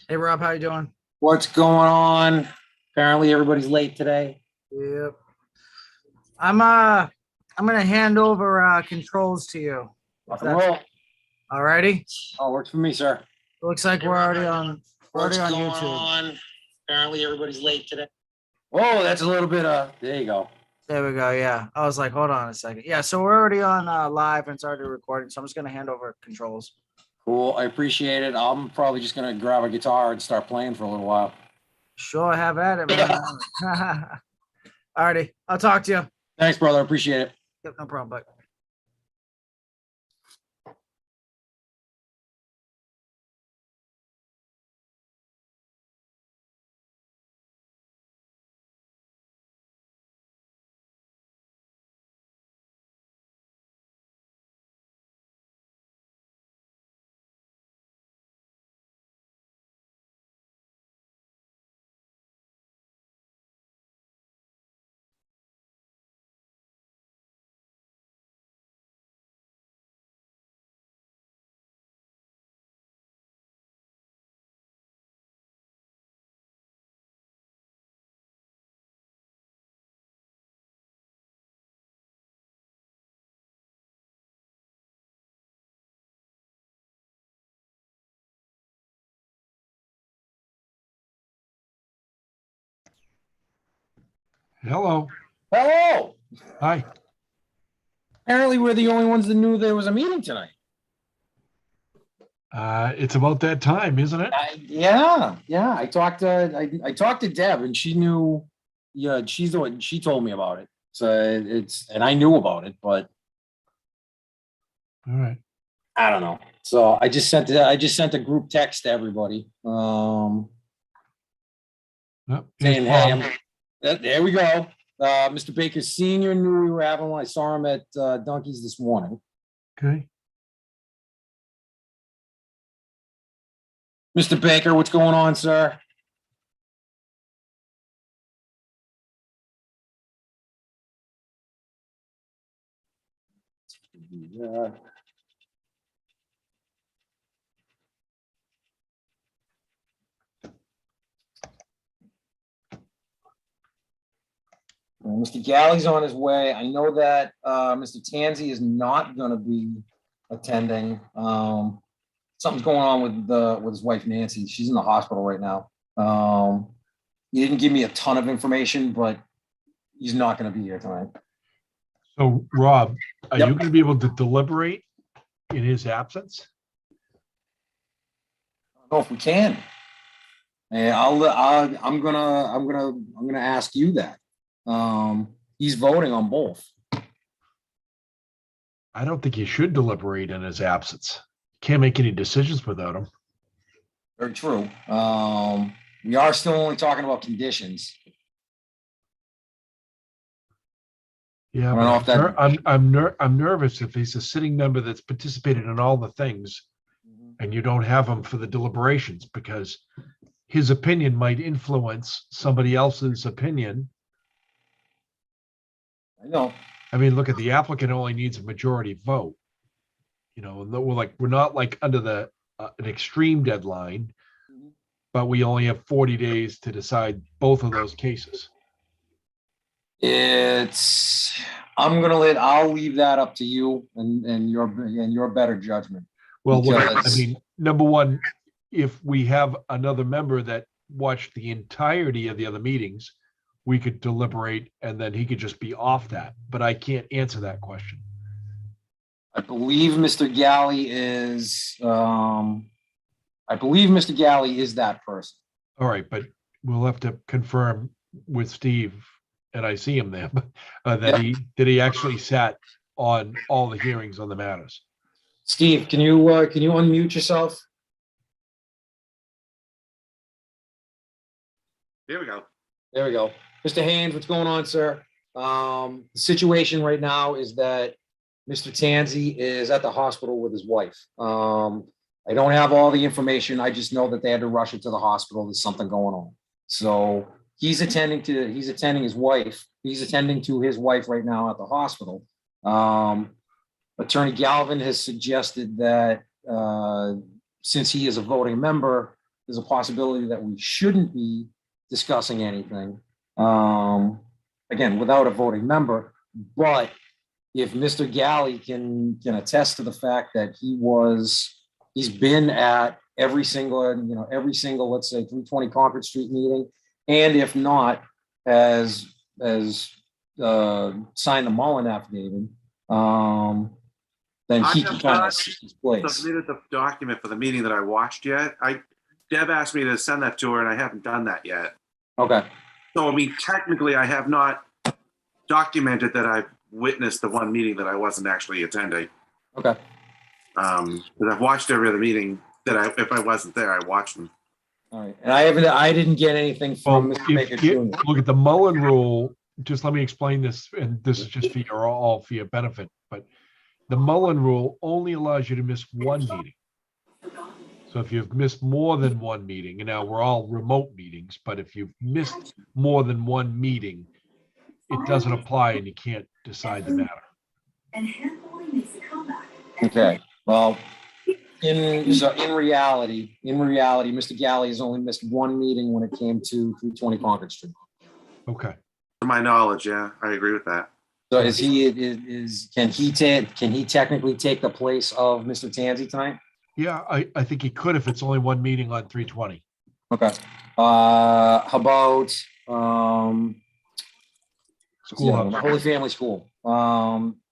Hey Rob, how you doing? What's going on? Apparently everybody's late today. Yep. I'm gonna hand over controls to you. Rock and roll. Alrighty. Oh, works for me, sir. Looks like we're already on What's going YouTube. on? Apparently everybody's late today. Oh, that's a little bit there you go. There we go. Yeah. I was like, hold on a second. Yeah, so we're already on live and it's already recording. So I'm just gonna hand over controls. Cool. I appreciate it. I'm probably just gonna grab a guitar and start playing for a little while. Sure, have at it, man. Alrighty. I'll talk to you. Thanks, brother. Appreciate it. Yep, no problem. Bye. Hello. Hello. Hi. Apparently we're the only ones that knew there was a meeting tonight. It's about that time, isn't it? Yeah. I talked to Deb and she knew. Yeah, she's the one. She told me about it. So and I knew about it, but All right. I don't know. So I just sent a group text to everybody. Yep, Saying, here's hey, there we go. Mr. Baker Sr. knew we were having one. I saw him at Donkey's this morning. okay. Mr. Baker, what's going on, sir? Yeah. Mr. Galley's on his way. I know that Mr. Tanzi is not going to be attending. Something's going on with his wife Nancy. She's in the hospital right now. He didn't give me a ton of information, but he's not going to be here tonight. So, Rob, are Yep. you going to be able to deliberate in his absence? I don't know if we can. And I'm gonna ask you that. He's voting on both. I don't think you should deliberate in his absence. Can't make any decisions without him. Very true. We are still only talking about conditions. Yeah, I don't know if but that- I'm nervous if he's a sitting member that's participated in all the things and you don't have him for the deliberations because his opinion might influence somebody else's opinion. I know. I mean, look at the applicant only needs a majority vote. You know, and we're not like under the an extreme deadline, but we only have 40 days to decide both of those cases. I'll leave that up to you and your better judgment. Well, look, I Because- mean, number one, if we have another member that watched the entirety of the other meetings, we could deliberate and then he could just be off that. But I can't answer that question. I believe Mr. Galley is that person. All right, but we'll have to confirm with Steve, and I see him there, that he actually sat on all the hearings on the matters. Steve, can you unmute yourself? There we go. There we go. Mr. Haynes, what's going on, sir? The situation right now is that Mr. Tanzi is at the hospital with his wife. I don't have all the information. I just know that they had to rush it to the hospital. There's something going on. So he's attending to his wife. He's attending to his wife right now at the hospital. Attorney Galvin has suggested that since he is a voting member, there's a possibility that we shouldn't be discussing anything. Again, without a voting member, but if Mr. Galley can attest to the fact that he's been at every single, let's say 320 Concord Street meeting, and if not, has signed the Mullen affidavit, then he can kind of assist his place. Submitted the document for the meeting that I watched yet. Deb asked me to send that to her, and I haven't done that yet. Okay. So, I mean, technically, I have not documented that I've witnessed the one meeting that I wasn't actually attending. Okay. But I've watched every other meeting that if I wasn't there, I watched them. All right. And I didn't get anything from Well, Mr. Baker Jr. look at the Mullen rule. Just let me explain this, and this is just for your benefit. But the Mullen rule only allows you to miss one meeting. So if you've missed more than one meeting, and now we're all remote meetings, but if you've missed more than one meeting, it doesn't apply and you can't decide the matter. Okay. Well, in reality, Mr. Galley has only missed one meeting when it came to 320 Concord Street. Okay. To my knowledge, yeah, I agree with that. So can he technically take the place of Mr. Tansey tonight? Yeah, I think he could if it's only one meeting on 320. Okay. How about Schoolhouse. Holy Family School?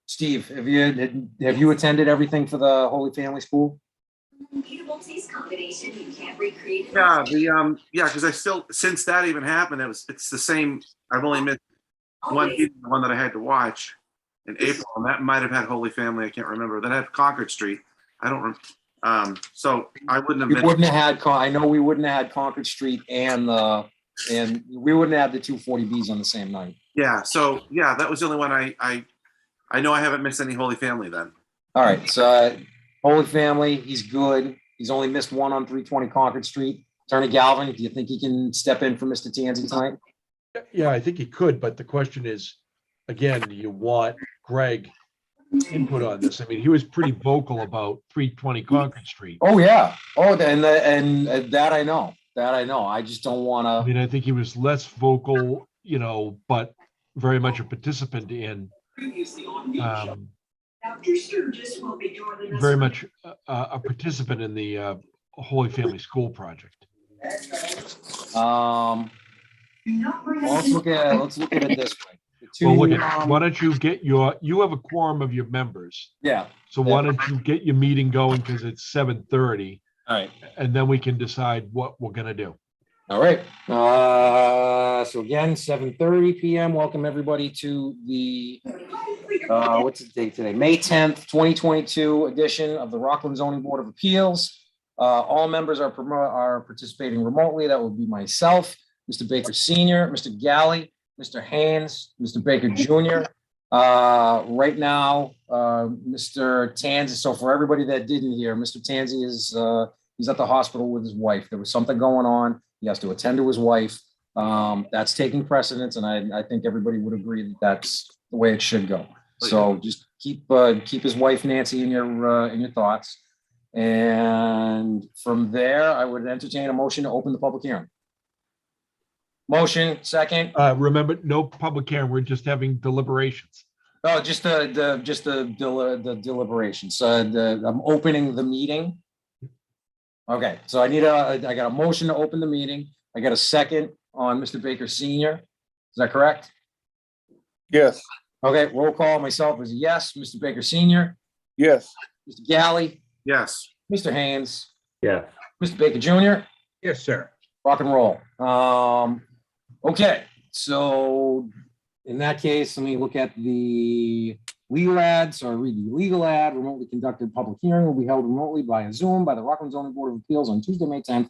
Steve, have you attended everything for the Holy Family School? Yeah, because I still, since that even happened, it's the same. I've only missed one meeting, the one that I had to watch in April, and that might have had Holy Family. I can't remember. That had Concord Street. I don't remember. So I wouldn't have. We wouldn't have had. I know we wouldn't have had Concord Street and we wouldn't have the 240Bs on the same night. Yeah. So yeah, that was the only one I know I haven't missed any Holy Family then. All right. So Holy Family, he's good. He's only missed one on 320 Concord Street. Attorney Galvin, do you think he can step in for Mr. Tansey tonight? Yeah, I think he could, but the question is, again, do you want Greg input on this? I mean, he was pretty vocal about 320 Concord Street. Oh yeah. Oh, and that I know. That I know. I just don't want I to. mean, I think he was less vocal, but very much a participant in very much a participant in the Holy Family School project. Let's look at it this way. Why don't you get you have a quorum of your members. Yeah. So why don't you get your meeting going, because it's 7:30. All right. And then we can decide what we're gonna do. All right. So again, 7:30 p.m. Welcome everybody to the what's the date today? May 10th, 2022 edition of the Rockland Zoning Board of Appeals. All members are participating remotely. That would be myself, Mr. Baker Sr., Mr. Galley, Mr. Haynes, Mr. Baker Jr. Right now, Mr. Tansey. So for everybody that didn't hear, Mr. Tansey is he's at the hospital with his wife. There was something going on. He has to attend to his wife. That's taking precedence, and I think everybody would agree that that's the way it should go. So just keep his wife Nancy in your thoughts, and from there, I would entertain a motion to open the public hearing. Motion second. Remember, no public hearing. We're just having deliberations. Oh, just the deliberations. I'm opening the meeting. Okay, so I got a motion to open the meeting. I got a second on Mr. Baker Sr. Is that correct? Yes. Okay, roll call. Myself is a yes. Mr. Baker Sr. Yes. Mr. Galley. Yes. Mr. Haynes. Yeah. Mr. Baker Jr. Yes, sir. Rock and roll. Okay, so in that case, let me look at the legal ad. So I read the legal ad. Remotely conducted public hearing will be held remotely via Zoom by the Rockland Zoning Board of Appeals on Tuesday, May 10th,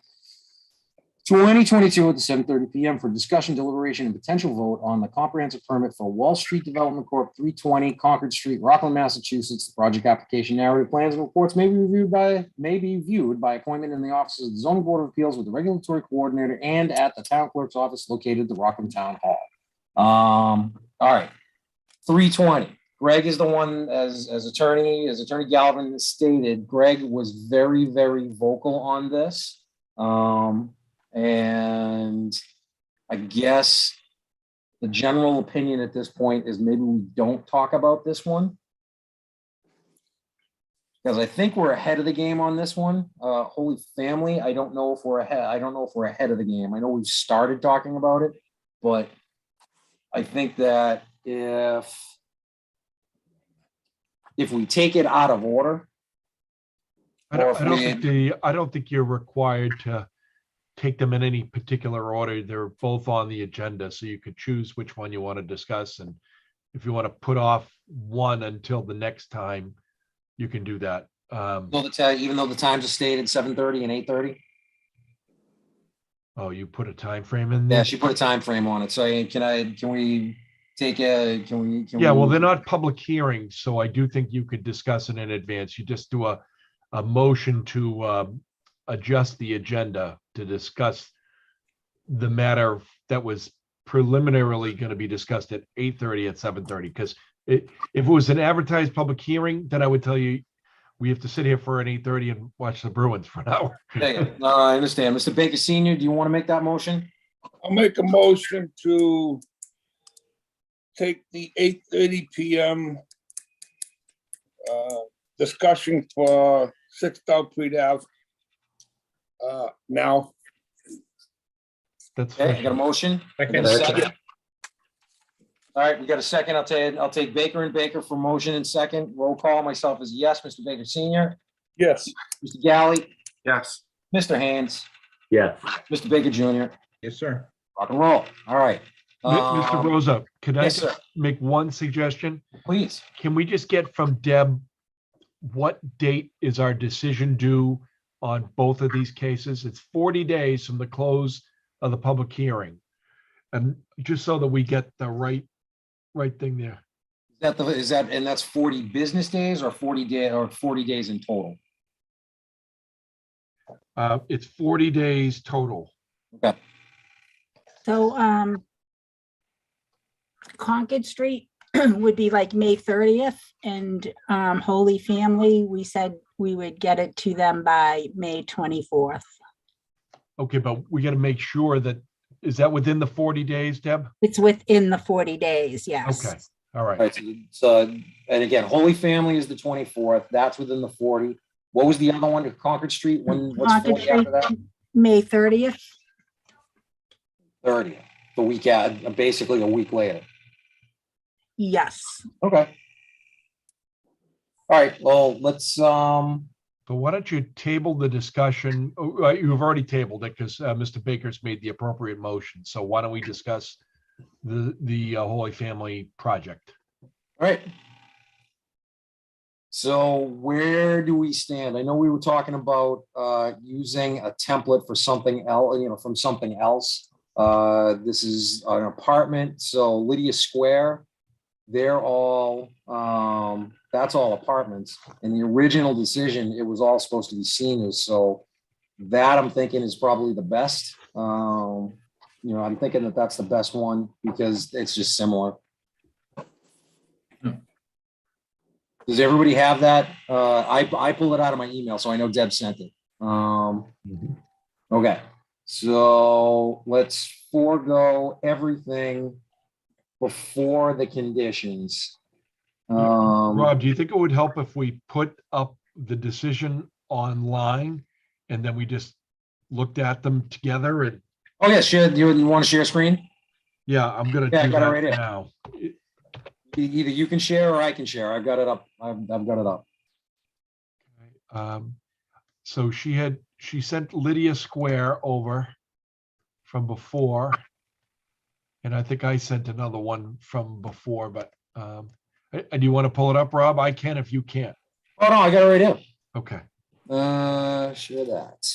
2022 at 7:30 PM for discussion, deliberation, and potential vote on the comprehensive permit for Wall Street Development Corp. 320 Concord Street, Rockland, Massachusetts. The project application, narrative plans, and reports may be viewed by appointment in the offices of the zoning board of appeals with the regulatory coordinator and at the town clerk's office located at the Rockland Town Hall. All right. 320. Greg is the one, as Attorney Galvin stated, Greg was very, very vocal on this. And I guess the general opinion at this point is maybe we don't talk about this one. Because I think we're ahead of the game on this one. Holy Family, I don't know if we're ahead. I don't know if we're ahead of the game. I know we've started talking about it, but I think that if we take it out of order. I don't think you're required to take them in any particular order. They're both on the agenda, so you could choose which one you want to discuss. And if you want to put off one until the next time, you can do that. Even though the times are stated 7:30 and 8:30. Oh, you put a time frame in there? Yeah, she put a time frame on it. So can we take a, Yeah, well, they're not public hearings, so I do think you could discuss it in advance. You just do a motion to adjust the agenda to discuss the matter that was preliminarily going to be discussed at 8:30 at 7:30. Because if it was an advertised public hearing, then I would tell you we have to sit here for an 8:30 and watch the Bruins for an hour. No, I understand. Mr. Baker Senior, do you want to make that motion? I'll make a motion to take the 8:30 PM discussion for 6 Delphi Ave now. That's Okay, I got a motion. I got a second. All right, we got a second. I'll take Baker and Baker for motion and second. Roll call. Myself is yes. Mr. Baker Senior. Yes. Mr. Galley. Yes. Mr. Haynes. Yes. Mr. Baker Jr. Yes, sir. Rock and roll. All right. Mr. Rosa, could I yes, just sir. make one suggestion? Please. Can we just get from Deb, what date is our decision due on both of these cases? It's 40 days from the close of the public hearing. And just so that we get the right thing there. And that's 40 business days or 40 days in total? It's 40 days total. Okay. So, Concord Street would be like May 30th, and Holy Family, we said we would get it to them by May 24th. Okay, but we got to make sure that, is that within the 40 days, Deb? It's within the 40 days, yes. Okay, all right. All right, so, and again, Holy Family is the 24th. That's within the 40. What was the other one, Concord Street? What's Concord 40 Street, after that? May 30th. 30th, the week out, basically a week later. Yes. Okay. All right, well, let's, So why don't you table the discussion? Oh, you've already tabled it because Mr. Baker's made the appropriate motion. So why don't we discuss the Holy Family project? all right. So where do we stand? I know we were talking about using a template for something else, from something else. This is an apartment, so Lydia Square, they're all, that's all apartments. In the original decision, it was all supposed to be seniors, so that I'm thinking is probably the best. I'm thinking that that's the best one because it's just similar. Does everybody have that? I pulled it out of my email, so I know Deb sent it. Okay. So let's forego everything before the conditions. Rob, do you think it would help if we put up the decision online and then we just looked at them together? And oh yeah, you want to share screen? Yeah, I'm gonna Yeah, I do got it that right here. now. Either you can share or I can share. I've got it up. I've got it up. So she sent Lydia Square over from before. And I think I sent another one from before, but and do you want to pull it up, Rob? I can if you can't. Oh no, I got it right here. Okay. Share that.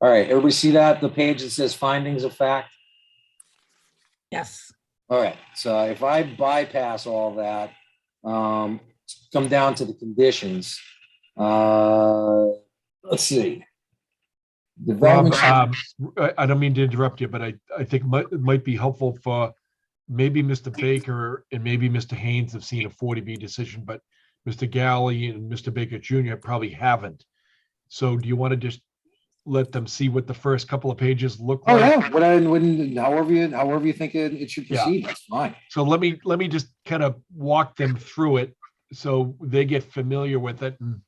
All right, everybody see that? The page that says findings of fact? Yes. All right, so if I bypass all that, come down to the conditions. Let's see. Rob, Development. I don't mean to interrupt you, but I think it might be helpful for maybe Mr. Baker and maybe Mr. Haynes have seen a 40B decision, but Mr. Galley and Mr. Baker Jr. probably haven't. So do you want to just let them see what the first couple of pages look Oh, like? yeah, however you think it should Yeah. proceed, that's fine. So let me just kind of walk them through it so they get familiar with it. And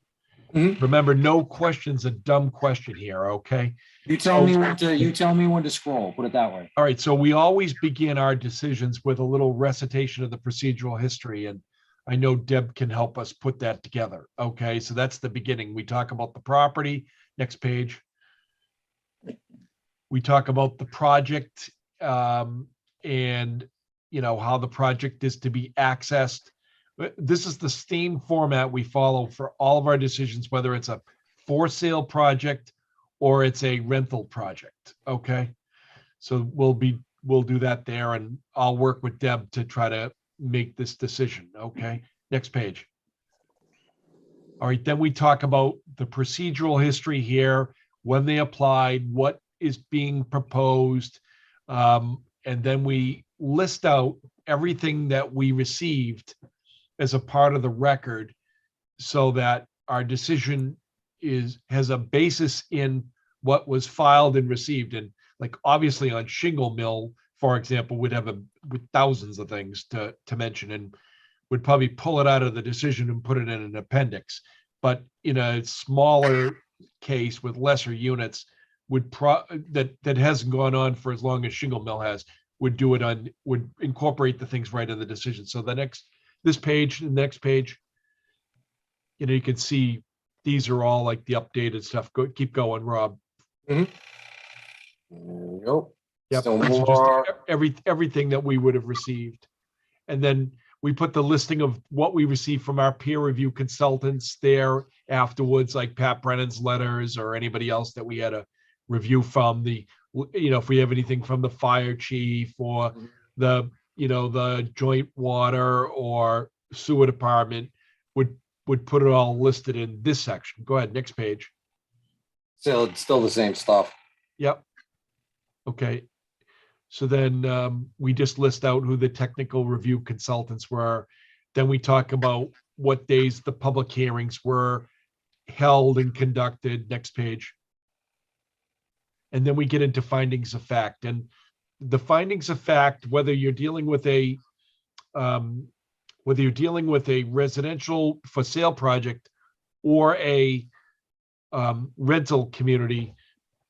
Mhm. remember, no question's a dumb question here, okay? You tell me when to scroll, put it that way. All right, so we always begin our decisions with a little recitation of the procedural history, and I know Deb can help us put that together. Okay, so that's the beginning. We talk about the property. Next page. We talk about the project and how the project is to be accessed. This is the same format we follow for all of our decisions, whether it's a for sale project or it's a rental project. Okay, so we'll do that there, and I'll work with Deb to try to make this decision. Okay, next page. All right, then we talk about the procedural history here, when they applied, what is being proposed, and then we list out everything that we received as a part of the record so that our decision has a basis in what was filed and received. And like obviously on Shingle Mill, for example, would have with thousands of things to mention, and would probably pull it out of the decision and put it in an appendix. But in a smaller case with lesser units, that hasn't gone on for as long as Shingle Mill has, would incorporate the things right in the decision. So the next page, you can see these are all like the updated stuff. Keep going, Rob. There we go. Yep. So This is just more. everything that we would have received. And then we put the listing of what we received from our peer review consultants there afterwards, like Pat Brennan's letters or anybody else that we had a review from. If we have anything from the fire chief or the joint water or sewer department, would put it all listed in this section. Go ahead, next page. So it's still the same stuff. Yep. Okay. So then we just list out who the technical review consultants were. Then we talk about what days the public hearings were held and conducted. Next page. And then we get into findings of fact. And the findings of fact, whether you're dealing with a residential for sale project or a rental community,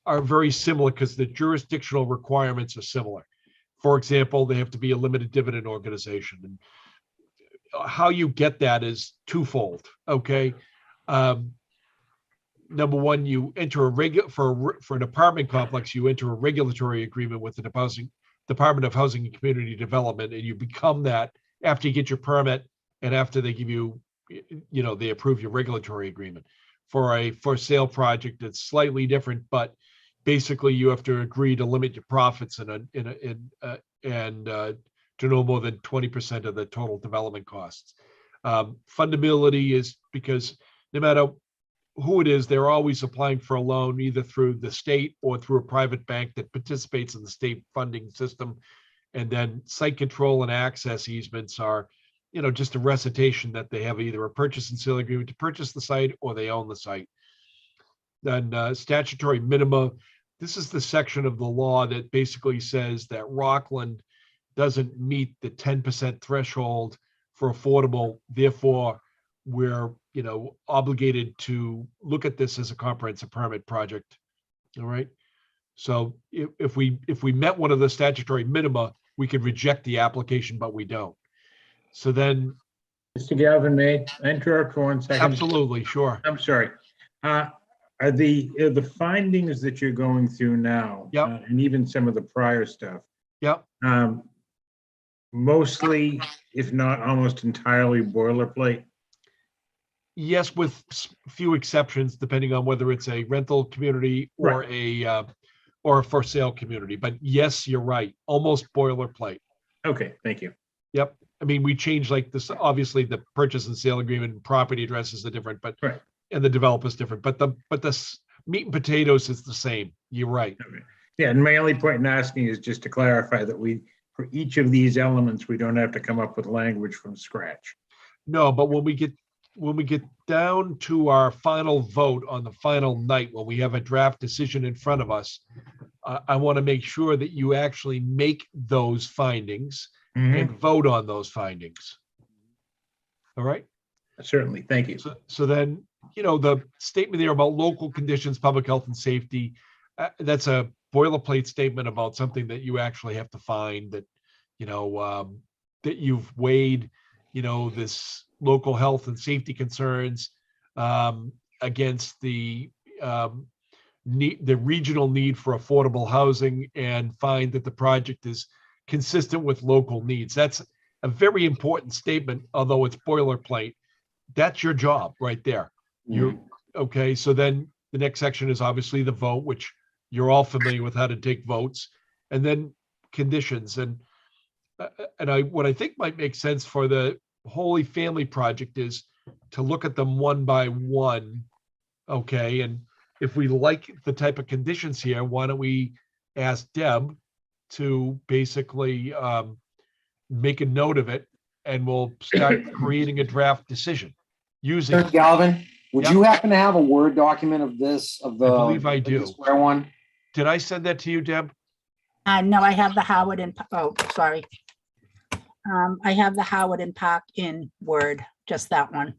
are very similar because the jurisdictional requirements are similar. For example, they have to be a limited dividend organization. And how you get that is twofold. Okay. Number one, you enter for an apartment complex, you enter a regulatory agreement with the Department of Housing and Community Development, and you become that after you get your permit and after they give you, they approve your regulatory agreement. For a for sale project, it's slightly different, but basically you have to agree to limit your profits and to no more than 20% of the total development costs. Fundability is because no matter who it is, they're always applying for a loan either through the state or through a private bank that participates in the state funding system. And then site control and access easements are, just a recitation that they have either a purchase and sale agreement to purchase the site or they own the site. Then statutory minima. This is the section of the law that basically says that Rockland doesn't meet the 10% threshold for affordable. Therefore, we're obligated to look at this as a comprehensive permit project. All right. So if we met one of the statutory minima, we could reject the application, but we don't. So then, Mr. Galvin, may I interrupt for 1 second? absolutely, sure. I'm sorry. Are the findings that you're going through now, Yep. and even some of the prior stuff, Yep. mostly, if not almost entirely boilerplate? Yes, with few exceptions, depending on whether it's a rental community or or a for sale community. But yes, you're right. Almost boilerplate. Okay, thank you. Yep. I mean, we changed like this, obviously the purchase and sale agreement and property addresses are different, but Right. and the developer's different, but the meat and potatoes is the same. You're right. Okay. Yeah, and my only point in asking is just to clarify that for each of these elements, we don't have to come up with language from scratch. No, but when we get down to our final vote on the final night, when we have a draft decision in front of us, I want to make sure that you actually make those findings and vote on those findings. All right. Certainly, thank you. So then, the statement there about local conditions, public health and safety, that's a boilerplate statement about something that you actually have to find that, that you've weighed, this local health and safety concerns against the regional need for affordable housing and find that the project is consistent with local needs. That's a very important statement, although it's boilerplate. That's your job right there. You're okay. So then the next section is obviously the vote, which you're all familiar with how to take votes, and then conditions. And what I think might make sense for the Holy Family project is to look at them one by one. Okay. And if we like the type of conditions here, why don't we ask Deb to basically make a note of it, and we'll start creating a draft decision using. Mr. Galvin, would Yep. you happen to have a Word document of this, of the? I believe I do. the Square one? Did I send that to you, Deb? No, I have the Howard and, oh, sorry. I have the Howard and Park in Word, just that one.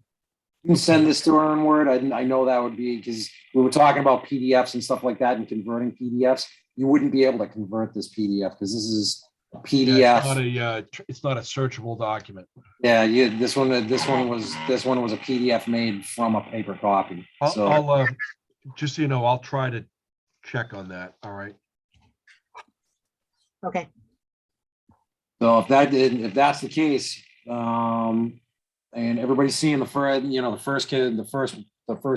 You can send this to her in Word. I know that would be, because we were talking about PDFs and stuff like that and converting PDFs. You wouldn't be able to convert this PDF because this is a PDF. It's not a searchable document. Yeah, this one was a PDF made from a paper copy. So I'll just so you know, I'll try to check on that. All right. Okay, if that's the case, and everybody's seeing the first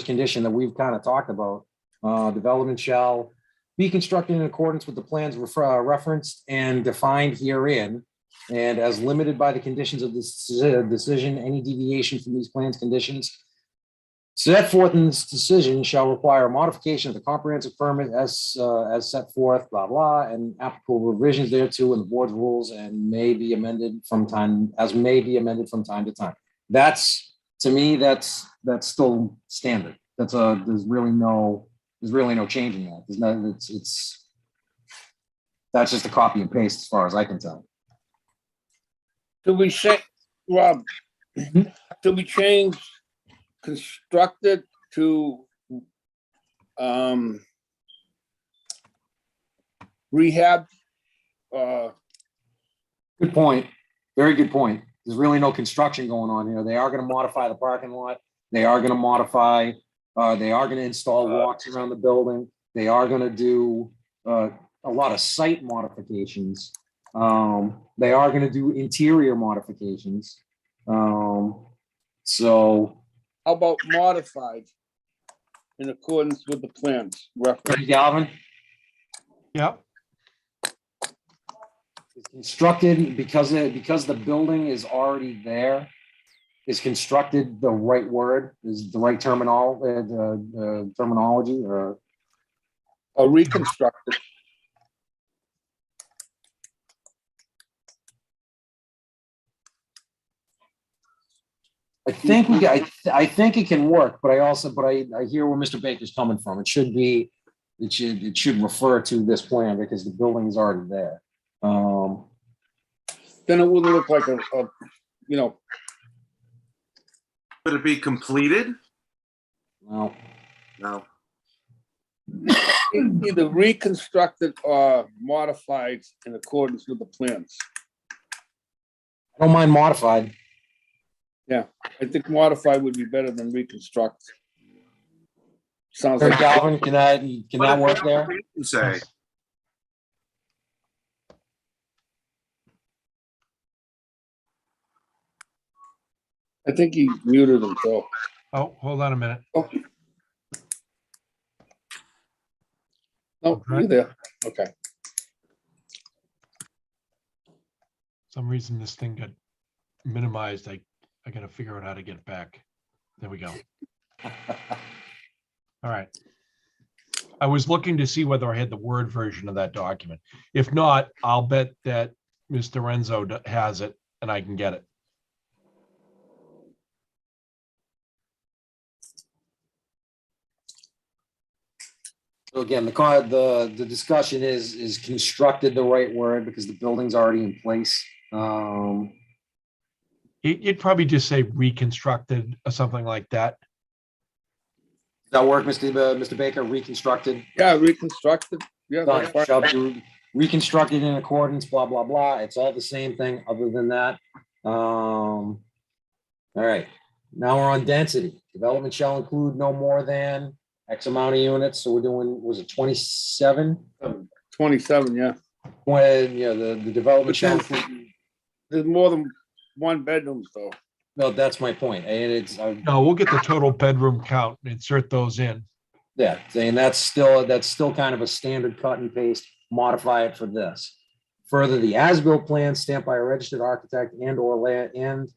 condition that we've kind of talked about, development shall be constructed in accordance with the plans referenced and defined herein, and as limited by the conditions of this decision, any deviation from these plans conditions set forth in this decision shall require a modification of the comprehensive permit as set forth, blah, blah, and applicable revisions thereto in the board's rules and may be amended from time to time. That's, to me, that's still standard. There's really no change in that. That's just a copy and paste as far as I can tell. Do we say, Rob, do we change constructed to rehab? Good point. Very good point. There's really no construction going on here. They are going to modify the parking lot. They are going to install walks around the building. They are going to do a lot of site modifications. They are going to do interior modifications. So How about modified in accordance with the plans? Reference. Galvin, Yep. is constructed because the building is already there. Is constructed the right word? Is the right terminology or Reconstructed. I think it can work, but I hear where Mr. Baker's coming from. It should refer to this plan because the building is already there. Then it wouldn't look like Would it be completed? No, No. either reconstructed or modified in accordance with the plans. I don't mind modified. Yeah, I think modified would be better than reconstruct. Sounds Sir like. Galvin, can that work there? You say. I think he muted himself. Oh, hold on a minute. Oh, Okay. you there? Okay. Some reason this thing got minimized. I gotta figure out how to get it back. There we go. All right. I was looking to see whether I had the Word version of that document. If not, I'll bet that Mr. Renzo has it and I can get it. So again, the discussion is constructed the right word because the building's already in place. You'd probably just say reconstructed or something like that. Does that work, Mr. Baker? Reconstructed? Yeah, reconstructed. Yeah, Done. that's fine. Shall be reconstructed in accordance, blah, blah, blah. It's all the same thing other than that. All right, now we're on density. Development shall include no more than X amount of units. So we're doing, was it 27? 27, yeah. When, yeah, the development shall But include, There's more than one bedrooms though. no, that's my point. And it's, No, we'll get the total bedroom count and insert those in. yeah, saying that's still kind of a standard cut and paste, modify it for this. Further, the as-built plan stamped by a registered architect and or land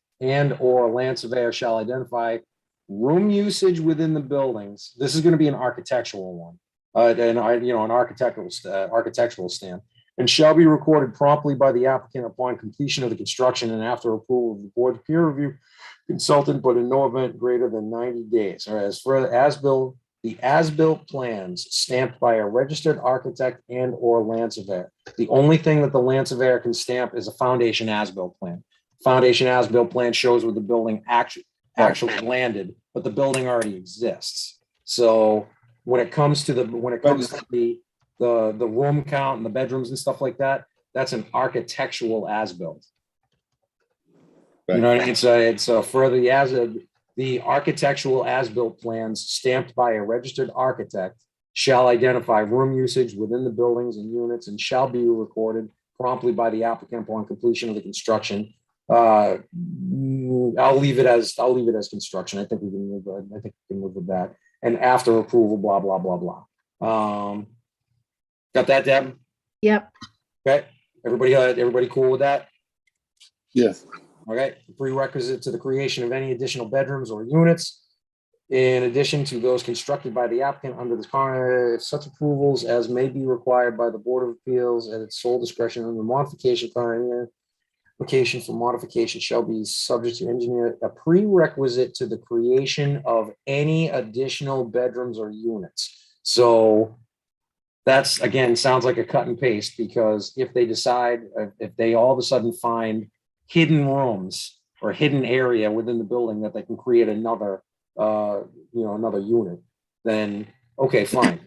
surveyor shall identify room usage within the buildings. This is going to be an architectural one. An architectural stamp, and shall be recorded promptly by the applicant upon completion of the construction and after approval of the board peer review consultant, but in no event greater than 90 days. All right, as for as-built, the as-built plans stamped by a registered architect and or land surveyor. The only thing that the land surveyor can stamp is a foundation as-built plan. Foundation as-built plan shows where the building actually landed, but the building already exists. So when it comes to the room count and the bedrooms and stuff like that, that's an architectural as-built. You know, it's a further the architectural as-built plans stamped by a registered architect shall identify room usage within the buildings and units and shall be recorded promptly by the applicant upon completion of the construction. I'll leave it as construction. I think we can live with that. And after approval, blah, blah, blah, blah. Got that, Deb? Yep. Okay. Everybody cool with that? Yes. Okay. Prerequisite to the creation of any additional bedrooms or units, in addition to those constructed by the applicant under this current, such approvals as may be required by the Board of Appeals at its sole discretion under modification current. Application for modification shall be subject to engineer, a prerequisite to the creation of any additional bedrooms or units. So that's, again, sounds like a cut and paste, because if they decide, if they all of a sudden find hidden rooms or hidden area within the building that they can create another, another unit, then okay, fine.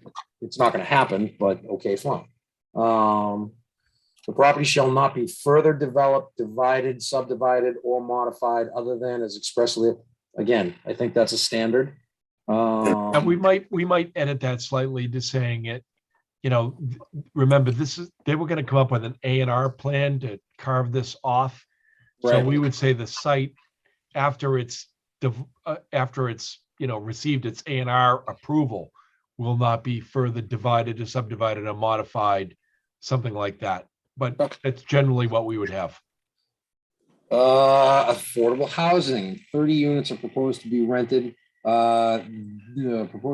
It's not going to happen, but okay, fine. The property shall not be further developed, divided, subdivided, or modified other than as expressly, again, I think that's a standard. And we might edit that slightly to saying it, remember they were going to come up with an A&R plan to carve this off. So Right. we would say the site after it's received its A&R approval will not be further divided or subdivided or modified, something like that. But that's generally what we would have. Affordable housing, 30 units are proposed to be rented. Proposed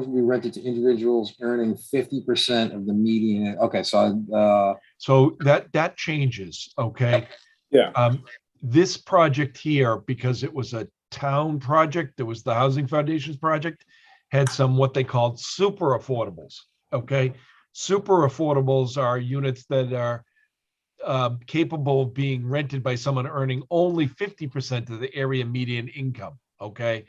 to be rented to individuals earning 50% of the median. Okay, so So that changes, okay? Yeah. This project here, because it was a town project, it was the Housing Foundations project, had some what they called super affordables, okay? Super affordables are units that are capable of being rented by someone earning only 50% of the area median income, okay?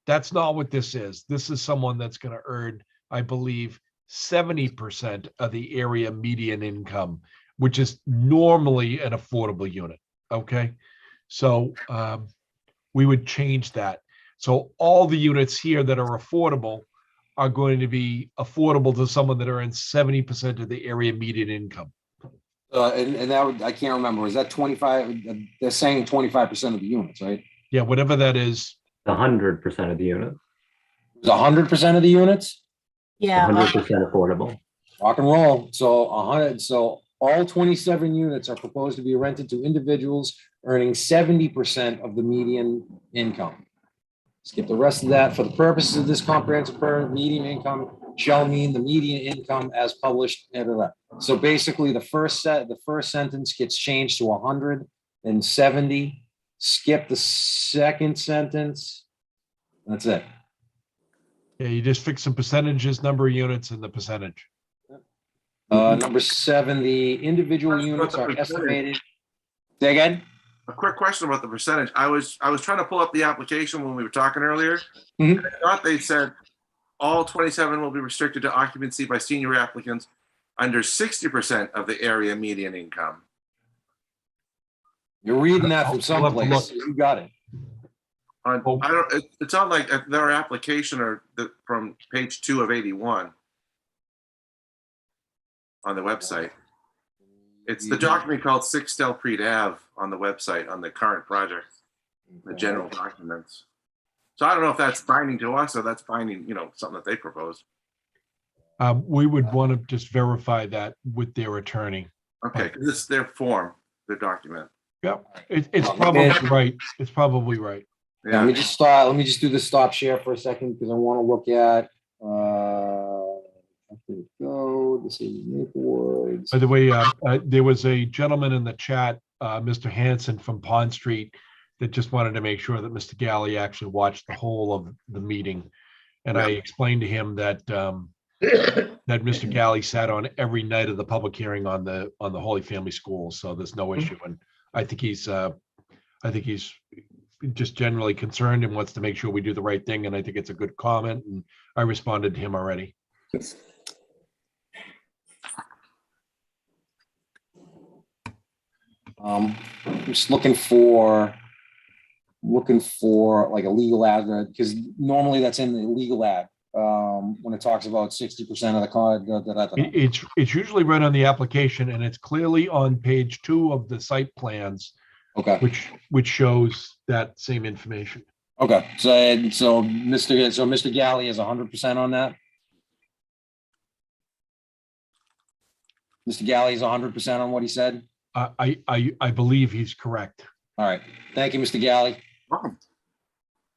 That's not what this is. This is someone that's going to earn, I believe, 70% of the area median income, which is normally an affordable unit, okay? So we would change that. So all the units here that are affordable are going to be affordable to someone that earns 70% of the area median income. and that would, I can't remember, is that 25? They're saying 25% of the units, right? Yeah, whatever that is. 100% of the units, It was 100% of the units? Yeah, 100% affordable. Rock and roll. So 100, so all 27 units are proposed to be rented to individuals earning 70% of the median income. Skip the rest of that. For the purposes of this comprehensive permit, median income shall mean the median income as published. So basically, the first sentence gets changed to 170. Skip the second sentence. That's it. Yeah, you just fix some percentages, number of units and the percentage. Number 7, the individual units are estimated. Say again? A quick question about the percentage. I was trying to pull up the application when we were talking earlier. Mhm. I thought they said all 27 will be restricted to occupancy by senior applicants under 60% of the area median income. You're reading that from I'll have to someplace. look. You got it. I Oh. don't. It's not like their application or from page 2 of 81 on the website. It's the document called 6 Delpreet Ave on the website on the current project, the general documents. So I don't know if that's binding to us or that's binding, something that they proposed. We would want to just verify that with their attorney. Okay, 'cause it's their form, their document. Yep, it's probably right. It's probably right. Yeah, let me just start. Let me just do the stop share for a second because I want to look at. There we go. This is Maplewood. By the way, there was a gentleman in the chat, Mr. Hanson from Pond Street, that just wanted to make sure that Mr. Galley actually watched the whole of the meeting. And I explained to him that that Mr. Galley sat on every night of the public hearing on the Holy Family School, so there's no issue. And I think he's just generally concerned and wants to make sure we do the right thing. And I think it's a good comment, and I responded to him already. I'm just looking for like a legal ad, because normally that's in the legal ad when it talks about 60% of the card. It's usually right on the application, and it's clearly on page 2 of the site plans, Okay. which shows that same information. Okay. So Mr. Galley is 100% on that. Mr. Galley is 100% on what he said. I believe he's correct. All right. Thank you, Mr. Galley. Welcome.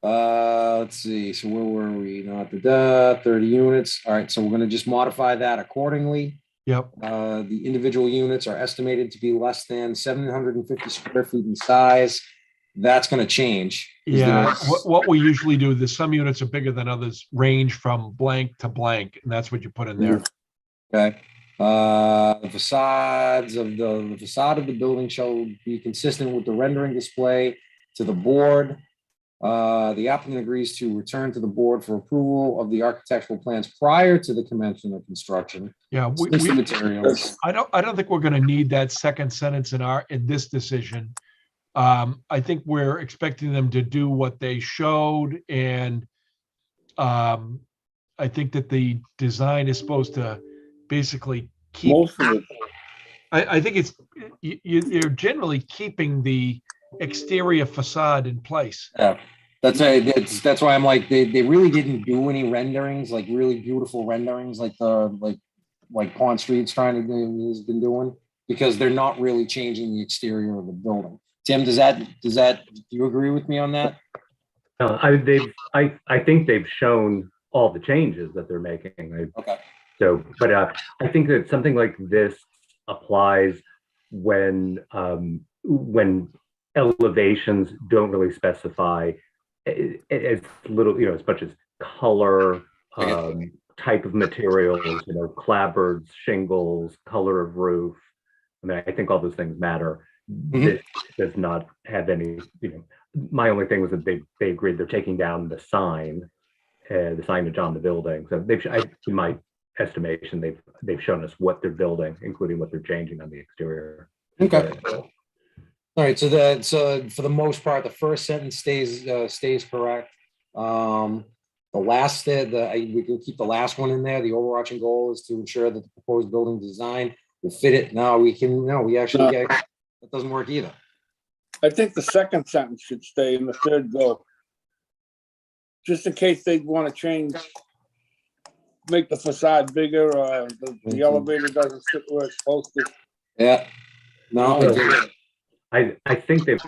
Let's see. So where were we? Not 30 units. All right. So we're going to just modify that accordingly. Yep. The individual units are estimated to be less than 750 square feet in size. That's going to change. Yeah. What we usually do, there's some units are bigger than others, range from blank to blank, and that's what you put in there. Okay. The facade of the building shall be consistent with the rendering display to the board. The applicant agrees to return to the board for approval of the architectural plans prior to the commencement of construction. Yeah, List the materials. I don't think we're going to need that second sentence in this decision. I think we're expecting them to do what they showed, and I think that the design is supposed to basically keep. Most of it. I think you're generally keeping the exterior facade in place. Yeah, that's why I'm like, they really didn't do any renderings, like really beautiful renderings, like Pond Street's has been doing, because they're not really changing the exterior of the building. Tim, do you agree with me on that? I think they've shown all the changes that they're making. Okay. So, but I think that something like this applies when elevations don't really specify as little, as much as color, type of materials, clapboards, shingles, color of roof. I mean, I think all those things matter. Mm-hmm. This does not have any, my only thing was that they agreed they're taking down the signage on the building. So in my estimation, they've shown us what they're building, including what they're changing on the exterior. Okay. All right. So for the most part, the first sentence stays correct. The last we can keep the last one in there. The overarching goal is to ensure that the proposed building design will fit it. That doesn't work either. I think the second sentence should stay and the third go. just in case they want to change, make the facade bigger, or the elevator doesn't sit where it's supposed to. Yeah. No, I did. I think they've,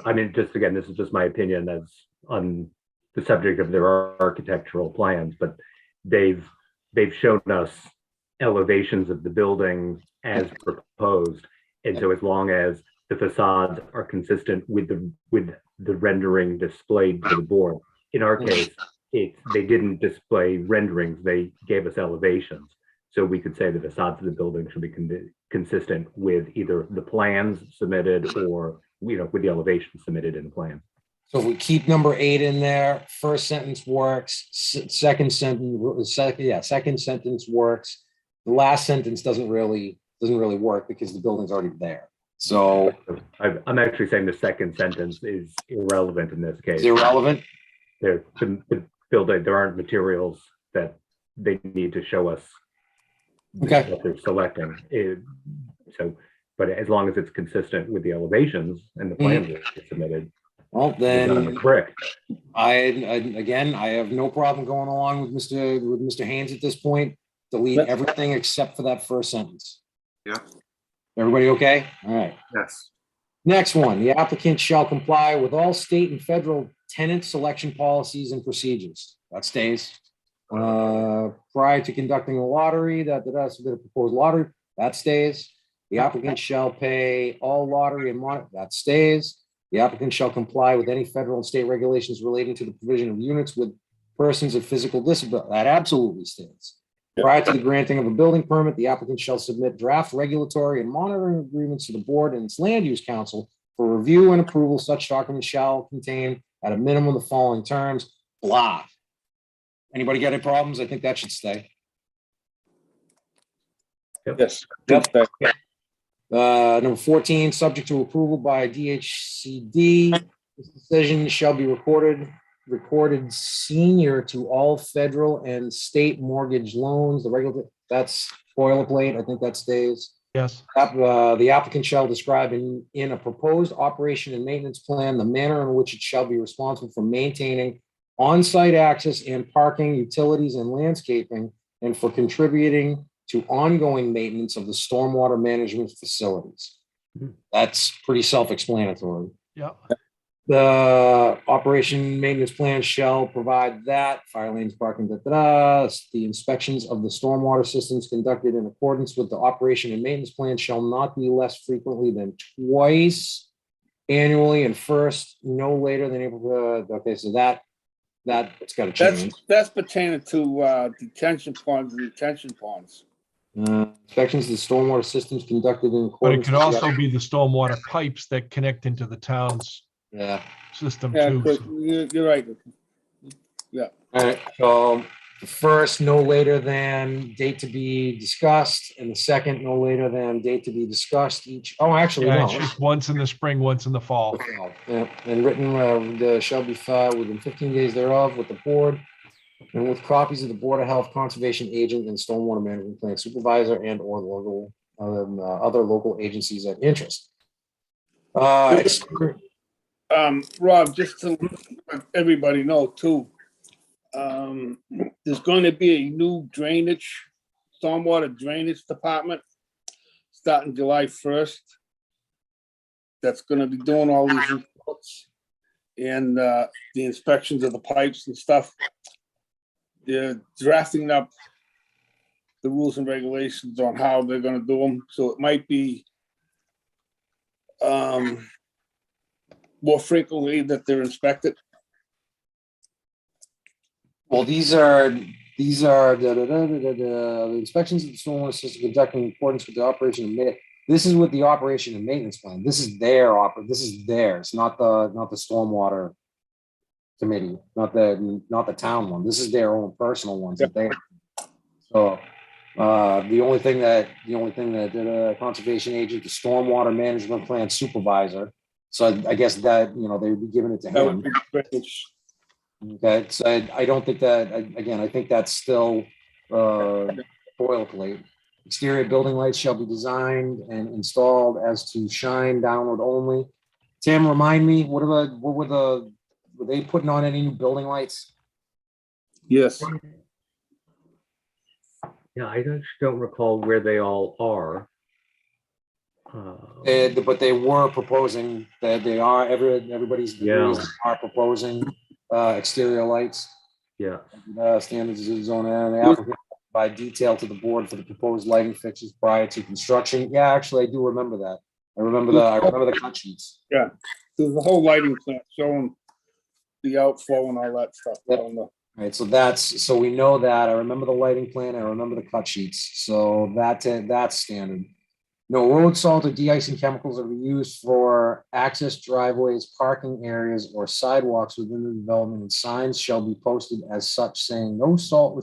I mean, just again, this is just my opinion as on the subject of their architectural plans, but they've shown us elevations of the building as proposed. And so as long as the facades are consistent with the rendering displayed to the board, in our case, they didn't display renderings, they gave us elevations. So we could say the facades of the building should be consistent with either the plans submitted or, with the elevations submitted in the plan. So if we keep number 8 in there, first sentence works, second sentence works. The last sentence doesn't really work because the building's already there. So I'm actually saying the second sentence is irrelevant in this case. it's irrelevant. The building, there aren't materials that they need to show us Okay. that they're selecting. But as long as it's consistent with the elevations and the plans that are submitted, Well, then brick. I have no problem going along with Mr. Haynes at this point. Delete everything except for that first sentence. Yeah. Everybody okay? All right. Yes. Next one, the applicant shall comply with all state and federal tenant selection policies and procedures. That stays. Prior to conducting a lottery, the proposed lottery, that stays. The applicant shall pay all lottery and that stays. The applicant shall comply with any federal and state regulations relating to the provision of units with persons of physical disability. That absolutely stays. Prior to the granting of a building permit, the applicant shall submit draft regulatory and monitoring agreements to the board and its land use council for review and approval. Such documents shall contain at a minimum the following terms, blah. Anybody got any problems? I think that should stay. Yes. Yep. Number 14, subject to approval by DHCD, this decision shall be recorded senior to all federal and state mortgage loans. That's boilerplate. I think that stays. Yes. The applicant shall describe in a proposed operation and maintenance plan the manner in which it shall be responsible for maintaining on-site access and parking, utilities, and landscaping, and for contributing to ongoing maintenance of the stormwater management facilities. That's pretty self-explanatory. Yeah. The operation maintenance plan shall provide that fire lanes, parking, the inspections of the stormwater systems conducted in accordance with the operation and maintenance plan shall not be less frequently than twice annually, and first no later than April. Okay, so that's got to change. That's pertaining to detention ponds and retention ponds. Inspections of the stormwater systems conducted in But it accordance. could also be the stormwater pipes that connect into the town's system Yeah, too. Chris, So- you're right. All right, so the first, no later than date to be discussed, and the second, no later than date to be discussed each. Oh, actually, Yeah, no. it's just once in the spring, once in the fall. Yeah, and written shall be filed within 15 days thereof with the board and with copies of the Board of Health Conservation Agent and Stormwater Management Plan Supervisor and or local other local agencies of interest. Rob, just to let everybody know too, there's going to be a new stormwater drainage department starting July 1st. That's going to be doing all these reports and the inspections of the pipes and stuff. They're drafting up the rules and regulations on how they're going to do them. So it might be more frequently that they're inspected. Well, these are the inspections of the stormwater system conducted in accordance with the operation and maintenance. This is with the operation and maintenance plan. This is theirs, not the stormwater committee, not the town one. This is their own personal ones that they. So the only thing that the conservation agent, the stormwater management plan supervisor. So I guess that they would be giving it to That him. would be great. Okay, so I don't think that, again, I think that's still boilerplate. Exterior building lights shall be designed and installed as to shine downward only. Tim, remind me, were they putting on any new building lights? Yes, Yeah, I don't recall where they all are. But they were proposing that they are, everybody's Yeah. agrees are proposing exterior lights. Yeah, Standards of zone and the applicant by detail to the board for the proposed lighting fixtures prior to construction. Yeah, actually, I do remember that. I remember the cut sheets. there's the whole lighting plan showing the outflow and all that stuff. Yep. on the- Right, so we know that. I remember the lighting plan. I remember the cut sheets. So that's standard. No road salt or de-icing chemicals are used for access driveways, parking areas, or sidewalks within the development, and signs shall be posted as such saying no salt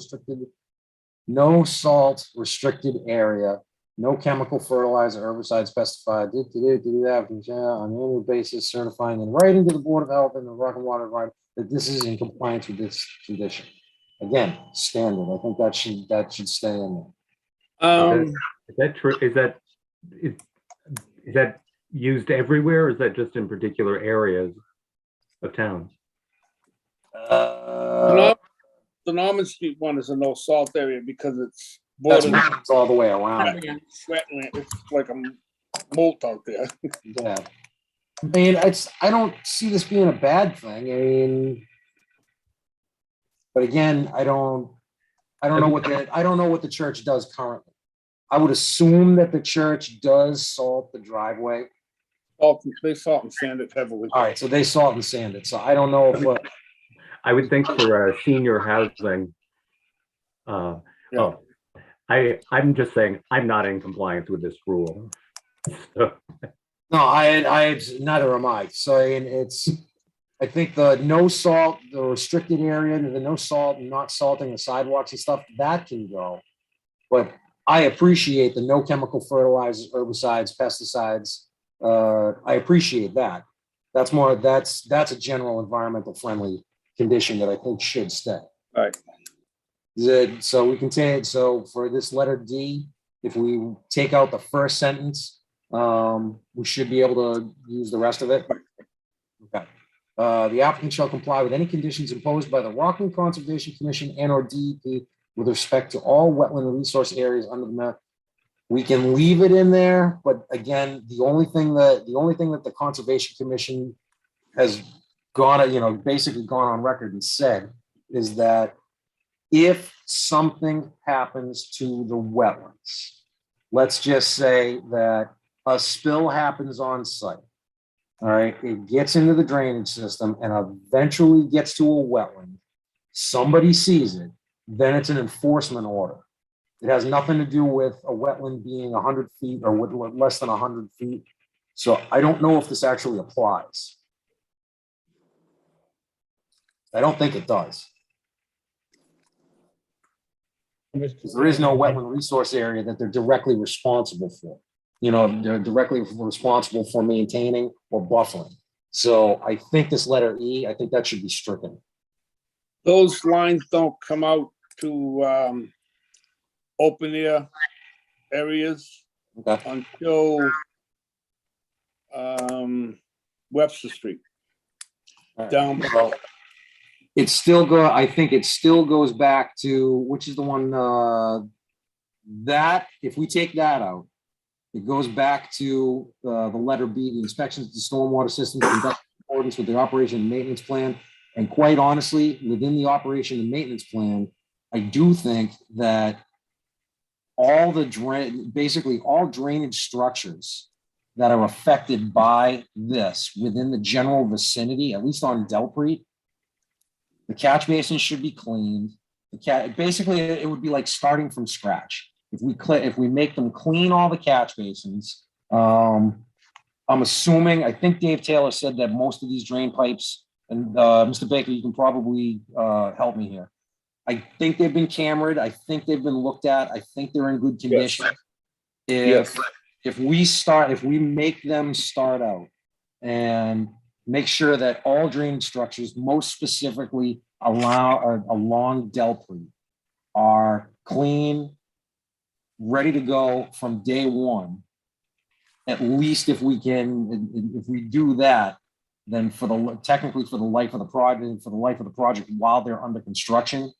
area, no chemical fertilizer, herbicide specified, on an annual basis, certifying in writing to the Board of Health and the Rock and Water Environment that this is in compliance with this condition. Again, standard. I think that should stay in there. is that true? Is that used everywhere, or is that just in particular areas of town? The Norman Street one is a no salt area because it's That's bordered mountains all the way around. Wetland. wetland. It's like a moat out there. Yeah. I mean, I don't see this being a bad thing. I mean, but again, I don't know what the church does currently. I would assume that the church does salt the driveway. They salt and sand it heavily. All right, so they salt and sand it. So I don't know if I would think for senior housing. Yeah. I'm just saying, I'm not in compliance with this rule. So, no, I neither am I. So I mean, I think the no salt, the restricted area, the no salt and not salting the sidewalks and stuff, that can go. But I appreciate the no chemical fertilizers, herbicides, pesticides. I appreciate that. That's a general environmental friendly condition that I think should stay. Right. So we can take, so for this letter D, if we take out the first sentence, we should be able to use the rest of it. Okay. The applicant shall comply with any conditions imposed by the Rockland Conservation Commission and or DEP with respect to all wetland resource areas under the map. We can leave it in there, but again, the only thing that the Conservation Commission has basically gone on record and said is that if something happens to the wetlands, let's just say that a spill happens on site. All right, it gets into the drainage system and eventually gets to a wetland. Somebody sees it, then it's an enforcement order. It has nothing to do with a wetland being 100 feet or with less than 100 feet. So I don't know if this actually applies. I don't think it does. There is no wetland resource area that they're directly responsible for. They're directly responsible for maintaining or buffering. So I think this letter E, I think that should be stricken. Those lines don't come out to open air areas Okay. until Webster Street. Down below. It's still I think it still goes back to, which is the one that if we take that out, it goes back to the letter B, the inspections of the stormwater systems conducted in accordance with the operation and maintenance plan. And quite honestly, within the operation and maintenance plan, I do think that all basically all drainage structures that are affected by this within the general vicinity, at least on Delpreet, the catch basins should be cleaned. Basically, it would be like starting from scratch. If we make them clean all the catch basins, I'm assuming, I think Dave Taylor said that most of these drain pipes, and Mr. Baker, you can probably help me here. I think they've been cambered. I think they've been looked at. I think they're in good condition. Yes. If we make them start out and make sure that all drainage structures, most specifically along Delpreet, are clean, ready to go from day one. At least if we do that, then technically for the life of the project while they're under construction,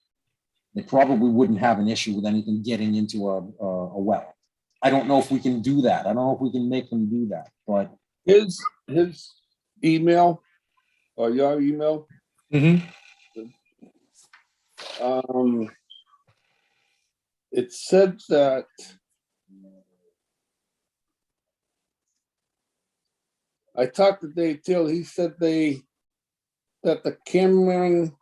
they probably wouldn't have an issue with anything getting into a well. I don't know if we can do that. I don't know if we can make them do that, but. His email or your email, it said that I talked to Dave Till. He said that the cameraing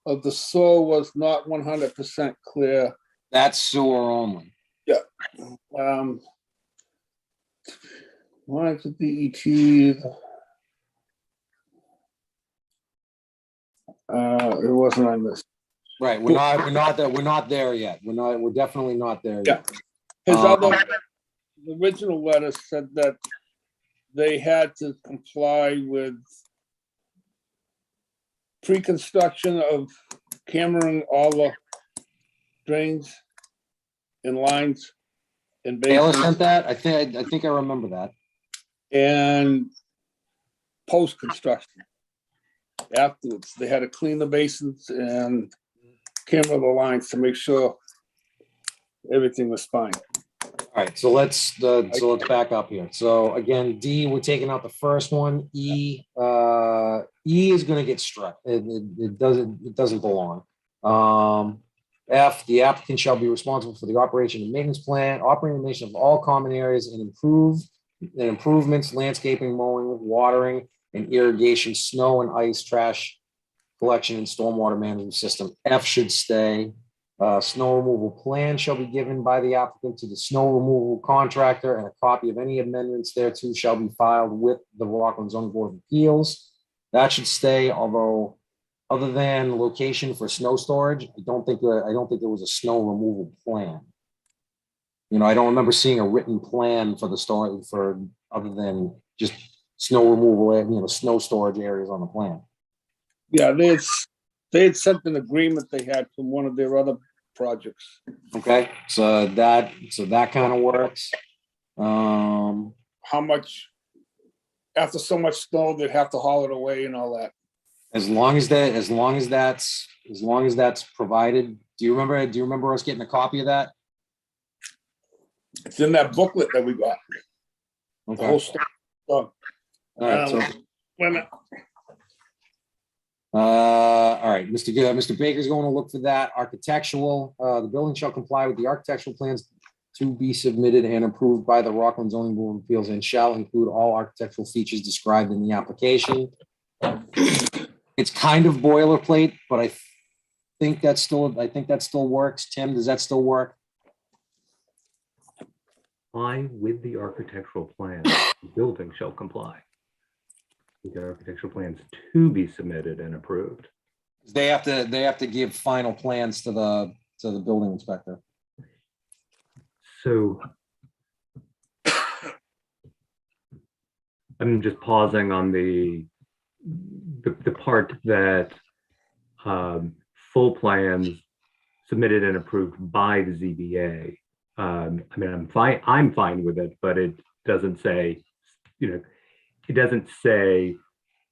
of the soil was not 100% clear. That's sewer only. Yeah. Why is it DET? It wasn't on this. Right, we're not there yet. We're definitely not there yet. His other, the original letter said that they had to comply with pre-construction of cameraing all the drains and lines and Taylor basins, sent that? I think I remember that. and post-construction. Afterwards, they had to clean the basins and camera the lines to make sure everything was fine. All right, so let's back up here. So again, D, we're taking out the first one. E is going to get struck. It doesn't belong. F, the applicant shall be responsible for the operation and maintenance plan, operating and maintenance of all common areas and improvements, landscaping, mowing, watering, and irrigation, snow and ice, trash collection, and stormwater management system. F should stay. Snow removal plan shall be given by the applicant to the snow removal contractor, and a copy of any amendments thereto shall be filed with the Rockland Zoning Board of Appeals. That should stay, although other than location for snow storage, I don't think there was a snow removal plan. You know, I don't remember seeing a written plan for the storage for other than just snow removal, snow storage areas on the plan. Yeah, they had sent an agreement they had from one of their other projects. Okay, so that kind of works. How much, after so much snow, they'd have to haul it away and all that. As long as that's provided. Do you remember us getting a copy of that? It's in that booklet that we got. The Okay. whole stuff. All right. So, Wait a minute. all right. Mr. Baker's going to look for that. Architectural. The building shall comply with the architectural plans to be submitted and approved by the Rockland Zoning Board of Appeals and shall include all architectural features described in the application. It's kind of boilerplate, but I think that still works. Tim, does that still work? Comply with the architectural plan. The building shall comply with the architectural plans to be submitted and approved. They have to give final plans to the building inspector. So I'm just pausing on the part that full plans submitted and approved by the ZBA. I mean, I'm fine with it, but it doesn't say, it doesn't say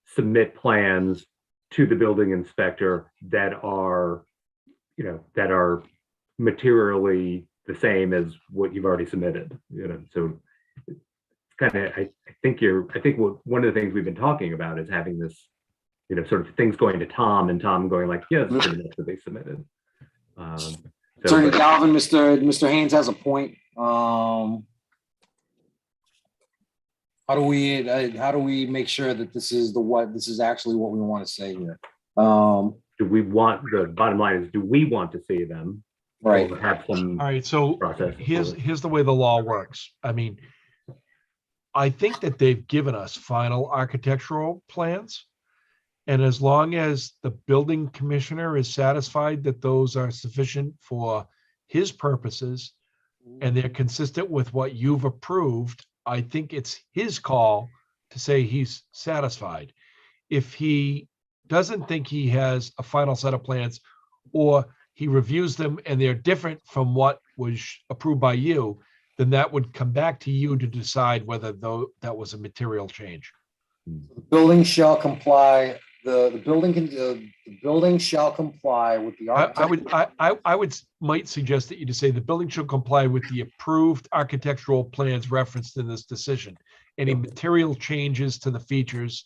submit plans to the building inspector that are materially the same as what you've already submitted, so it's kind of, I think one of the things we've been talking about is having this, sort of things going to Tom and Tom going like, yes, that's what they submitted. Attorney Galvin, Mr. Haynes has a point. How do we make sure that this is actually what we want to say here? The bottom line is, do we want to see them? Right. Or have some All right, so process? here's the way the law works. I mean, I think that they've given us final architectural plans. And as long as the building commissioner is satisfied that those are sufficient for his purposes and they're consistent with what you've approved, I think it's his call to say he's satisfied. If he doesn't think he has a final set of plans, or he reviews them and they're different from what was approved by you, then that would come back to you to decide whether that was a material change. The building shall comply the building shall comply with the. Might suggest that you just say the building shall comply with the approved architectural plans referenced in this decision. Any material changes to the features,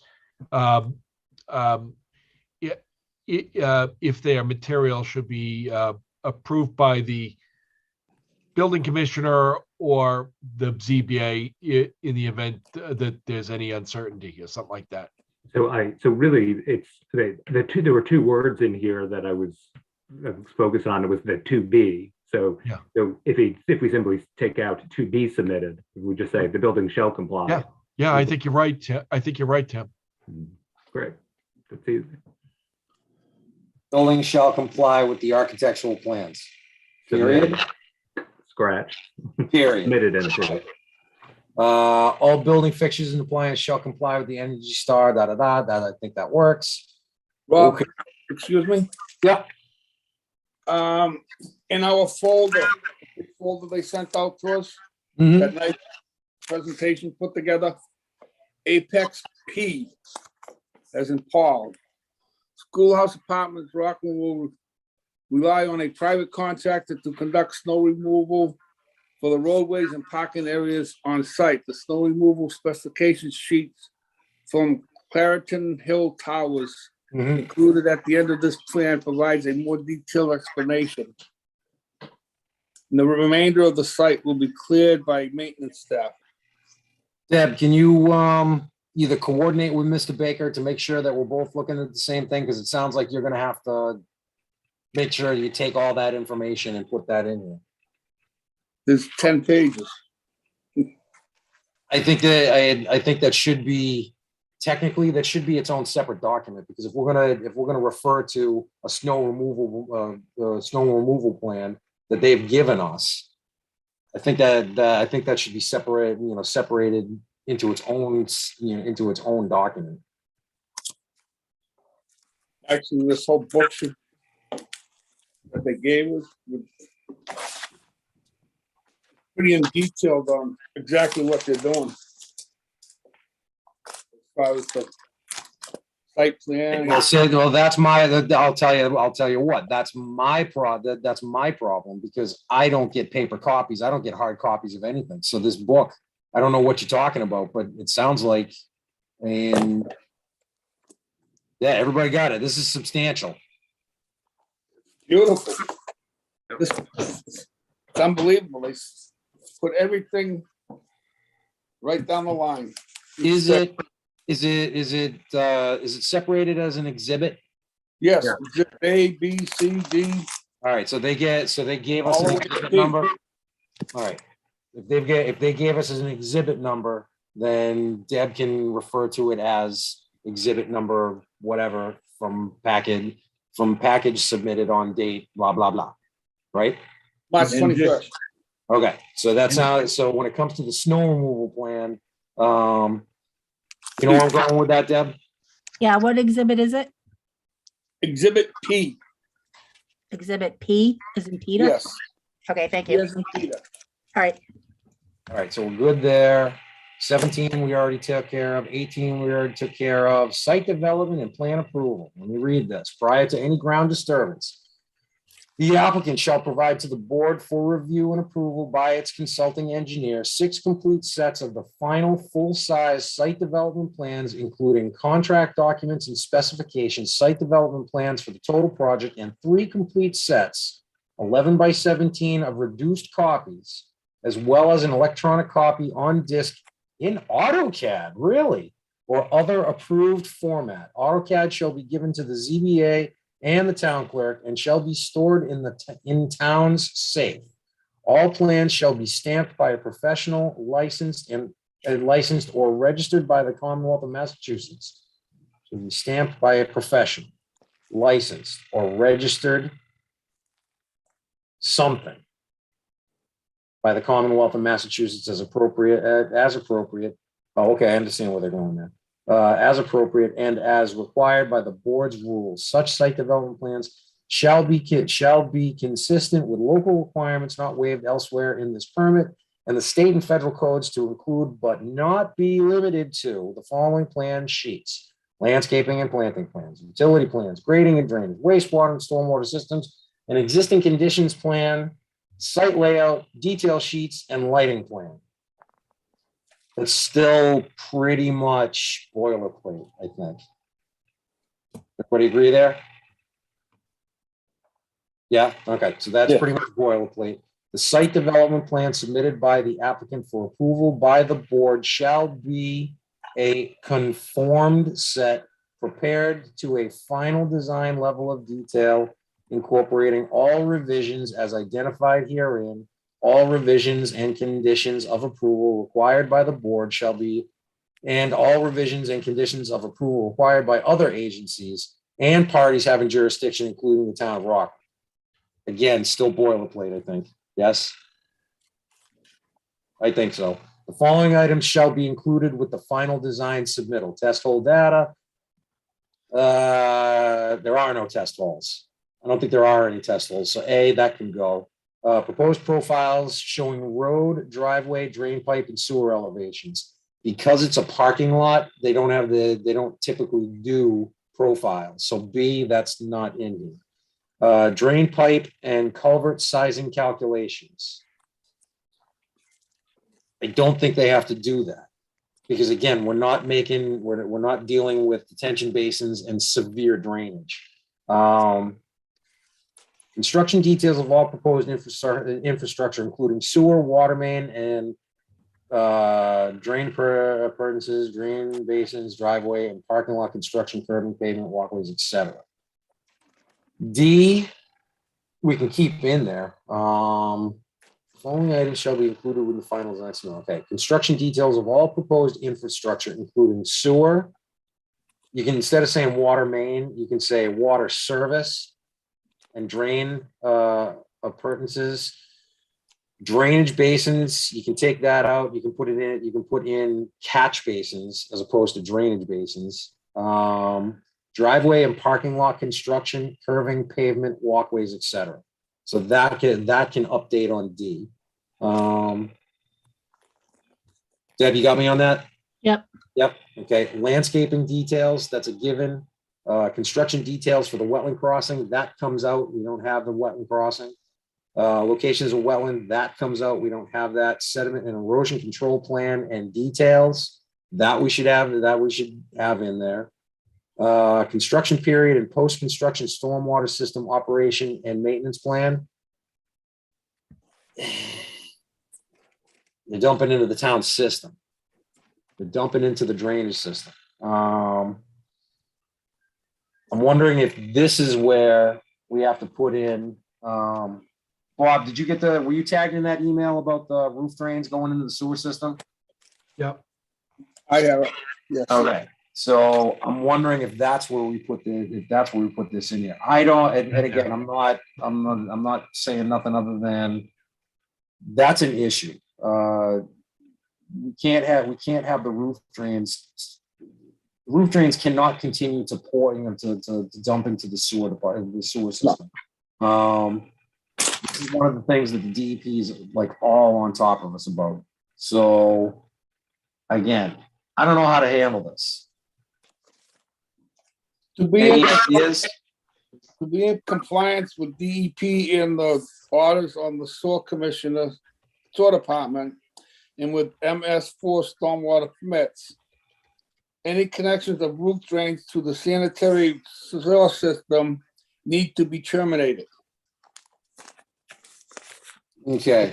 if they are material, should be approved by the building commissioner or the ZBA in the event that there's any uncertainty or something like that. So really, it's there were two words in here that I was focused on. It was the to be. So, yeah. So if we simply take out to be submitted, we just say the building shall comply. Yeah. Yeah, I think you're right. I think you're right, Tim. Great. That's easy. Building shall comply with the architectural plans. Period. Scratch. Period. Submitted and approved. All building fixtures and appliances shall comply with the Energy Star, That I think that works. Rob, Okay. excuse me? Yeah. In our folder, the folder they sent out to us, Mhm. that nice presentation put together, Apex P, as in Paul. Schoolhouse apartments, Rockland will rely on a private contractor to conduct snow removal for the roadways and parking areas on site. The snow removal specification sheets from Clareton Hill Towers Mhm. included at the end of this plan provides a more detailed explanation. And the remainder of the site will be cleared by maintenance staff. Deb, can you either coordinate with Mr. Baker to make sure that we're both looking at the same thing? Because it sounds like you're gonna have to make sure you take all that information and put that in here. There's 10 pages. I think that should be, technically, that should be its own separate document, because if we're gonna refer to a snow removal plan that they've given us, I think that should be separated into its own document. Actually, this whole book should, that they gave us, pretty in detailed on exactly what they're doing. As far as the site plan. I'll tell you what, that's my problem, because I don't get paper copies. I don't get hard copies of anything. So this book, I don't know what you're talking about, but it sounds like, and yeah, everybody got it. This is substantial. Beautiful. It's unbelievable. They put everything right down the line. Is it separated as an exhibit? Yes, Yeah. exhibit A, B, C, D. All right, so they gave us an All exhibit the- number. All right, if they gave us as an exhibit number, then Deb can refer to it as exhibit number, whatever, from package submitted on date, blah, blah, blah, right? March And 21st. Okay, so that's how, so when it comes to the snow removal plan, you know where I'm going with that, Deb? Yeah, what exhibit is it? Exhibit P. Exhibit P is in Peter? Yes. Okay, thank you. Yes, Peter. All right. All right, so we're good there. 17, we already took care of. 18, we already took care of. Site development and plan approval. Let me read this. Prior to any ground disturbance, the applicant shall provide to the board for review and approval by its consulting engineer 6 complete sets of the final full-size site development plans, including contract documents and specifications, site development plans for the total project, and 3 complete sets, 11 by 17 of reduced copies, as well as an electronic copy on disk in AutoCAD, really, or other approved format. AutoCAD shall be given to the ZBA and the town clerk and shall be stored in town's safe. All plans shall be stamped by a professional licensed or registered by the Commonwealth of Massachusetts. Shall be stamped by a professional, licensed or registered something by the Commonwealth of Massachusetts as appropriate. Oh, okay, I understand where they're going there. As appropriate and as required by the board's rules. Such site development plans shall be consistent with local requirements not waived elsewhere in this permit and the state and federal codes, to include but not be limited to the following plan sheets: landscaping and planting plans, utility plans, grading and drainage, wastewater and stormwater systems, an existing conditions plan, site layout, detail sheets, and lighting plan. It's still pretty much boilerplate, I think. Everybody agree there? Yeah, okay, so that's Yeah. pretty much boilerplate. The site development plan submitted by the applicant for approval by the board shall be a conformed set prepared to a final design level of detail incorporating all revisions as identified herein. All revisions and conditions of approval required by the board shall be, and all revisions and conditions of approval required by other agencies and parties having jurisdiction, including the town of Rockland. Again, still boilerplate, I think. Yes? I think so. The following items shall be included with the final design submittal. Test hole data. There are no test holes. I don't think there are any test holes. So A, that can go. Proposed profiles showing road, driveway, drain pipe, and sewer elevations. Because it's a parking lot, they don't typically do profiles. So B, that's not in here. Drain pipe and culvert sizing calculations. I don't think they have to do that. Because again, we're not dealing with detention basins and severe drainage. Construction details of all proposed infrastructure, including sewer, water main, and drain appurtenances, drain basins, driveway, and parking lot construction, curbing, pavement, walkways, etc. D, we can keep in there. Following items shall be included with the final design. Okay, construction details of all proposed infrastructure, including sewer. You can, instead of saying water main, you can say water service and drain appurtenances. Drainage basins, you can take that out. You can put it in. You can put in catch basins as opposed to drainage basins. Driveway and parking lot construction, curving, pavement, walkways, etc. So that can update on D. Deb, you got me on that? Yep. Yep. Okay. Landscaping details, that's a given. Construction details for the wetland crossing, that comes out. We don't have the wetland crossing. Locations of wetland, that comes out. We don't have that. Sediment and erosion control plan and details that we should have in there. Construction period and post-construction stormwater system operation and maintenance plan. They're dumping into the town system. They're dumping into the drainage system. I'm wondering if this is where we have to put in, Bob, did you get were you tagged in that email about the roof drains going into the sewer system? Yep. I have it. Yes. Okay. So I'm wondering if that's where we put this in here. I don't, and again, I'm not saying nothing other than that's an issue. We can't have the roof drains. Roof drains cannot continue to pour, to dump into the sewer department, the sewer system. This is one of the things that the DEP is like all on top of us about. So again, I don't know how to handle this. To be Any ideas? in compliance with DEP and the orders on the sewer commissioner, sewer department, and with MS4 stormwater permits, any connections of roof drains to the sanitary sewer system need to be terminated. Okay.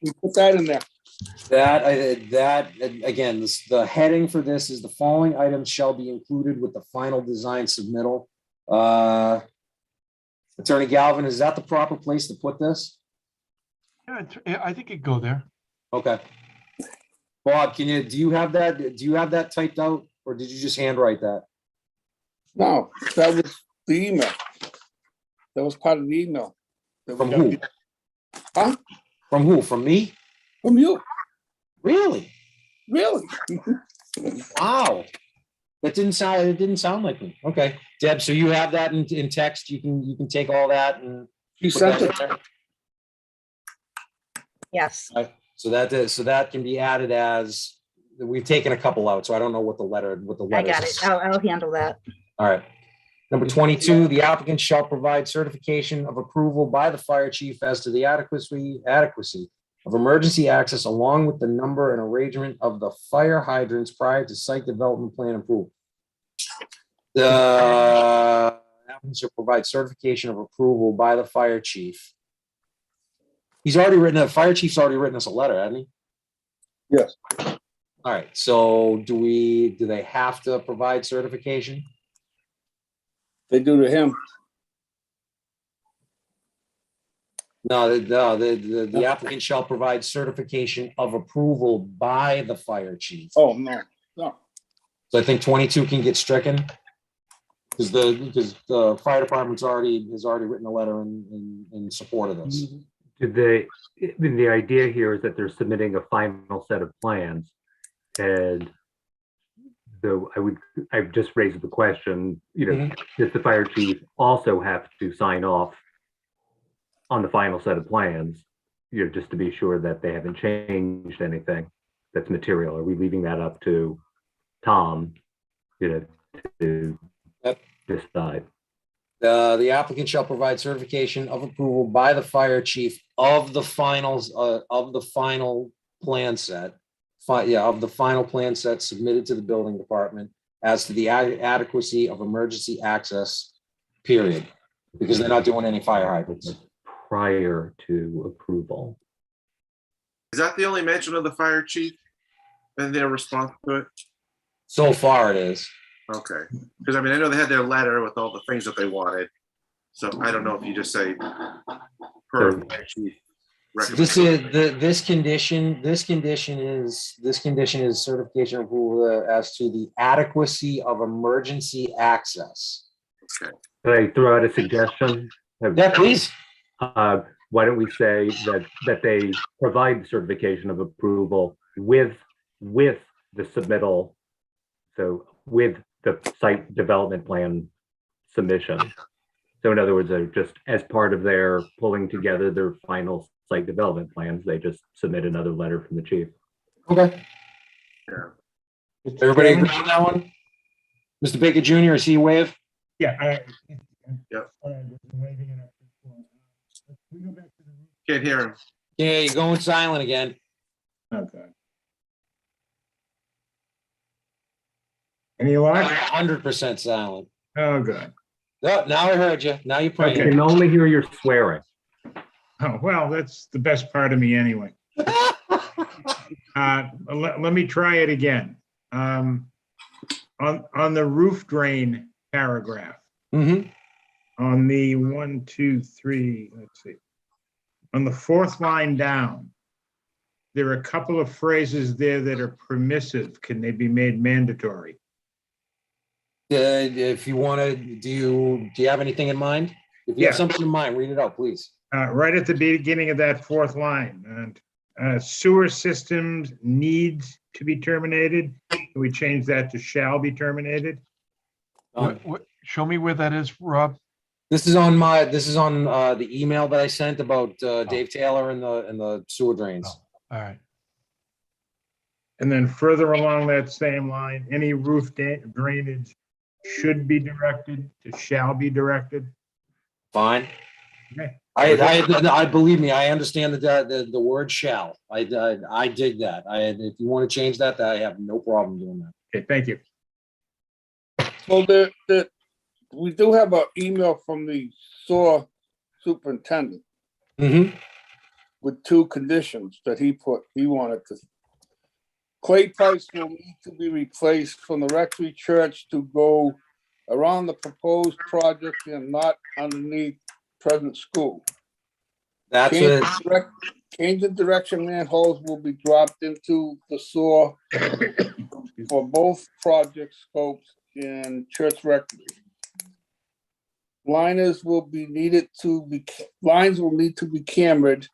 We put that in there. Again, the heading for this is the following items shall be included with the final design submittal. Attorney Galvin, is that the proper place to put this? Yeah, I think it'd go there. Okay. Bob, do you have that typed out, or did you just handwrite that? No, that was the email. That was part of the email. From who? Huh? From who? From me? From you. Really? Really? Wow. It didn't sound like me. Okay. Deb, so you have that in text. You can take all that and You put sent that it. in there? Yes. So that can be added as we've taken a couple out, so I don't know what the letter, I got it. I'll handle that. All right. Number 22, the applicant shall provide certification of approval by the fire chief as to the adequacy of emergency access along with the number and arrangement of the fire hydrants prior to site development plan approval. The applicant shall provide certification of approval by the fire chief. He's already written, the fire chief's already written us a letter, hasn't he? Yes. All right, so do they have to provide certification? They do to him. No, the applicant shall provide certification of approval by the fire chief. Oh, no, no. So I think 22 can get stricken. Because the fire department's has already written a letter in support of this. The idea here is that they're submitting a final set of plans. And so I've just raised the question, does the fire chief also have to sign off on the final set of plans, just to be sure that they haven't changed anything that's material? Are we leaving that up to Tom, to decide? The applicant shall provide certification of approval by the fire chief of the finals of the final plan set. Of the final plan set submitted to the building department as to the adequacy of emergency access, period. Because they're not doing any fire hydrants. Prior to approval. Is that the only mention of the fire chief and their response to it? So far it is. Okay, because I mean, I know they had their letter with all the things that they wanted. So I don't know if you just say per fire chief. This condition is certification of approval as to the adequacy of emergency access. Okay. Can I throw out a suggestion? Yeah, please. Why don't we say that they provide certification of approval with the submittal, so with the site development plan submission. So in other words, they're just as part of their pulling together their final site development plans, they just submit another letter from the chief. Okay. Yeah. Everybody agree on that one? Mr. Baker Jr., is he wave? Yeah. Yep. Can't hear him. Yeah, you're going silent again. Okay. Any luck? 100% silent. Oh, good. Oh, now I heard you. Now you're I praying. can only hear your swearing. Oh, well, that's the best part of me anyway. Let me try it again. On the roof drain paragraph, on the 1, 2, 3, let's see. On the fourth line down, there are a couple of phrases there that are permissive. Can they be made mandatory? If you want to, do you have anything in mind? If you have something in mind, read it out, please. Right at the beginning of that fourth line, sewer systems needs to be terminated. Can we change that to shall be terminated? What, show me where that is, Rob. This is on the email that I sent about Dave Taylor and the sewer drains. All right. And then further along that same line, any roof drainage should be directed to shall be directed. Fine. Okay. I believe me, I understand the word shall. I dig that. If you want to change that, I have no problem doing that. Okay, thank you. Well, we do have an email from the sewer superintendent with 2 conditions that he wanted to. Clay pipes will need to be replaced from the rectory church to go around the proposed project and not underneath present school. That's it. Change of direction manholes will be dropped into the sewer for both project scopes in church rectory. Lines will need to be cambered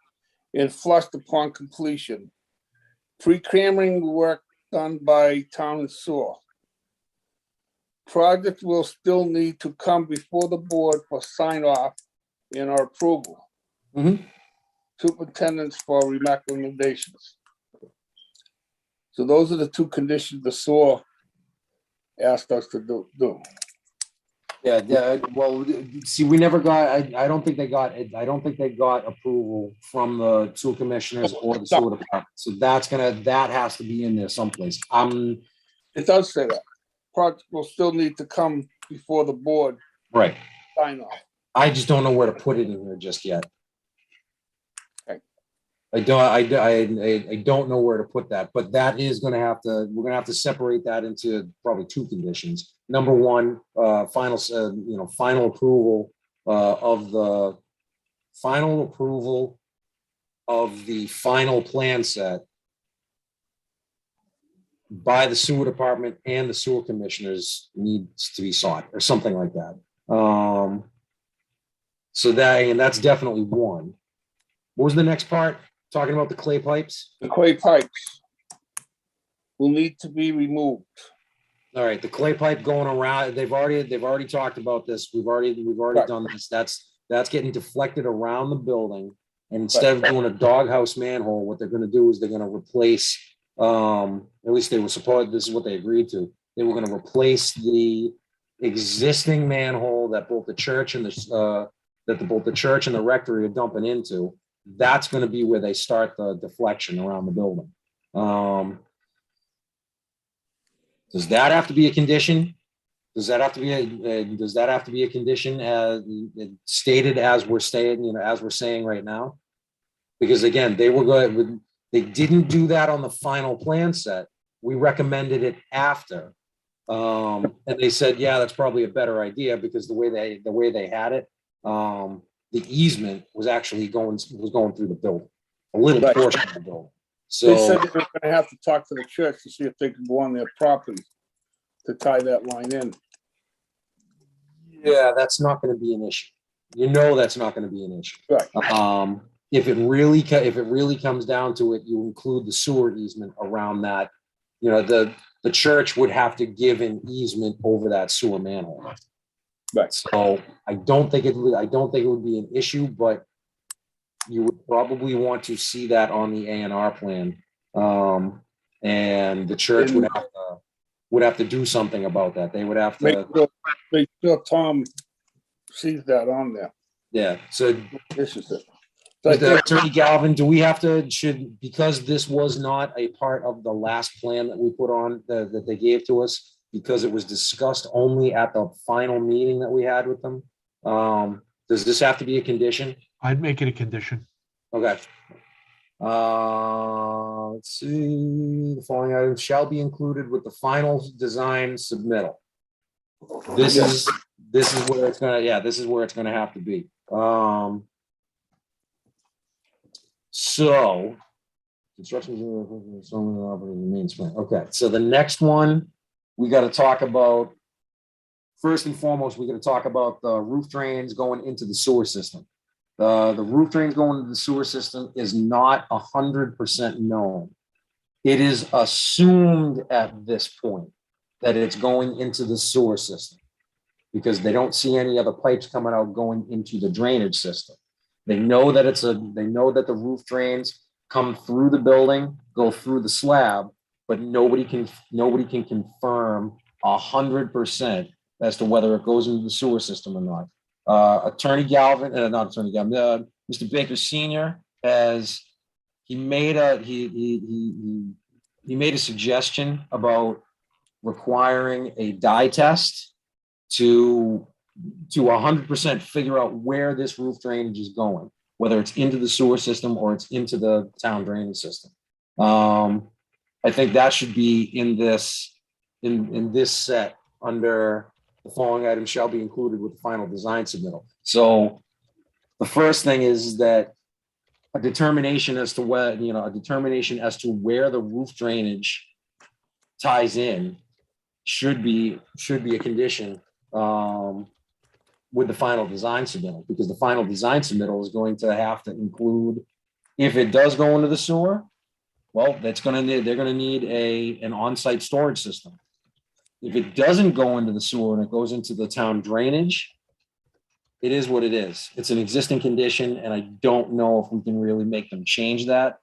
and flushed upon completion. Pre-cammering work done by town and sewer. Project will still need to come before the board for sign off and our approval. Superintendents for recommendations. So those are the two conditions the SOAR asked us to do. Yeah, well, see, we never got, I don't think they got approval from the sewer commissioners or the sewer department. So that has to be in there someplace. It does say that. Project will still need to come before the board Right. sign off. I just don't know where to put it in here just yet. Okay. I don't know where to put that, but that is we're gonna have to separate that into probably two conditions. Number one, final approval of the final plan set by the sewer department and the sewer commissioners needs to be sought, or something like that. So that's definitely one. What was the next part? Talking about the clay pipes? The clay pipes will need to be removed. All right, the clay pipe going around, they've already talked about this. We've already Right. done this. That's getting deflected around the building. And instead of doing a doghouse manhole, what they're gonna do is they're gonna replace, at least they were supposed, this is what they agreed to. They were gonna replace the existing manhole that both the church and both the church and the rectory are dumping into. That's gonna be where they start the deflection around the building. Does that have to be a condition? Does that have to be a condition as stated as we're saying right now? Because again, they didn't do that on the final plan set. We recommended it after. And they said, yeah, that's probably a better idea because the way they had it, the easement was actually going through the building, a little Right. portion of the building. They said So, they were gonna have to talk to the church to see if they could go on their property to tie that line in. yeah, that's not going to be an issue. That's not going to be an issue. Right. If it really comes down to it, you include the sewer easement around that. The church would have to give an easement over that sewer manhole. Right. So I don't think it would be an issue, but you would probably want to see that on the A&R plan. And the church would have to do something about that. They would have to. Make sure Tom sees that on there. Yeah. So This is it. So I Mr. think- Attorney Galvin, do we have to, because this was not a part of the last plan that we put on, that they gave to us, because it was discussed only at the final meeting that we had with them, does this have to be a condition? I'd make it a condition. Okay. Let's see, the following items shall be included with the final design submittal. This is where it's gonna have to be. So construction, okay, so the next one, we got to talk about, first and foremost, we got to talk about the roof drains going into the sewer system. The roof drains going into the sewer system is not 100% known. It is assumed at this point that it's going into the sewer system because they don't see any other pipes coming out going into the drainage system. They know that the roof drains come through the building, go through the slab, but nobody can confirm 100% as to whether it goes into the sewer system or not. Attorney Galvin, not Attorney Galvin, Mr. Baker Sr. He made a suggestion about requiring a dye test to 100% figure out where this roof drainage is going, whether it's into the sewer system or it's into the town drainage system. I think that should be in this set under the following items shall be included with the final design submittal. So the first thing is that a determination as to where the roof drainage ties in should be a condition with the final design submittal, because the final design submittal is going to have to include, if it does go into the sewer, well, they're going to need an on-site storage system. If it doesn't go into the sewer and it goes into the town drainage, it is what it is. It's an existing condition, and I don't know if we can really make them change that.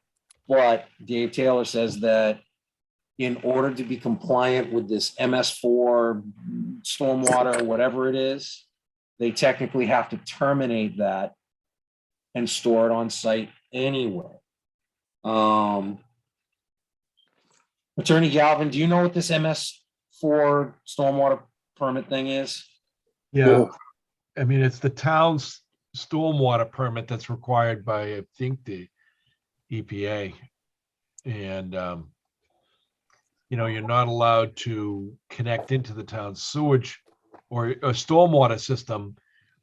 But Dave Taylor says that in order to be compliant with this MS4 stormwater, whatever it is, they technically have to terminate that and store it on site anyway. Attorney Galvin, do you know what this MS4 stormwater permit thing is? Yeah, I mean, it's the town's stormwater permit that's required by, I think, the EPA. And, you know, you're not allowed to connect into the town's sewage or a stormwater system,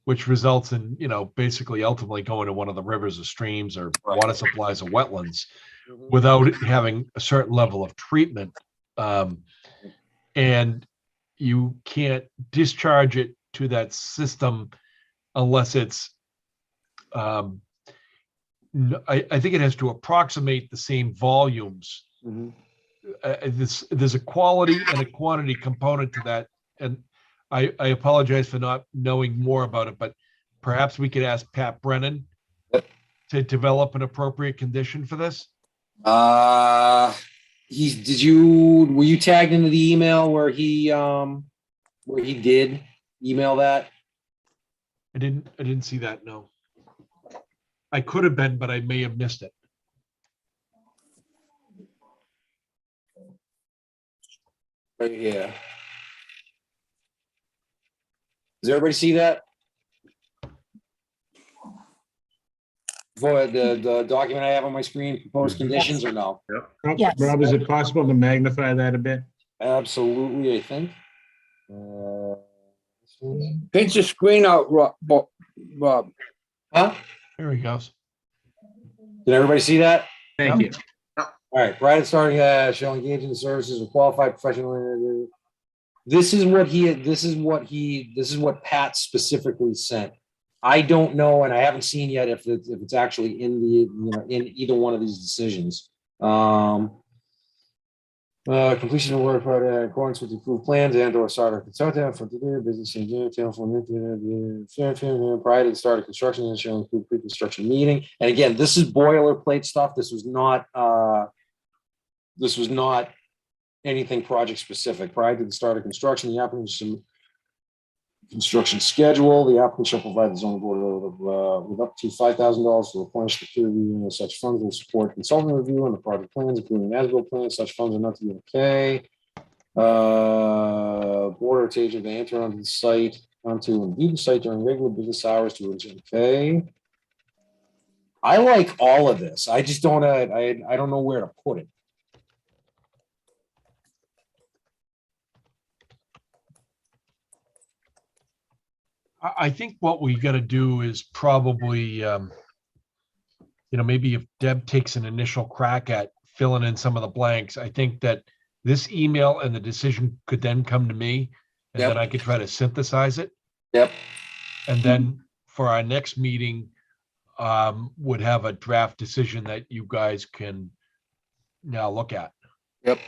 which results in, you know, basically ultimately going to one of the rivers or streams or water supplies or wetlands without having a certain level of treatment. And you can't discharge it to that system unless it's, I think it has to approximate the same volumes. There's a quality and a quantity component to that. And I apologize for not knowing more about it, but perhaps we could ask Pat Brennan to develop an appropriate condition for this. Were you tagged into the email where he did email that? I didn't see that, no. I could have been, but I may have missed it. Right here. Does everybody see that? For the document I have on my screen, proposed conditions or no? Yes. Rob, is it possible to magnify that a bit? Absolutely, I think. Paint your screen out, Rob. Huh? There he goes. Did everybody see that? Thank you. All right, right at starting, shall engage in the services of qualified professional. This is what Pat specifically sent. I don't know, and I haven't seen yet if it's actually in in either one of these decisions. Completion of work in accordance with the approved plans and/or start of consultant for the business engineer prior to the start of construction and shall include pre-construction meeting. And again, this is boilerplate stuff. This was not anything project specific. Prior to the start of construction, the applicant construction schedule. The applicant shall provide the zoning board with up to $5,000 to replenish the peer review. Such funds will support consultant review on the project plans, including as-built plans. Such funds are not to be okay. Board or agent may enter onto the site, onto and view the site during regular business hours to okay. I like all of this. I just don't. I don't know where to put it. I think what we got to do is probably, maybe if Deb takes an initial crack at filling in some of the blanks, I think that this email and the decision could then come to me, and then I could try to synthesize it. Yep. And then for our next meeting, would have a draft decision that you guys can now look at. Yep.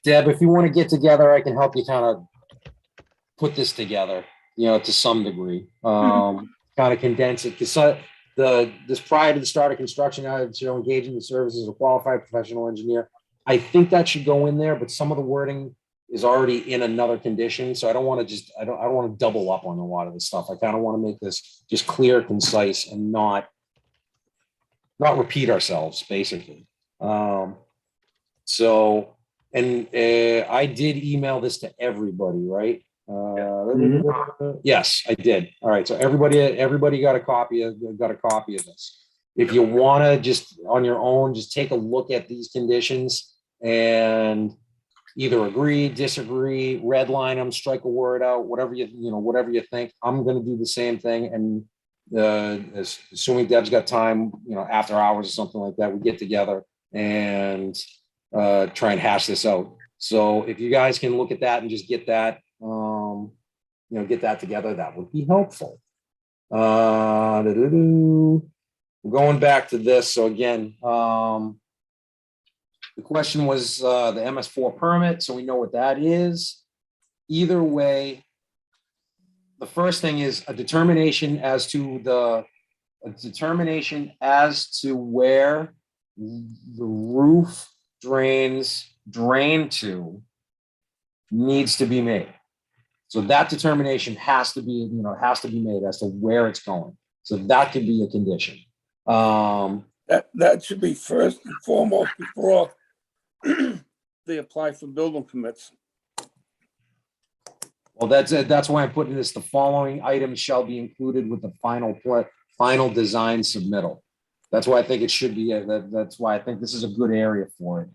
Deb, if you want to get together, I can help you kind of put this together, to some degree, kind of condense it. This prior to the start of construction, engage in the services of a qualified professional engineer. I think that should go in there, but some of the wording is already in another condition. So I don't want to I don't want to double up on a lot of this stuff. I kind of want to make this just clear, concise, and not repeat ourselves, basically. I did email this to everybody, right? Yes, I did. All right. So everybody got a copy of this. If you want to just on your own, just take a look at these conditions and either agree, disagree, redline them, strike a word out, whatever you think. I'm going to do the same thing. And assuming Deb's got time, after hours or something like that, we get together and try and hash this out. So if you guys can look at that and just get that, get that together, that would be helpful. Going back to this. So again, the question was the MS4 permit. So we know what that is. Either way, the first thing is a determination as to where the roof drains drain to needs to be made. So that determination has to be, has to be made as to where it's going. So that could be a condition. That should be first and foremost before they apply for building permits. Well, that's it. That's why I'm putting this. The following items shall be included with the final design submittal. That's why I think it should be. That's why I think this is a good area for it.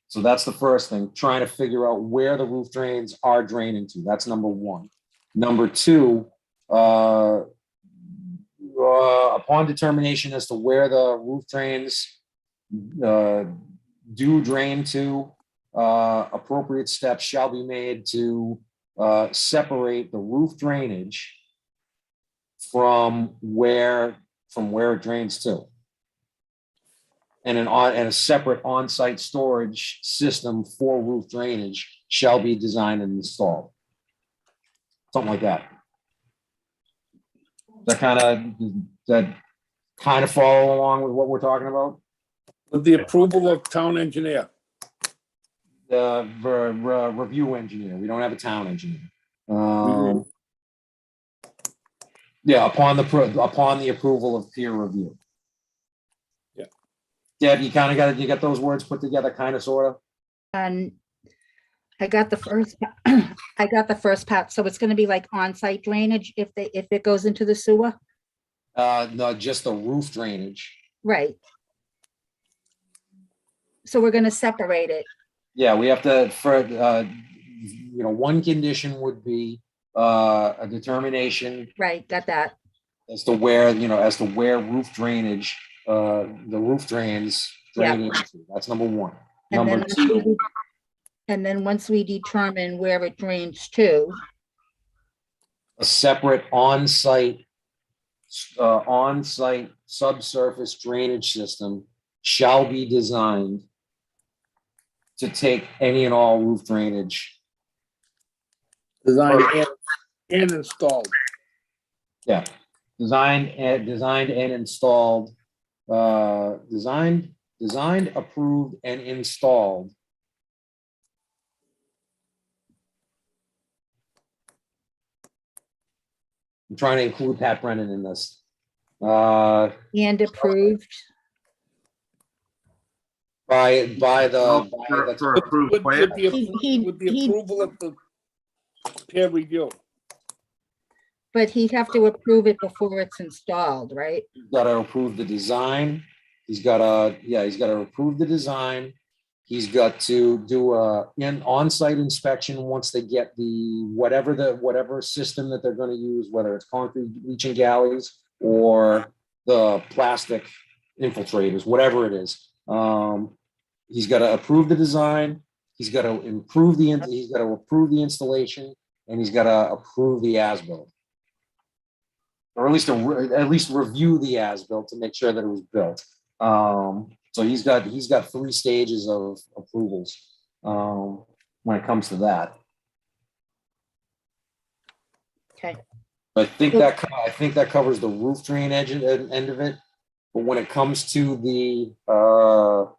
So that's the first thing. Trying to figure out where the roof drains are draining to. That's number one. Number two, upon determination as to where the roof drains do drain to, appropriate steps shall be made to separate the roof drainage from where it drains to. And a separate on-site storage system for roof drainage shall be designed and installed. Something like that. That kind of follow along with what we're talking about? With the approval of town engineer. The review engineer. We don't have a town engineer. Yeah, upon the approval of peer review. Yeah. Deb, you got those words put together, kind of, sort of. And I got the first, part. So it's gonna be like on-site drainage if it goes into the sewer? No, just the roof drainage. Right. So we're gonna separate it. Yeah, we have to, one condition would be a determination Right, got that. as to where, roof drainage, the roof drains drain into. That's number one. And Number two, once we determine where it drains to, a separate on-site subsurface drainage system shall be designed to take any and all roof drainage. Designed and installed. Yeah, designed and installed, designed, approved, and installed. I'm trying to include Pat Brennan in this. and approved. By the For approved plan. With the approval of the peer review. But he'd have to approve it before it's installed, right? got to approve the design. He's got to approve the design. He's got to do an on-site inspection once they get the whatever system that they're going to use, whether it's concrete leaching galleys or the plastic infiltrators, whatever it is. He's got to approve the design. He's got to approve the installation, and he's got to approve the as-built, or at least review the as-built to make sure that it was built. So he's got 3 stages of approvals when it comes to that. Okay. I think that covers the roof drain end of it. But when it comes to the Rob,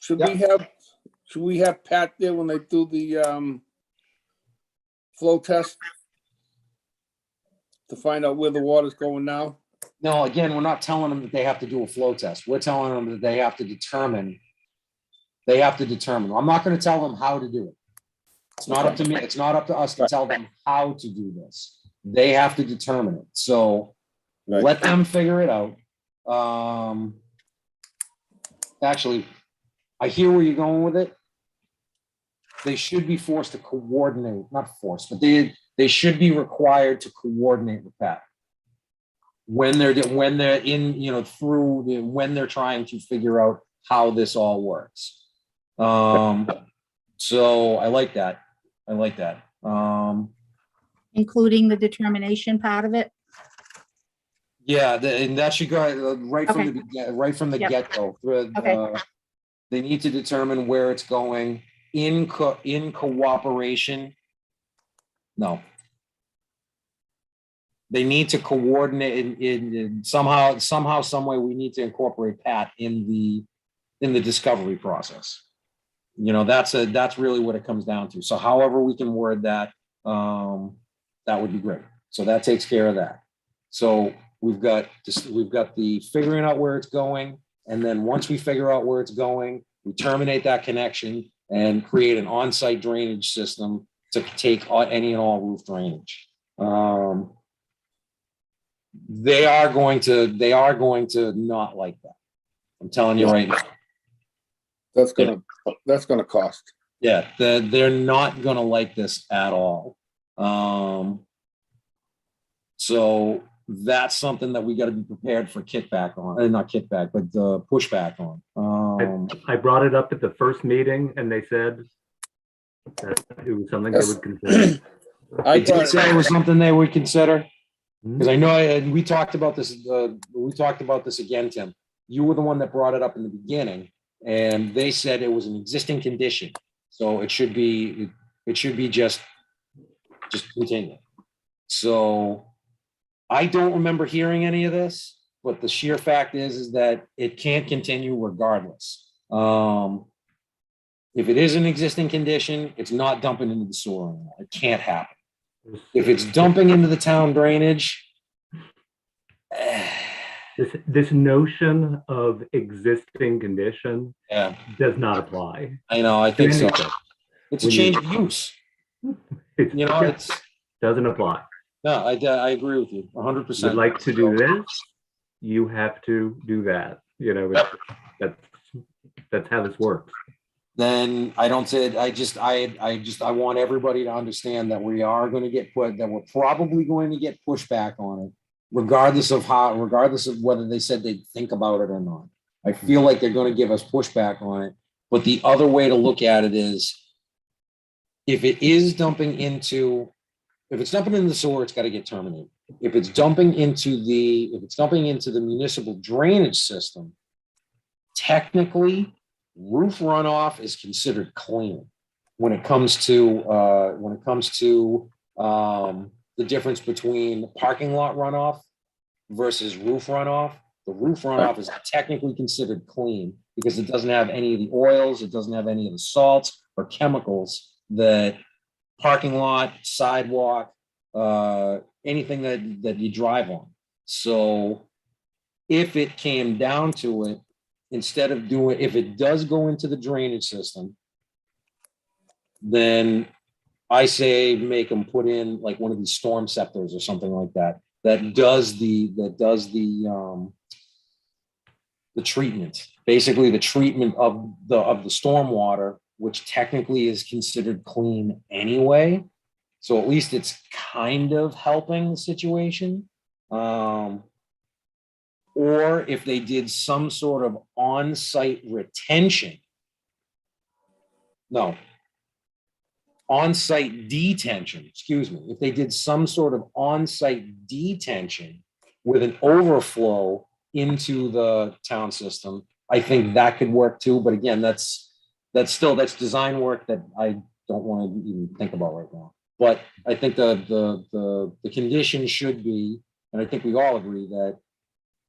should we have Pat there when they do the flow test to find out where the water's going now? No, again, we're not telling them that they have to do a flow test. We're telling them that they have to determine. I'm not going to tell them how to do it. It's not up to me. It's not up to us to tell them how to do this. They have to determine it. So let them figure it out. Actually, I hear where you're going with it. They should be forced to coordinate, not forced, but they should be required to coordinate with Pat when they're in, when they're trying to figure out how this all works. So I like that. Including the determination part of it? Yeah, and that should go right from the Yep. get-go. Okay. They need to determine where it's going in cooperation. No. they need to coordinate in somehow, some way, we need to incorporate Pat in the discovery process. You know, that's really what it comes down to. So however we can word that, that would be great. So that takes care of that. So we've got the figuring out where it's going. And then once we figure out where it's going, we terminate that connection and create an on-site drainage system to take any and all roof drainage. They are going to not like that. I'm telling you right now. That's gonna cost. Yeah, they're not gonna like this at all. So that's something that we got to be prepared for kickback on, not kickback, but pushback on. I brought it up at the first meeting and they said that it was something they would consider. I did say it was something they would consider, because I know, and we talked about this. We talked about this again, Tim. You were the one that brought it up in the beginning, and they said it was an existing condition, so it should be just continue. So I don't remember hearing any of this, but the sheer fact is that it can't continue regardless. If it is an existing condition, it's not dumping into the sewer anymore. It can't happen. If it's dumping into the town drainage, This notion of existing condition does not apply. I know, I think so. It's a change of use. It doesn't apply. No, I agree with you 100%. You'd like to do this, you have to do that. You know, that's how this works. Then I don't say, I want everybody to understand that we're probably going to get pushback on it, regardless of whether they said they'd think about it or not. I feel like they're going to give us pushback on it. But the other way to look at it is, if it's dumping into the sewer, it's got to get terminated. If it's dumping into the municipal drainage system, technically, roof runoff is considered clean when it comes to the difference between parking lot runoff versus roof runoff. The roof runoff is technically considered clean because it doesn't have any of the oils, it doesn't have any of the salts or chemicals that parking lot, sidewalk, anything that you drive on. So if it came down to it, if it does go into the drainage system, then I say make them put in like one of these storm scepters or something like that. That does the treatment, basically the treatment of the storm water, which technically is considered clean anyway. So at least it's kind of helping the situation. Or if they did some sort of on-site detention, excuse me. If they did some sort of on-site detention with an overflow into the town system, I think that could work too. But again, that's design work that I don't want to even think about right now. But I think the condition should be, and I think we all agree that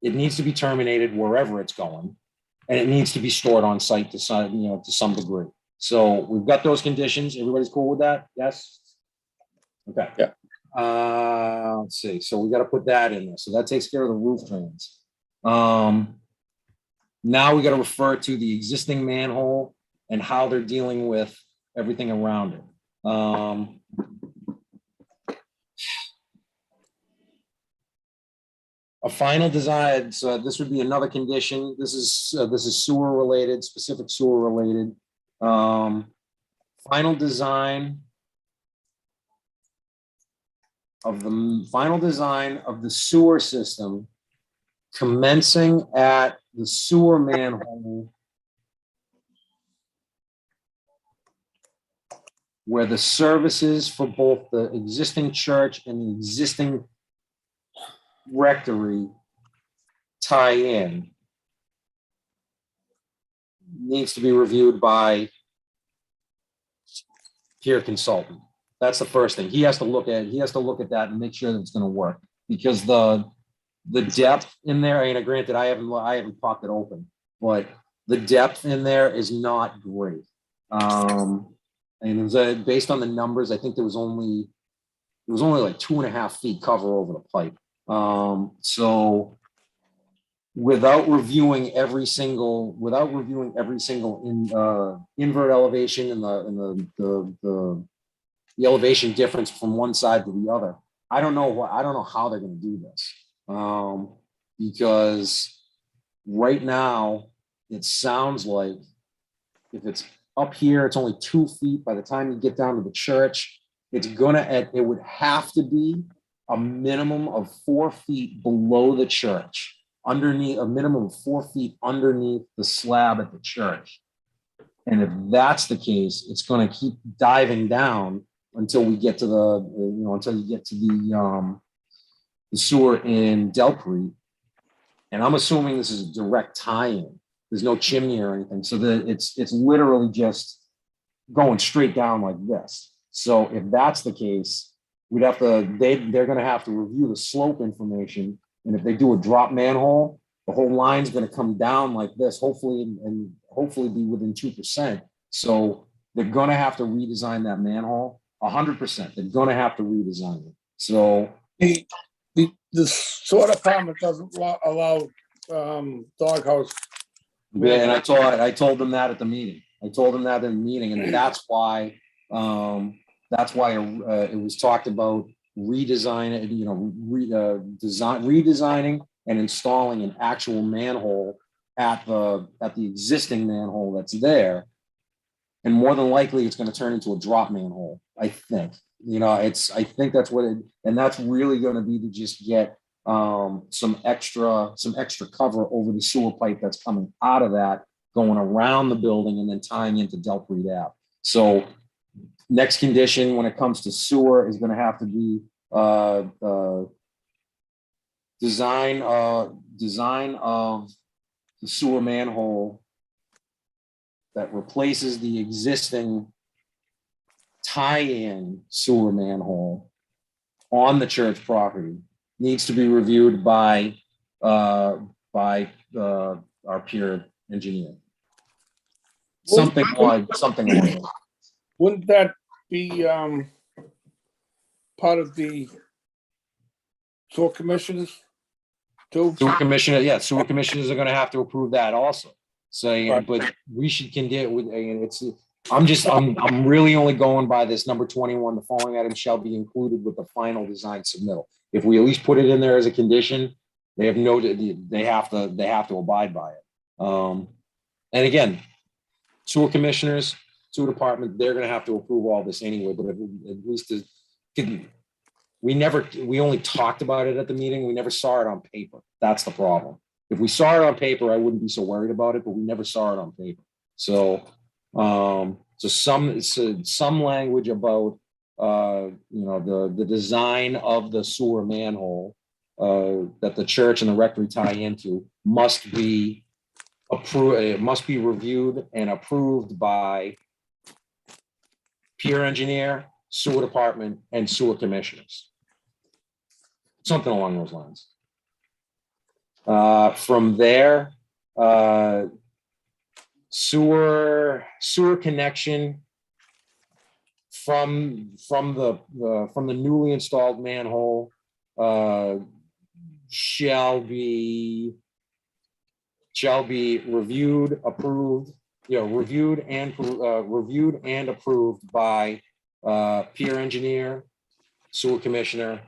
it needs to be terminated wherever it's going, and it needs to be stored on site to some degree. So we've got those conditions. Everybody's cool with that? Yes? Okay. Yeah. Let's see. So we got to put that in there. So that takes care of the roof drains. Now we got to refer to the existing manhole and how they're dealing with everything around it. A final design, so this would be another condition. This is sewer related, specific sewer related. Final design of the sewer system commencing at the sewer manhole where the services for both the existing church and the existing rectory tie in needs to be reviewed by peer consultant. That's the first thing. He has to look at that and make sure that it's going to work. because the depth in there, and granted, I haven't popped it open, but the depth in there is not great. And it was, based on the numbers, I think there was only like 2.5 feet cover over the pipe. So without reviewing every single invert elevation and the elevation difference from one side to the other, I don't know how they're going to do this. Because right now it sounds like if it's up here, it's only 2 feet. By the time you get down to the church, it would have to be a minimum of 4 feet below the church, underneath, a minimum of 4 feet underneath the slab at the church. And if that's the case, it's going to keep diving down until we get to until you get to the sewer in Delpre. And I'm assuming this is a direct tie-in. There's no chimney or anything. So that it's literally just going straight down like this. So if that's the case, they're going to have to review the slope information. And if they do a drop manhole, the whole line's going to come down like this, hopefully, and hopefully be within 2%. So they're going to have to redesign that manhole 100%. They're going to have to redesign it. So the sewer department doesn't allow doghouse. yeah, and I told them that at the meeting. And that's why it was talked about redesigning and installing an actual manhole at the existing manhole that's there. And more than likely, it's going to turn into a drop manhole. I think. I think that's what it, and that's really going to be to just get some extra cover over the sewer pipe that's coming out of that, going around the building and then tying into Delpre Ave. So next condition when it comes to sewer is going to have to be design of the sewer manhole that replaces the existing tie-in sewer manhole on the church property needs to be reviewed by our peer engineer. Something like that. Wouldn't that be part of the sewer commissioners too? Sewer commissioners are going to have to approve that also. So, Right. But we should condemn with, I'm really only going by this number 21. The following items shall be included with the final design submittal. If we at least put it in there as a condition, they have to abide by it. And again, sewer commissioners, sewer department, they're going to have to approve all this anyway. But at least we only talked about it at the meeting. We never saw it on paper. That's the problem. If we saw it on paper, I wouldn't be so worried about it, but we never saw it on paper. So, some language about, the design of the sewer manhole that the church and the rectory tie into must be approved. It must be reviewed and approved by peer engineer, sewer department, and sewer commissioners. Something along those lines. From there, sewer connection from the newly installed manhole shall be reviewed, approved, reviewed and approved by peer engineer, sewer commissioner,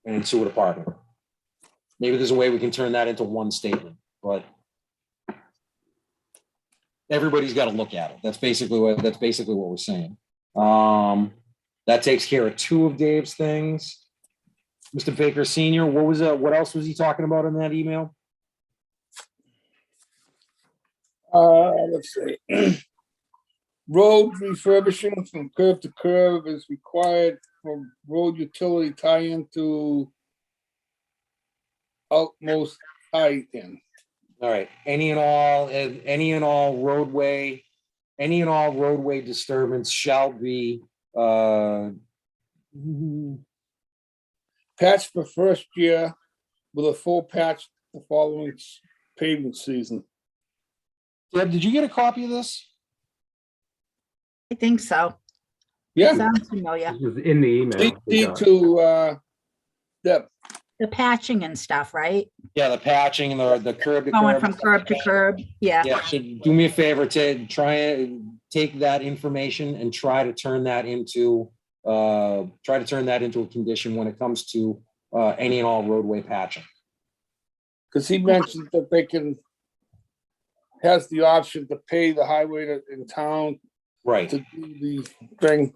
and sewer department. Maybe there's a way we can turn that into one statement, but everybody's got to look at it. That's basically what we're saying. That takes care of two of Dave's things. Mr. Baker Senior, what else was he talking about in that email? Let's see. Road refurbishing from curb to curb is required from road utility tie-in to utmost tie-in. All right. Any and all roadway disturbance shall be Pavement Patch for first year with a full patch the following paving season. Deb, did you get a copy of this? I think so. Yeah. Sounds familiar. This was in the email. we Need got. to, Deb, The patching and stuff, right? Yeah, the patching, the curb to Going curb. from curb to curb. Yeah. Yeah, so do me a favor, to try and take that information and try to turn that into a condition when it comes to any and all roadway patching. because he mentioned that they has the option to pay the highway in town Right. to do the thing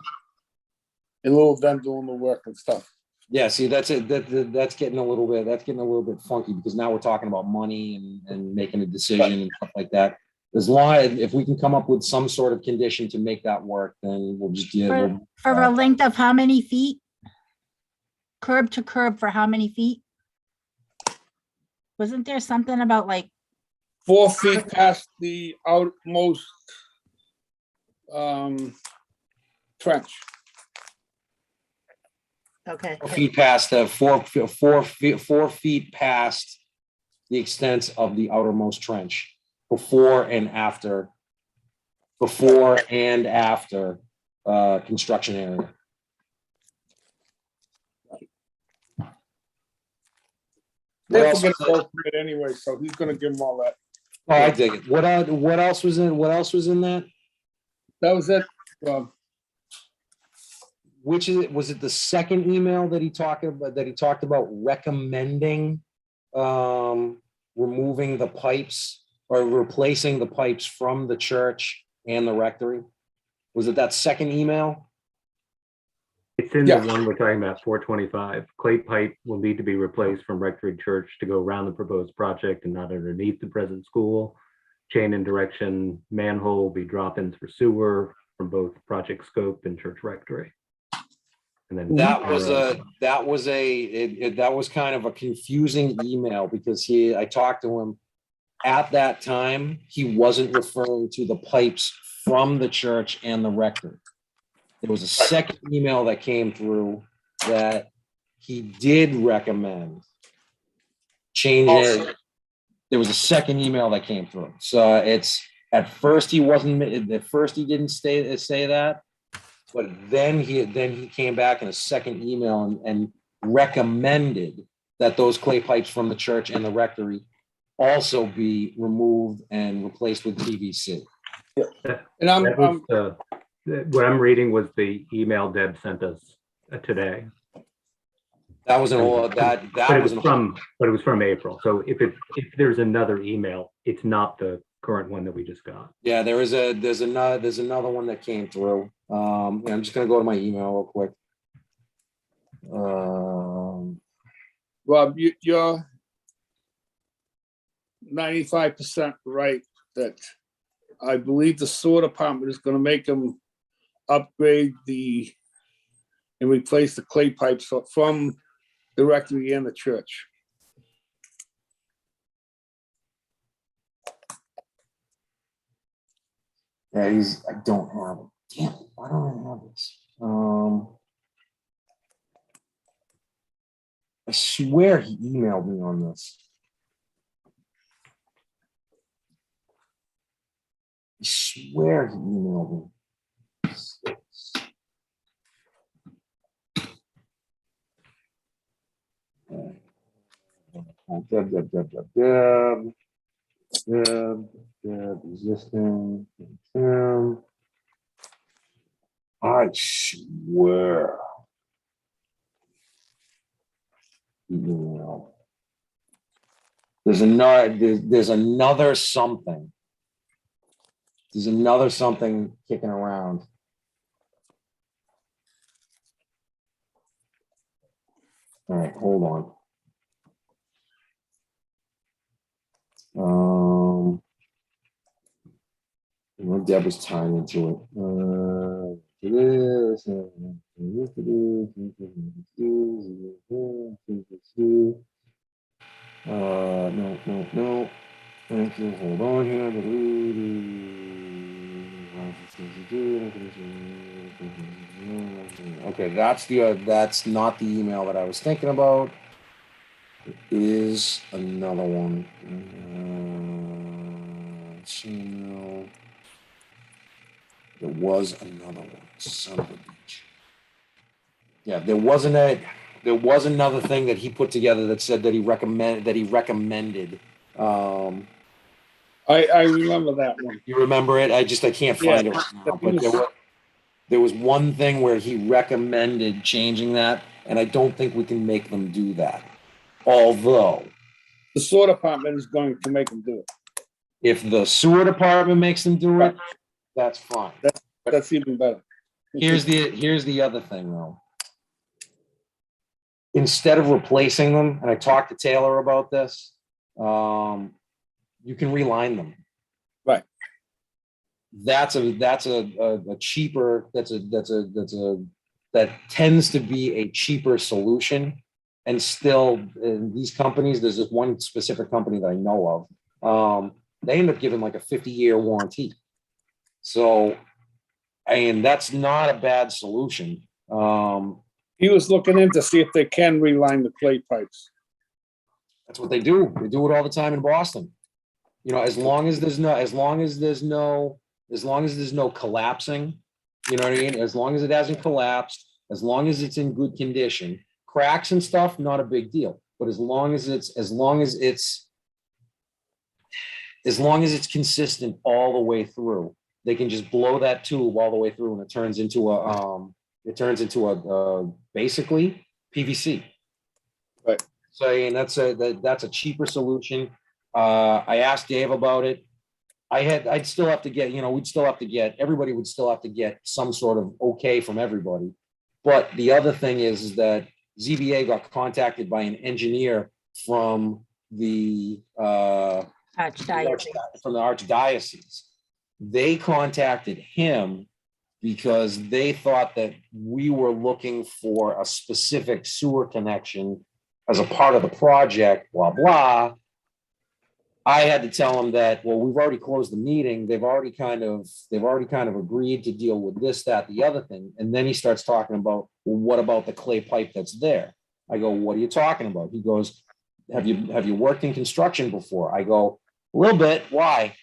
in lieu of them doing the work and stuff. Yeah, see, that's it. That's getting a little bit funky because now we're talking about money and making a decision and stuff like that. As long as if we can come up with some sort of condition to make that work, then we'll just do For a length of how many feet? Curb to curb for how many feet? Wasn't there something about like, 4 feet past the outmost trench. okay, 4 feet past the 4 feet past the extent of the outermost trench before and after construction area. They What else forget was about it anyway, so he's gonna give them all that. Oh, I dig it. What else was in that? That was it. Which is it? Was it the second email that he talked about recommending removing the pipes or replacing the pipes from the church and the rectory? Was it that second email? It's in Yeah. the one we're talking about, 425. Clay pipe will need to be replaced from Rectory Church to go around the proposed project and not underneath the present school. Chain and direction manhole will be drop-ins for sewer from both project scope and church rectory. And then That was kind of a confusing email because I talked to him at that time. He wasn't referring to the pipes from the church and the rectory. There was a second email that came through that he did recommend changing it. There was a second email that came through. So it's at first he didn't say that, but then he came back in a second email and recommended that those clay pipes from the church and the rectory also be removed and replaced with PVC. And what I'm reading was the email Deb sent us today. That was an old, But it was from April. So if there's another email, it's not the current one that we just got. yeah, there's another one that came through. And I'm just gonna go to my email real quick. Rob, you're 95% right that I believe the sewer department is gonna make them upgrade and replace the clay pipes from the rectory and the church. Yeah, I don't have it. Damn it, why don't I have this? I swear he emailed me on this. I swear he emailed me. Existing. I swear. Email. There's another something. There's another something kicking around. All right, hold on. Deb was tying into it. No. Thank you. Hold on here. Okay, that's not the email that I was thinking about. It is another one. Email. There was another one. Son of a bitch. Yeah, there was another thing that he put together that said that he recommended. I remember that one. You remember it? I can't find Yeah. it right now. But there was one thing where he recommended changing that, and I don't think we can make them do that. Although, The sewer department is going to make them do it. if the sewer department makes them do it, that's fine. That's even better. Here's the other thing though. Instead of replacing them, and I talked to Taylor about this, you can reline them. Right. That tends to be a cheaper solution. And still, in these companies, there's this one specific company that I know of. They end up giving like a 50-year warranty. So, and that's not a bad solution. He was looking in to see if they can reline the clay pipes. That's what they do. They do it all the time in Boston. You know, as long as there's no collapsing, you know what I mean? As long as it hasn't collapsed, as long as it's in good condition, cracks and stuff, not a big deal. But as long as it's consistent all the way through, they can just blow that tube all the way through, and it turns into a basically PVC. Right. So and that's a cheaper solution. I asked Dave about it. Everybody would still have to get some sort of okay from everybody. But the other thing is that ZBA got contacted by an engineer from the Archdiocese. They contacted him because they thought that we were looking for a specific sewer connection as a part of the project, blah, blah. I had to tell them that, well, we've already closed the meeting. They've already kind of agreed to deal with this, that, the other thing. And then he starts talking about, well, what about the clay pipe that's there? I go, what are you talking about? He goes, have you worked in construction before? I go, a little bit. Why?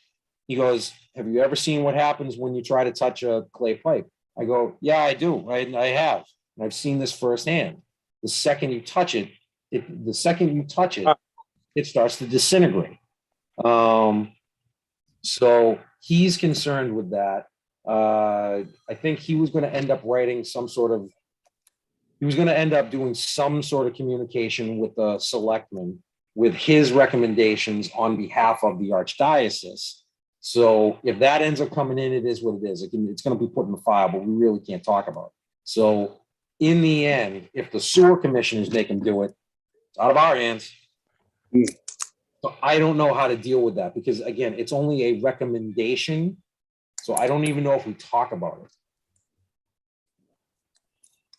He goes, have you ever seen what happens when you try to touch a clay pipe? I go, yeah, I do. I have. And I've seen this firsthand. The second you touch it, it starts to disintegrate. So he's concerned with that. I think he was going to end up doing some sort of communication with the selectmen with his recommendations on behalf of the Archdiocese. So if that ends up coming in, it is what it is. It's going to be put in the file, but we really can't talk about it. So in the end, if the sewer commissioners make him do it, it's out of our hands. So I don't know how to deal with that because, again, it's only a recommendation. So I don't even know if we talk about it.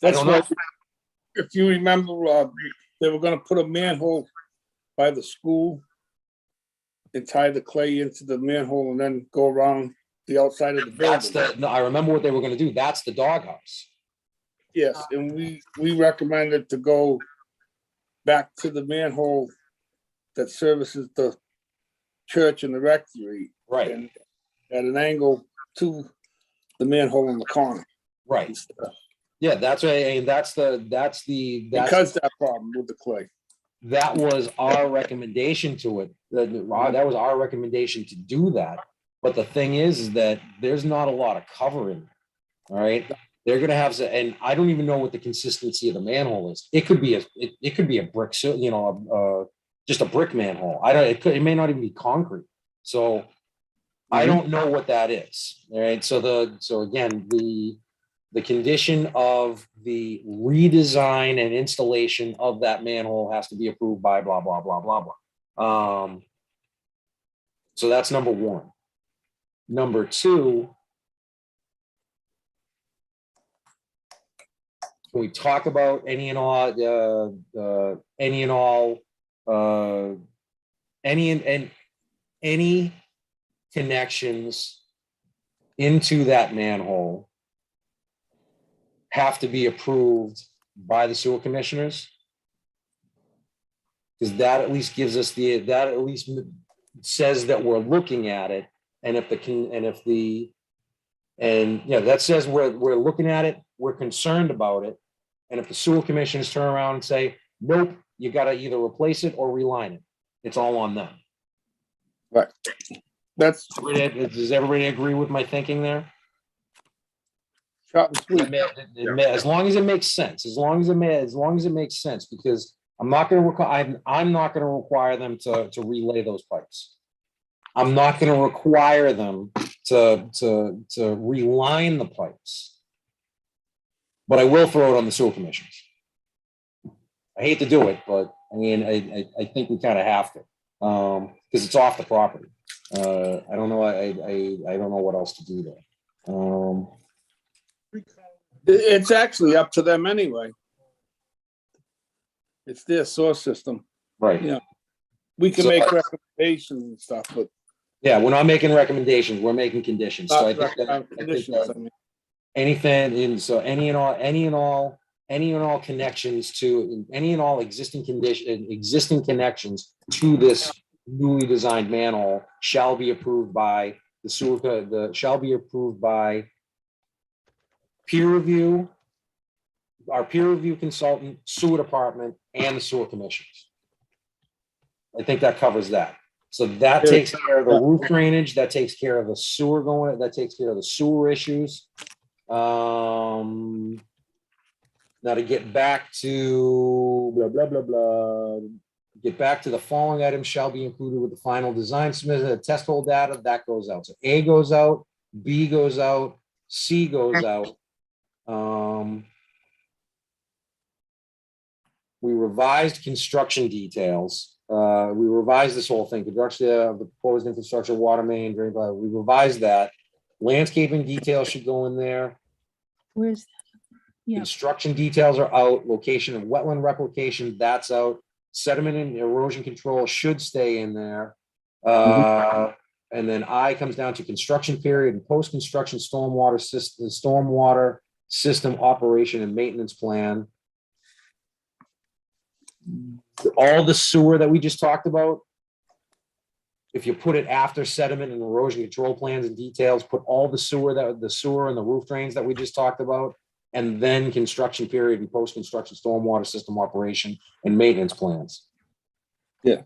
That's what, if you remember, they were going to put a manhole by the school and tie the clay into the manhole and then go around the outside of the building. I remember what they were going to do. That's the doghouse. Yes, and we recommended to go back to the manhole that services the church and the rectory. Right. And at an angle to the manhole in the corner. Right. Yeah, that's right. And that's because that problem with the clay. That was our recommendation to it. That was our recommendation to do that. But the thing is that there's not a lot of cover in there. All right. They're going to have, and I don't even know what the consistency of the manhole is. It could be a brick, just a brick manhole. It may not even be concrete. So I don't know what that is. All right. So again, the condition of the redesign and installation of that manhole has to be approved by blah, blah, blah, blah, blah. So that's number one. Number two, can we talk about any connections into that manhole have to be approved by the sewer commissioners? Because that at least gives us that at least says that we're looking at it. And if that says we're looking at it, we're concerned about it. And if the sewer commissioners turn around and say, nope, you got to either replace it or reline it, it's all on them. Right. That's Does everybody agree with my thinking there? short and sweet. As long as it makes sense, as long as it makes sense, because I'm not going to require, I'm not going to require them to relay those pipes. I'm not going to require them to reline the pipes. But I will throw it on the sewer commissioners. I hate to do it, but I mean, I think we kind of have to, because it's off the property. I don't know. I don't know what else to do there. It's actually up to them anyway. It's their source system. Right. Yeah. We can So- make recommendations and stuff, but Yeah, we're not making recommendations. We're making conditions. So I not think that, conditions. I mean, anything in, so any and all connections to, any and all existing connections to this newly designed manhole shall be approved by the sewer, shall be approved by peer review, our peer review consultant, sewer department, and the sewer commissioners. I think that covers that. So that takes care of the roof drainage, that takes care of the sewer that takes care of the sewer issues. Now to get back to blah, blah, blah, blah, get back to the following items shall be included with the final design submitted, test hole data, that goes out. So A goes out, B goes out, C goes out. We revised construction details. We revised this whole thing, construction of the proposed infrastructure, water main, drain pipe. We revised that. Landscaping details should go in there. Where's that? Yeah. Construction details are out. Location of wetland replication, that's out. Sediment and erosion control should stay in there. And then I comes down to construction period and post-construction stormwater system operation and maintenance plan. All the sewer that we just talked about, if you put it after sediment and erosion control plans and details, put all the sewer and the roof drains that we just talked about, and then construction period and post-construction stormwater system operation and maintenance plans. Yeah.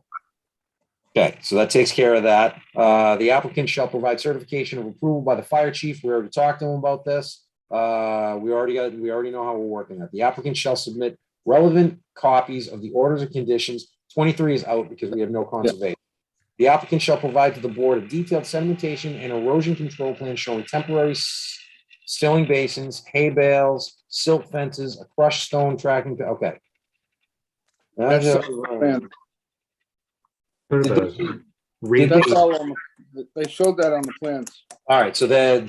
Okay, so that takes care of that. The applicant shall provide certification of approval by the fire chief. We already talked to him about this. We already know how we're working at. The applicant shall submit relevant copies of the orders and conditions. 23 is out because we have no conservation. The applicant shall provide to the board a detailed sedimentation and erosion control plan showing temporary stilling basins, hay bales, silt fences, a crushed stone tracking. Okay. That's That's all on they showed that on the plans. all right. So the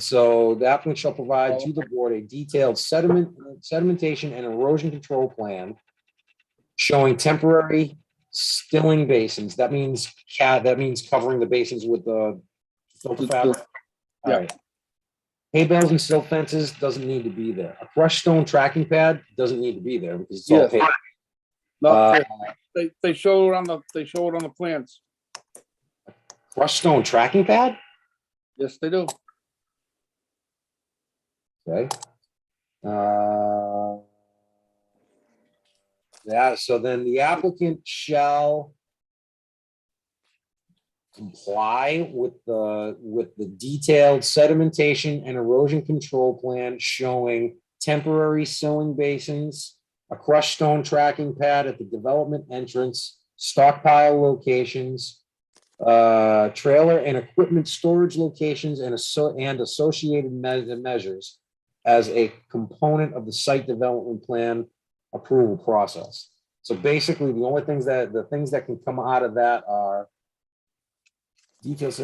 applicant shall provide to the board a detailed sedimentation and erosion control plan showing temporary stilling basins. That means covering the basins with the filter fabric. All right. Hay bales and silt fences doesn't need to be there. A crushed stone tracking pad doesn't need to be there because it's all Yes. paper. No, they show it on the plans. Crushed stone tracking pad? Yes, they do. Okay. Yeah, so then the applicant shall comply with the detailed sedimentation and erosion control plan showing temporary sewing basins, a crushed stone tracking pad at the development entrance, stockpile locations, trailer and equipment storage locations and associated measures as a component of the site development plan approval process. So basically, the things that can come out of that are details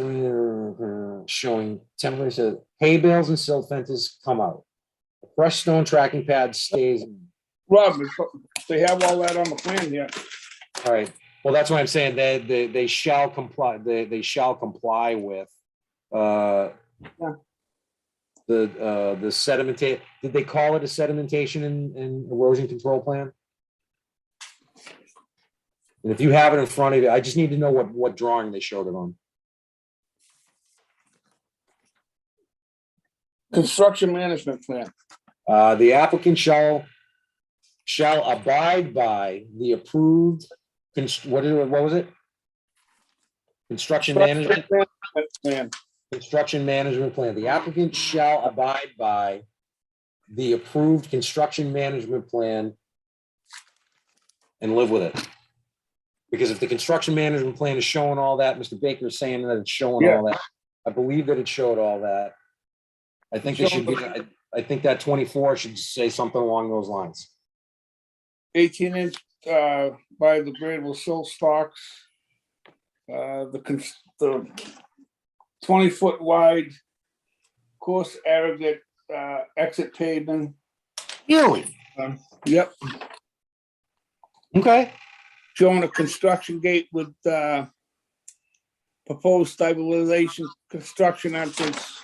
showing temporary, so hay bales and silt fences come out. The crushed stone tracking pad stays. Rob, they have all that on the plan here. All right. Well, that's what I'm saying. They shall comply. They shall comply with. the sedimentation, did they call it a sedimentation and erosion control plan? And if you have it in front of you, I just need to know what drawing they showed it on. Construction management plan. The applicant shall abide by the approved, what was it? Construction management Plan. Construction management plan. The applicant shall abide by the approved construction management plan and live with it. Because if the construction management plan is showing all that, Mr. Baker is saying that it's showing all that. I believe that it showed all that. I think they should be, I think that 24 should say something along those lines. 18-inch biodegradable sill stocks. The 20-foot wide course aggregate exit pavement. Really? Yep, Okay. showing a construction gate with proposed stabilization construction entrance.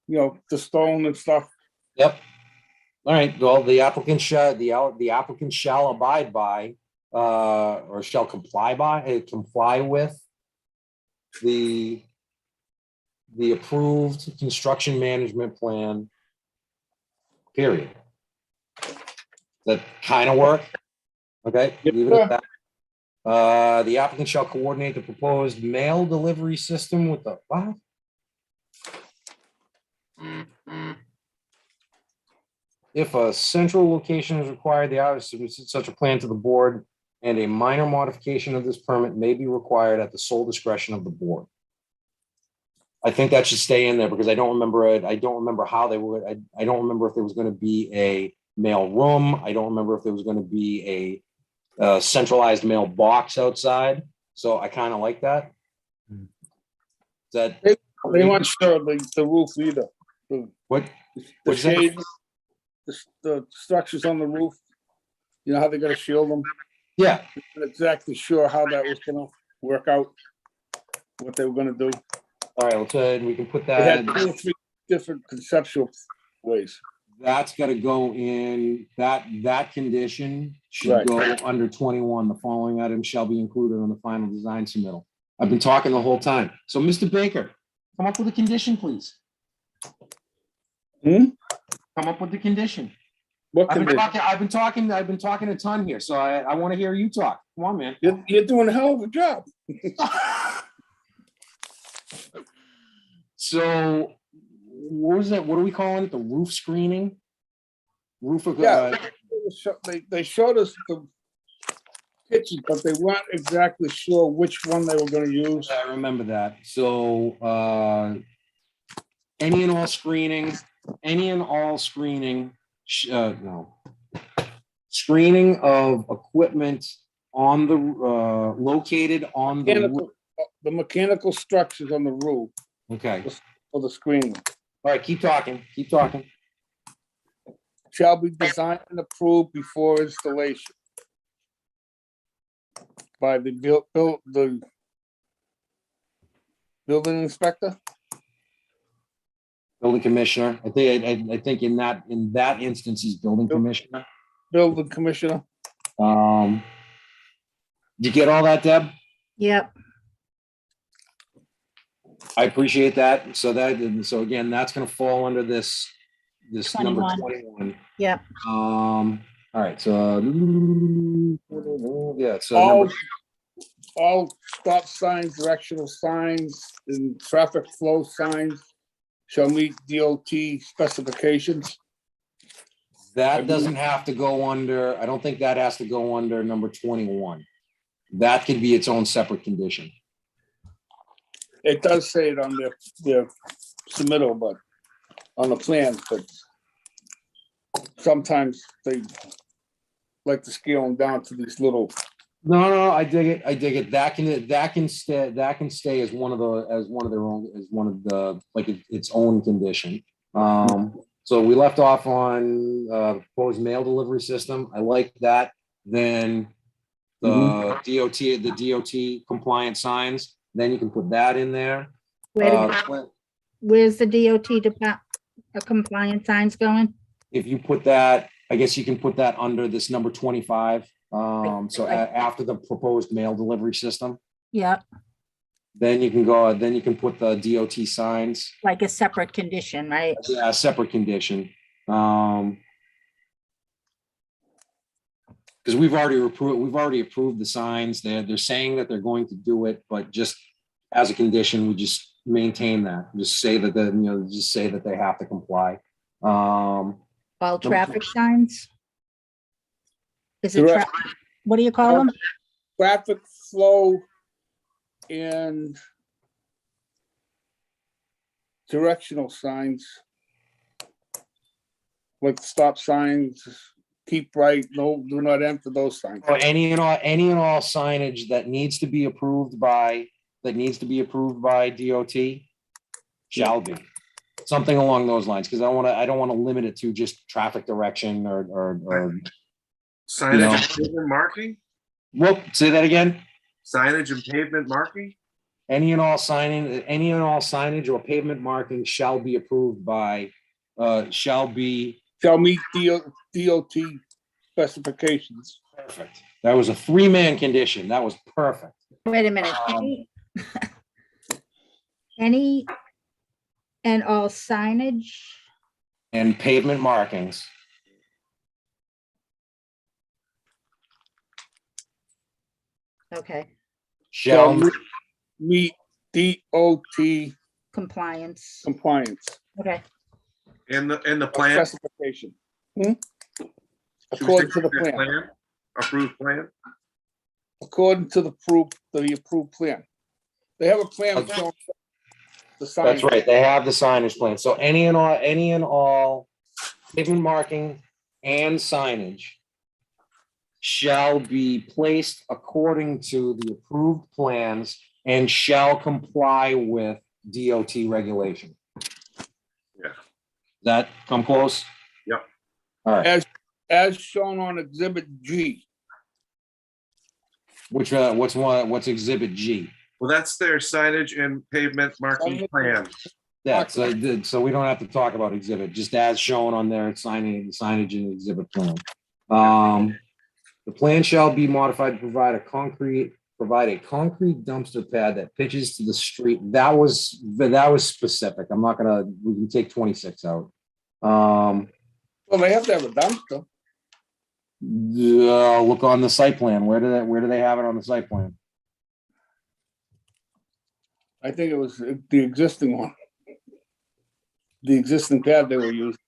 You know, the stone and stuff. Yep. All right. Well, the applicant shall abide by or shall comply with the approved construction management plan. Period. That kind of work. Okay. Yep. Leave it at that. The applicant shall coordinate the proposed mail delivery system with the what? If a central location is required, the auditor submits such a plan to the board, and a minor modification of this permit may be required at the sole discretion of the board. I think that should stay in there because I don't remember it. I don't remember how they would. I don't remember if there was going to be a mail room. I don't remember if there was going to be a centralized mail box outside. So I kind of like that. That They weren't sure the roof either. what? The What's that? shade, the structures on the roof. You know how they're gonna shield them? Yeah. Not exactly sure how that was gonna work out, what they were gonna do. All right. Let's we can put They that. had 2 or 3 different conceptual ways. That's got to go in that condition should Right. go under 21. The following items shall be included on the final design submittal. I've been talking the whole time. So Mr. Baker, come up with a condition, please. Hmm? Come up with the condition. What I've been condition? talking a ton here. So I want to hear you talk. Come on, man. You're doing a hell of a job. So what was that? What are we calling it? The roof screening? Roof of Yeah. They showed us the pictures, but they weren't exactly sure which one they were gonna use. I remember that. So any and all screening, screening of equipment on the located on the roof. The mechanical structures on the roof Okay. for the screening All right. Keep talking. Keep talking. shall be designed and approved before installation by the building inspector. Building commissioner. I think in that instance, he's building commissioner. Building commissioner. Did you get all that, Deb? Yep, I appreciate that. So again, that's gonna fall under this number 21. yep. All right, so yeah, so All, number, all stop signs, directional signs, and traffic flow signs shall meet DOT specifications. that doesn't have to go under, I don't think that has to go under number 21. That can be its own separate condition. It does say it on their submittal, but on the plans, but sometimes they like to scale them down to these little. No, I dig it. That can stay as one of their own, as one of the, like its own condition. So we left off on proposed mail delivery system. I like that. Then the DOT compliant signs, then you can put that in there. Where to go? where's the DOT compliance signs going? If you put that, I guess you can put that under this number 25. So after the proposed mail delivery system, Yeah, then you can go, then you can put the DOT signs, like a separate condition, right? yeah, a separate condition. Because we've already approved the signs. They're saying that they're going to do it, but just as a condition, we just maintain that. Just say that just say that they have to comply. All traffic signs? Is it, Direct- what do you call them? Traffic flow and directional signs. Like stop signs, keep right, no, do not enter, those signs. Or any and all signage that needs to be approved by DOT shall be. Something along those lines, because I don't want to limit it to just traffic direction or Signage and pavement marking? Whoop, say that again. Signage and pavement marking? Any and all signage or pavement marking shall be approved by, shall meet DOT specifications. perfect. That was a 3-man condition. That was perfect. Wait a minute. Any and all signage, And pavement markings okay, shall, Meet DOT compliance, compliance okay. In the plan? specification. Should we According stick to the with that plan, Approved plan? according to the approved plan. They have a plan Okay. showing the sign. that's right, they have the signage plan. So any and all pavement marking and signage shall be placed according to the approved plans and shall comply with DOT regulation. Yeah. That come close? Yep. All right, As shown on Exhibit G. what's exhibit G? Well, that's their signage and pavement marking plan. Yeah, so we don't have to talk about exhibit, just as shown on their signage and exhibit plan. The plan shall be modified to provide a concrete dumpster pad that pitches to the street. That was specific. We can take 26 out. Well, they have to have a dumpster. Look on the site plan. Where do they have it on the site plan? I think it was the existing one. The existing pad they were using.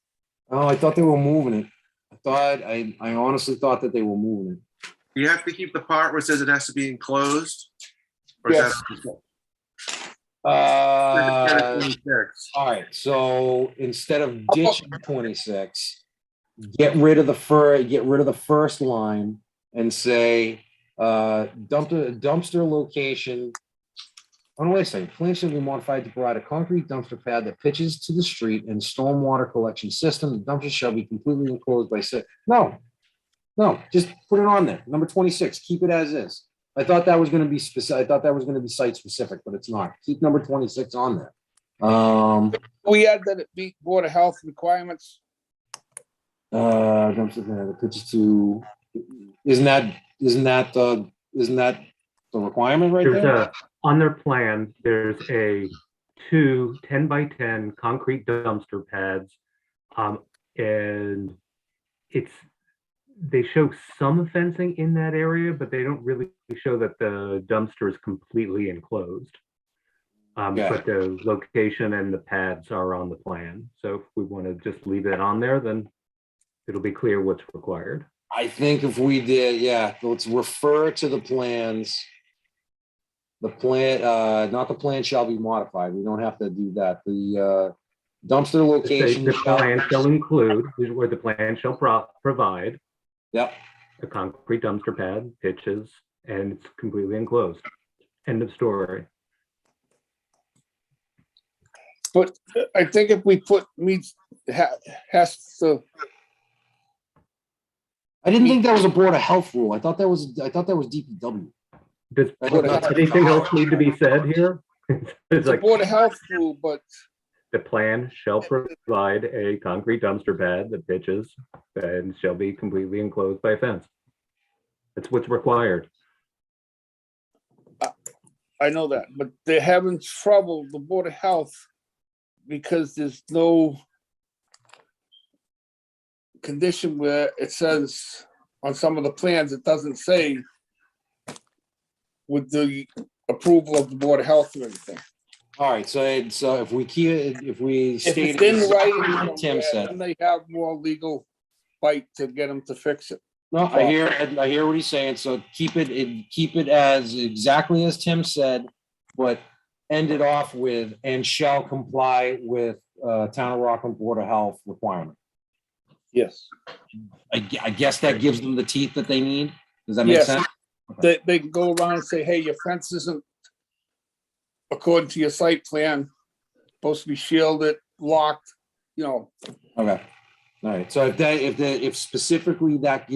Oh, I thought they were moving it. I honestly thought that they were moving it. You have to keep the part where it says it has to be enclosed? Or is Yes. that? 26? All right, so instead of ditching 26, get rid of the first line and say, dumpster location. Oh, no, wait a second. Plan should be modified to provide a concrete dumpster pad that pitches to the street and stormwater collection system. The dumpster shall be completely enclosed by No, just put it on there. Number 26, keep it as is. I thought that was going to be specific. I thought that was going to be site specific, but it's not. Keep number 26 on there. We had that it meet Board of Health requirements. Dumpster pad that pitches to, isn't that the requirement right there? On their plan, there's two 10-by-10 concrete dumpster pads. And they show some fencing in that area, but they don't really show that the dumpster is completely enclosed. But the location and the pads are on the plan. So if we want to just leave it on there, then it'll be clear what's required. I think if we did, let's refer to the plans. The plan, not the plan shall be modified. We don't have to do that. The dumpster location. The plan shall include, where the plan shall provide. Yep. A concrete dumpster pad, pitches, and it's completely enclosed. End of story. But I think if we put has to, I didn't think that was a Board of Health rule. I thought that was DPW. Does anything else need to be said here? it's a Board of Health rule, but The plan shall provide a concrete dumpster pad that pitches and shall be completely enclosed by a fence. That's what's required. I know that, but they're having trouble, the Board of Health, because there's no condition where it says on some of the plans, it doesn't say with the approval of the Board of Health or anything. All right, so if we If state it's in writing, what Tim said. then they have more legal fight to get them to fix it. No, I hear what he's saying. So keep it as exactly as Tim said, but end it off with and shall comply with Town of Rockland Board of Health requirement. Yes. I guess that gives them the teeth that they need. Does that make Yes. sense? They can go around and say, hey, your fence isn't according to your site plan, supposed to be shielded, locked, Okay. All right. So if specifically that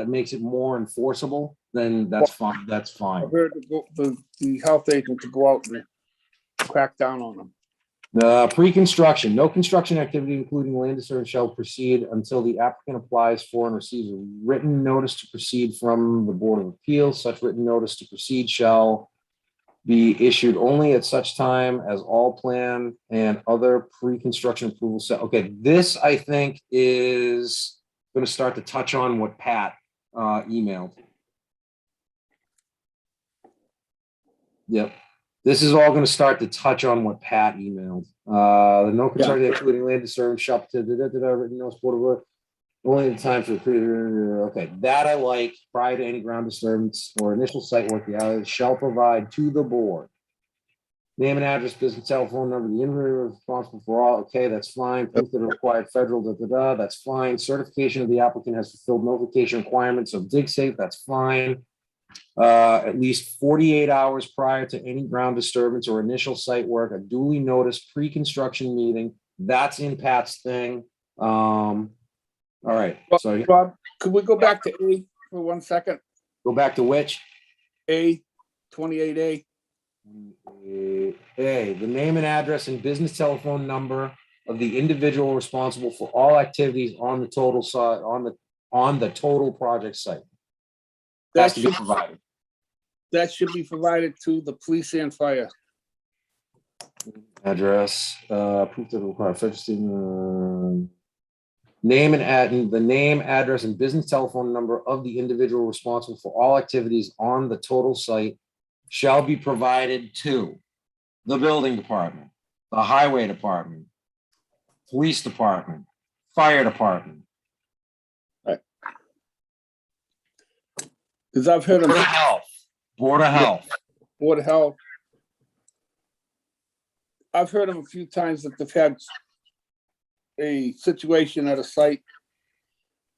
makes it more enforceable, then that's fine. That's I fine. heard the health agent to go out and crack down on them. Pre-construction, no construction activity, including land disturbance, shall proceed until the applicant applies for and receives a written notice to proceed from the Board of Appeals. Such written notice to proceed shall be issued only at such time as all plan and other pre-construction approvals. Okay, this I think is going to start to touch on what Pat emailed. Yep. This is all going to start to touch on what Pat emailed. The no construction including land disturbance shall written notice Board of Work only the time for okay. That I like. Prior to any ground disturbance or initial site work, the alley shall provide to the board name and address, business telephone number, the individual responsible for all. Okay, that's fine. Proof that required federal. That's fine. Certification of the applicant has fulfilled notification requirements of dig safe. That's fine. At least 48 hours prior to any ground disturbance or initial site work, a duly noticed pre-construction meeting. That's in Pat's thing. All right. So Rob, could we go back to A for 1 second? go back to which? A, 28A. A, the name and address and business telephone number of the individual responsible for all activities on the total site, on the total project site. Has to be provided. That should be provided to the police and fire. Address, proof that required name and the name, address, and business telephone number of the individual responsible for all activities on the total site shall be provided to the building department, the highway department, police department, fire department. Because I've heard Board of of Health. Board of Health. Board of Health. I've heard them a few times that they've had a situation at a site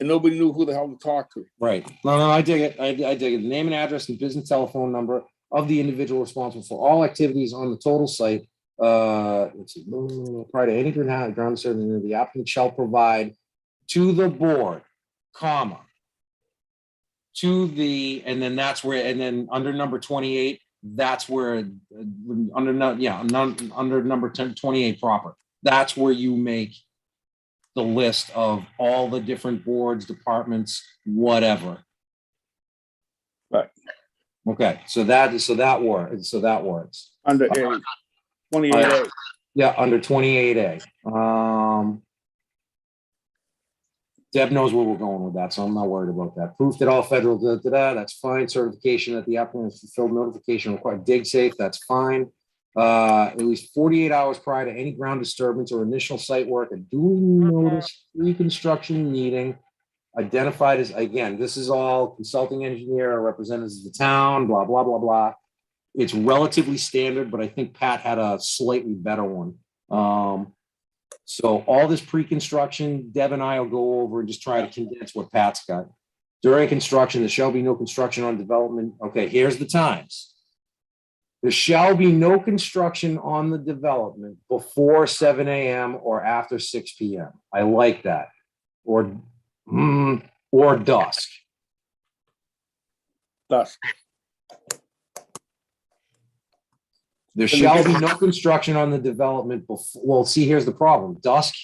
and nobody knew who the hell to talk to. Right. No, I dig it. I dig it. The name and address and business telephone number of the individual responsible for all activities on the total site. Let's see, prior to any ground service, the applicant shall provide to the board, comma, to the, and then that's where, and then under number 28, that's where under number 28 proper. That's where you make the list of all the different boards, departments, whatever. Right. Okay, so that works. Under A, 28A. Yeah, under 28A. Deb knows where we're going with that, so I'm not worried about that. Proof that all federal, that's fine. Certification that the applicant has fulfilled notification required. Dig safe, that's fine. At least 48 hours prior to any ground disturbance or initial site work, a duly noticed reconstruction meeting identified as, again, this is all consulting engineer or representatives of the town, blah, blah, blah, blah. It's relatively standard, but I think Pat had a slightly better one. So all this pre-construction, Deb and I will go over and just try to condense what Pat's got. During construction, there shall be no construction on development. Okay, here's the times. There shall be no construction on the development before 7 a.m. or after 6 p.m. I like that. Or dusk. Dusk. There shall be no construction on the development before, well, see, here's the problem. Dusk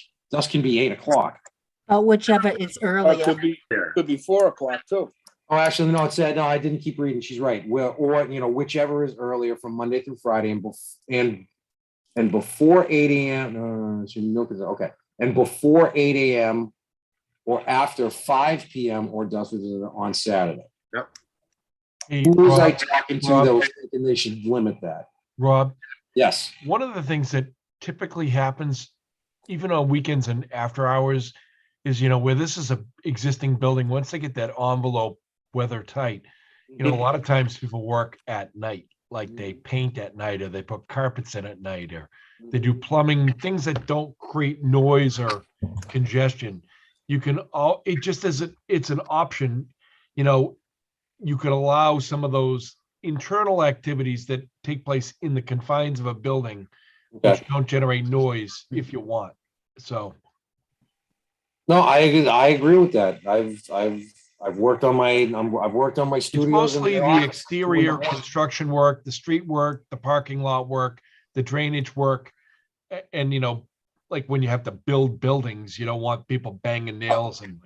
can be 8 o'clock. But whichever is Or it earlier. could be 4 o'clock too. Oh, actually, no, it said, no, I didn't keep reading. She's right. Well, or, whichever is earlier from Monday through Friday and before 8 AM, okay. And before 8 AM or after 5 PM or dusk on Saturday. Hey, Who was I Rob, talking to Rob. that was thinking they should limit that? Rob, Yes. one of the things that typically happens, even on weekends and after hours, is, where this is a existing building, once they get that envelope weather tight, a lot of times people work at night, like they paint at night, or they put carpets in at night, or they do plumbing, things that don't create noise or congestion. You can it just as it's an option, you could allow some of those internal activities that take place in the confines of a building, which don't generate noise if you want. So. No, I agree with that. I've worked on my It's studios. mostly the exterior construction work, the street work, the parking lot work, the drainage work. And, like when you have to build buildings, you don't want people banging nails and.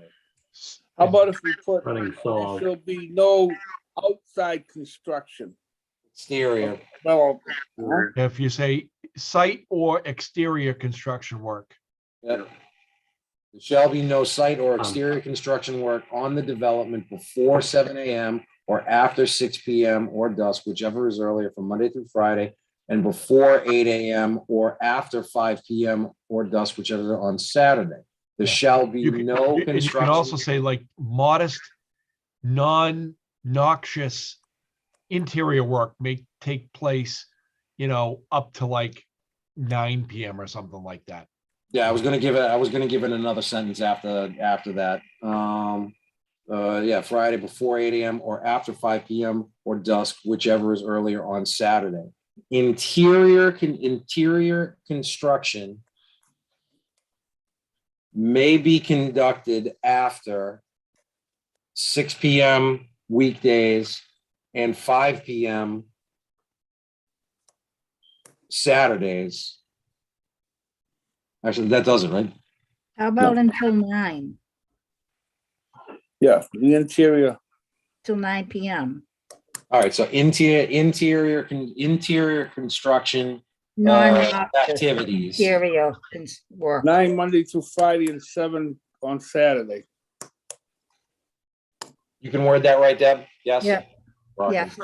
How about if we put, Running saw. there'll be no outside construction? Exterior. Well, If you say site or exterior construction work. Yeah. There shall be no site or exterior construction work on the development before 7 AM or after 6 PM or dusk, whichever is earlier from Monday through Friday, and before 8 AM or after 5 PM or dusk, whichever on Saturday. There Yeah. shall be You can, no and you can construction. also say like modest, non-noxious interior work may take place, up to like 9 PM or something like that. Yeah, I was gonna give it another sentence after that. Friday before 8 AM or after 5 PM or dusk, whichever is earlier on Saturday. Interior construction may be conducted after 6 PM weekdays and 5 PM Saturdays. Actually, that does it, right? How about until 9, yeah, the interior. till 9 PM? All right, so interior construction Non-noxious activities. interior work. 9 Monday through Friday and 7 on Saturday. You can word that right, Deb? Yes? Yeah. Rocky. Yes.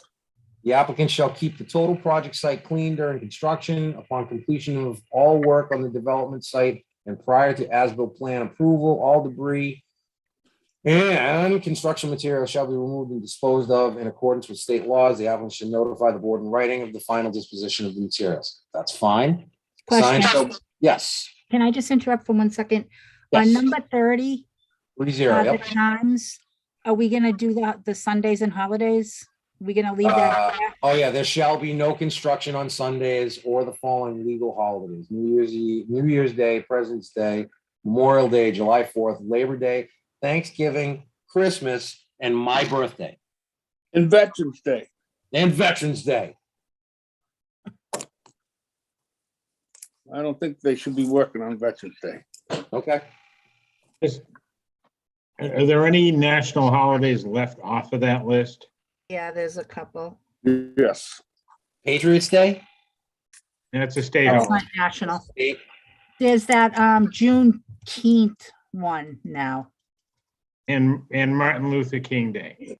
The applicant shall keep the total project site clean during construction upon completion of all work on the development site and prior to as-built plan approval, all debris and construction materials shall be removed and disposed of in accordance with state laws. The applicant should notify the board in writing of the final disposition of the materials. That's fine. Question. Sign shall- Yes. Can I just interrupt for 1 second? On Yes. number 30, 30, the yep. times, are we gonna do the Sundays and holidays? We gonna leave that? there? Oh, yeah, there shall be no construction on Sundays or the following legal holidays: New Year's Eve, New Year's Day, President's Day, Memorial Day, July 4th, Labor Day, Thanksgiving, Christmas, and my birthday, And Veterans Day. and Veterans Day. I don't think they should be working on Veterans Day. Okay. Are there any national holidays left off of that list? Yeah, there's a couple. Yes. Patriots Day? That's a state That's holiday. not national. State. There's that Juneteenth one now. And Martin Luther King Day.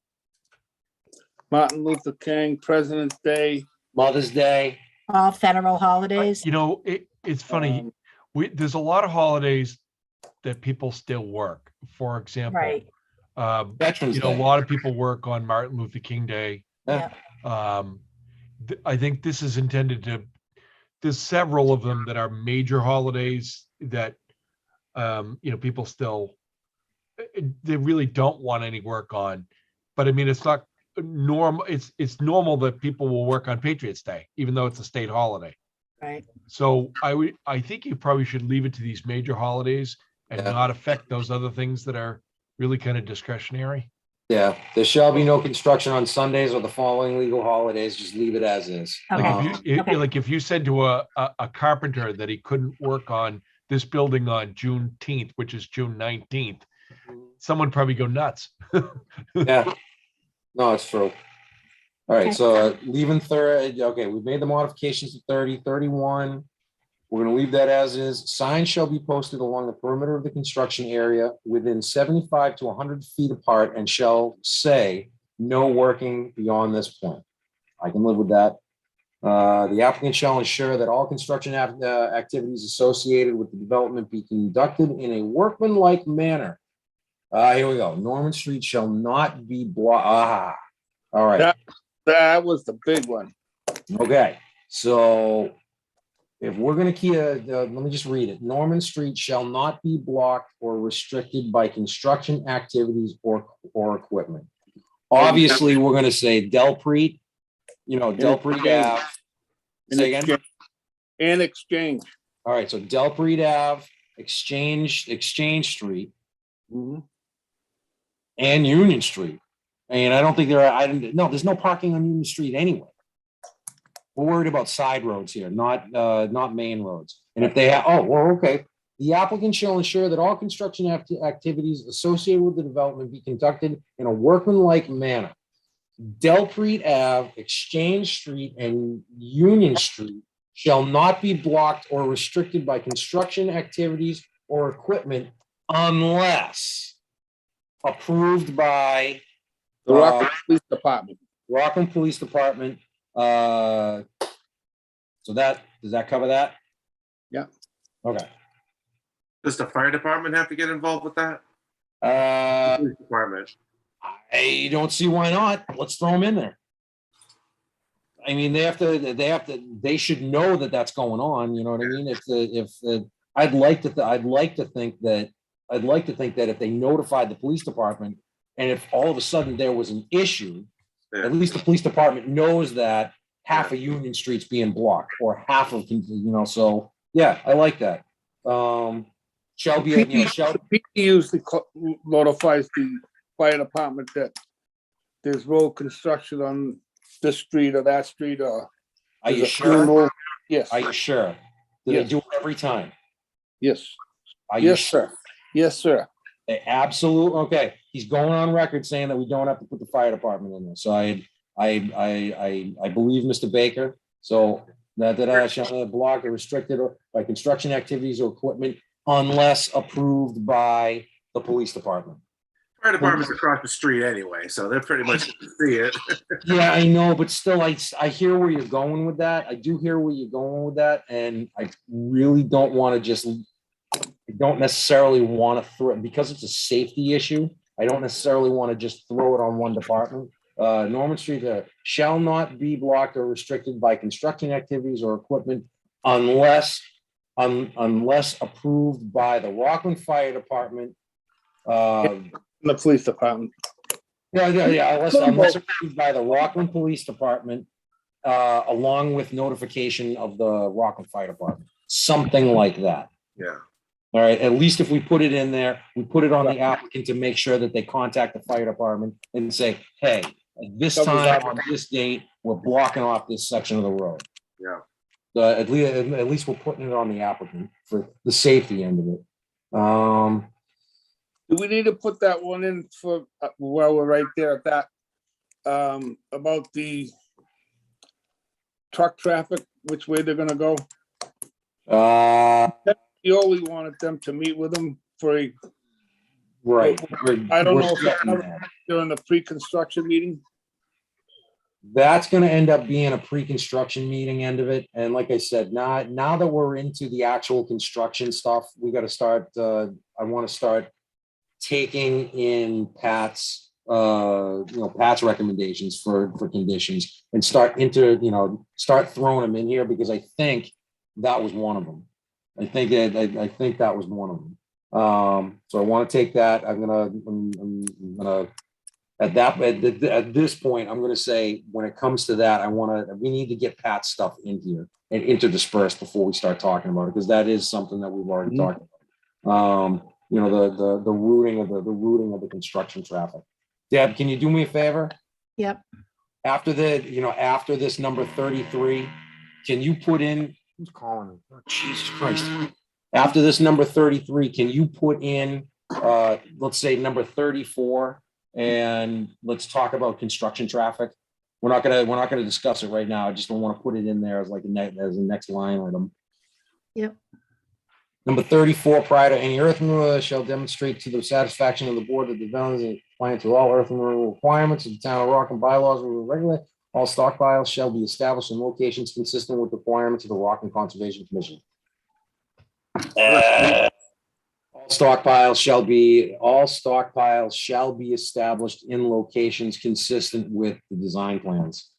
Martin Luther King, President's Day. Mother's Day. All federal holidays. It's funny. There's a lot of holidays that people still work. For example, Right. Veterans a Day. lot of people work on Martin Luther King Day. Yeah. I think this is intended to, there's several of them that are major holidays that, people still, they really don't want any work on. But I mean, it's not normal. It's normal that people will work on Patriots Day, even though it's a state holiday. Right. So I think you probably should leave it to these major holidays and Yeah. not affect those other things that are really kind of discretionary. Yeah, there shall be no construction on Sundays or the following legal holidays. Just leave it as is. Okay. Like if you said to a carpenter that he couldn't work on this building on Juneteenth, which is June 19th, someone probably go nuts. Yeah, no, it's true. All right, Okay. so leaving 30, okay, we've made the modifications to 30, 31. We're gonna leave that as is. Signs shall be posted along the perimeter of the construction area within 75 to 100 feet apart and shall say no working beyond this point. I can live with that. The applicant shall ensure that all construction activities associated with the development be conducted in a workmanlike manner. Here we go. Norman Street shall not be blocked. All right. That was the big one. Okay, so if we're gonna keep, let me just read it. Norman Street shall not be blocked or restricted by construction activities or equipment. Obviously, we're gonna say Delpreet, Delpreet Ave. Say again? And Exchange. All right, so Delpreet Ave, Exchange Street, and Union Street. And I don't think there's no parking on Union Street anyway. We're worried about side roads here, not main roads. And if they have, okay. The applicant shall ensure that all construction activities associated with the development be conducted in a workmanlike manner. Delpreet Ave, Exchange Street, and Union Street shall not be blocked or restricted by construction activities or equipment unless approved by The Rockland Police Department. Rockland Police Department. So does that cover that? Yeah. Okay. Does the fire department have to get involved with that? Police department. I don't see why not. Let's throw them in there. I mean, they should know that that's going on. You know what I mean? I'd like to think that if they notified the police department, and if all of a sudden there was an issue, Yeah. at least the police department knows that half of Union Street's being blocked or half of, so yeah, I like that. Shall be, PD usually notifies the fire department that there's road construction on this street or that street or. Are you there's a sure? funeral. Yes, Are you sure? Do they Yes. do it every time? yes, Are you yes, sure? sir. Yes, sir. They absolutely, okay. He's going on record saying that we don't have to put the fire department in there. So I believe Mr. Baker. So that shall not block or restricted by construction activities or equipment unless approved by the police department. Fire department's across the street anyway, so they're pretty much gonna see it. Yeah, I know, but still, I hear where you're going with that. I do hear where you're going with that, and I really don't want to I don't necessarily want to throw it because it's a safety issue. I don't necessarily want to just throw it on one department. Norman Street shall not be blocked or restricted by construction activities or equipment unless approved by the Rockland Fire Department. The police department. Unless approved by the Rockland Police Department, along with notification of the Rockland Fire Department, something like that. Yeah. All right, at least if we put it in there, we put it on the applicant to make sure that they contact the fire department and say, hey, at this time, on this date, we're blocking off this section of the road. Yeah. At least we're putting it on the applicant for the safety end of it. Do we need to put that one in for, while we're right there at that, about the truck traffic, which way they're gonna go? You only wanted them to meet with them for a, Right. I don't know We're if setting that- that. during the pre-construction meeting. That's gonna end up being a pre-construction meeting end of it. And like I said, now that we're into the actual construction stuff, we gotta start, I wanna start taking in Pat's recommendations for conditions and start throwing them in here because I think that was one of them. I think that was one of them. So I want to take that. I'm gonna at this point, I'm gonna say when it comes to that, we need to get Pat's stuff in here and interdispersed before we start talking about it, because that is something that we've already talked about. The routing of the construction traffic. Deb, can you do me a favor? Yep. After after this number 33, can you put in, who's calling? Oh, Jesus Christ. After this number 33, can you put in, let's say number 34, and let's talk about construction traffic? We're not gonna discuss it right now. I just don't want to put it in there as like as a next line item. Yep. Number 34, prior to any earth removal shall demonstrate to the satisfaction of the board that the development is compliant to all earth removal requirements of the town of Rockland bylaws will regulate. All stockpiles shall be established in locations consistent with requirements of the Rockland Conservation Commission. All stockpiles shall be established in locations consistent with the design plans.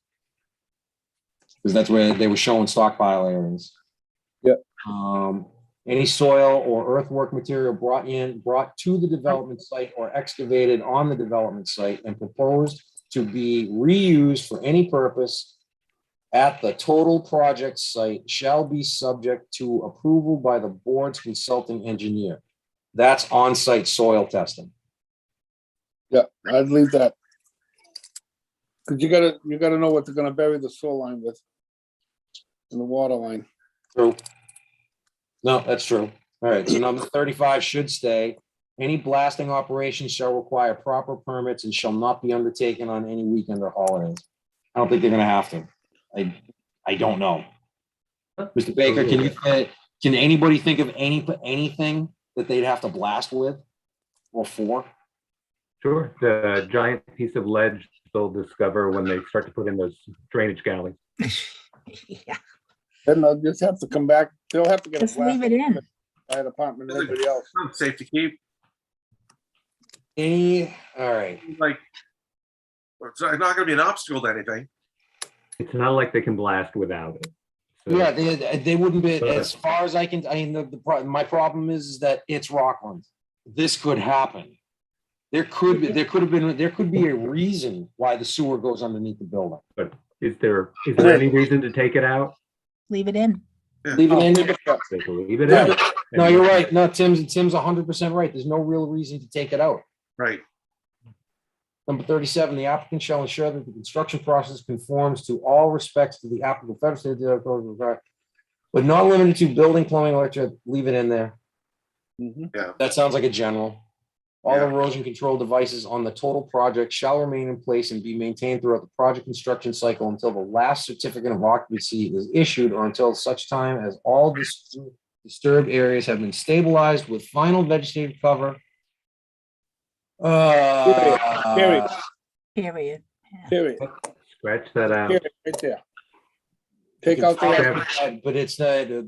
Because that's where they were showing stockpile areas. Yep. Any soil or earthwork material brought to the development site or excavated on the development site and proposed to be reused for any purpose at the total project site shall be subject to approval by the board's consulting engineer. That's on-site soil testing. Yeah, I'd leave that. Cause you gotta know what they're gonna bury the soil line with. And the water line. True. No, that's true. All right, so number 35 should stay. Any blasting operations shall require proper permits and shall not be undertaken on any weekend or holidays. I don't think they're gonna have to. I don't know. Mr. Baker, can anybody think of anything that they'd have to blast with or for? Sure, the giant piece of ledge they'll discover when they start to put in those drainage galleys. Yeah. Then they'll just have to come back. They'll have to get a Just leave it in. fire department and everybody else. It's safe to keep. All right. Like, it's not gonna be an obstacle to anything. It's not like they can blast without it. So- Yeah, they wouldn't be, as far as I can, my problem is that it's Rockland. This could happen. There could be a reason why the sewer goes underneath the building. But is there any reason to take it out? Leave it in. Leave it in. They can leave it in. No, you're right. No, Tim's 100% right. There's no real reason to take it out. Right. Number 37, the applicant shall ensure that the construction process conforms to all respects to the applicable federal state, but not limited to building, plumbing, electric. Leave it in there. Yeah. That sounds like a general. All Yeah. erosion control devices on the total project shall remain in place and be maintained throughout the project construction cycle until the last certificate of occupancy is issued or until such time as all disturbed areas have been stabilized with final vegetative cover. Period. Period. Period. Scratch that out. Period. Right there. Take out the. But it's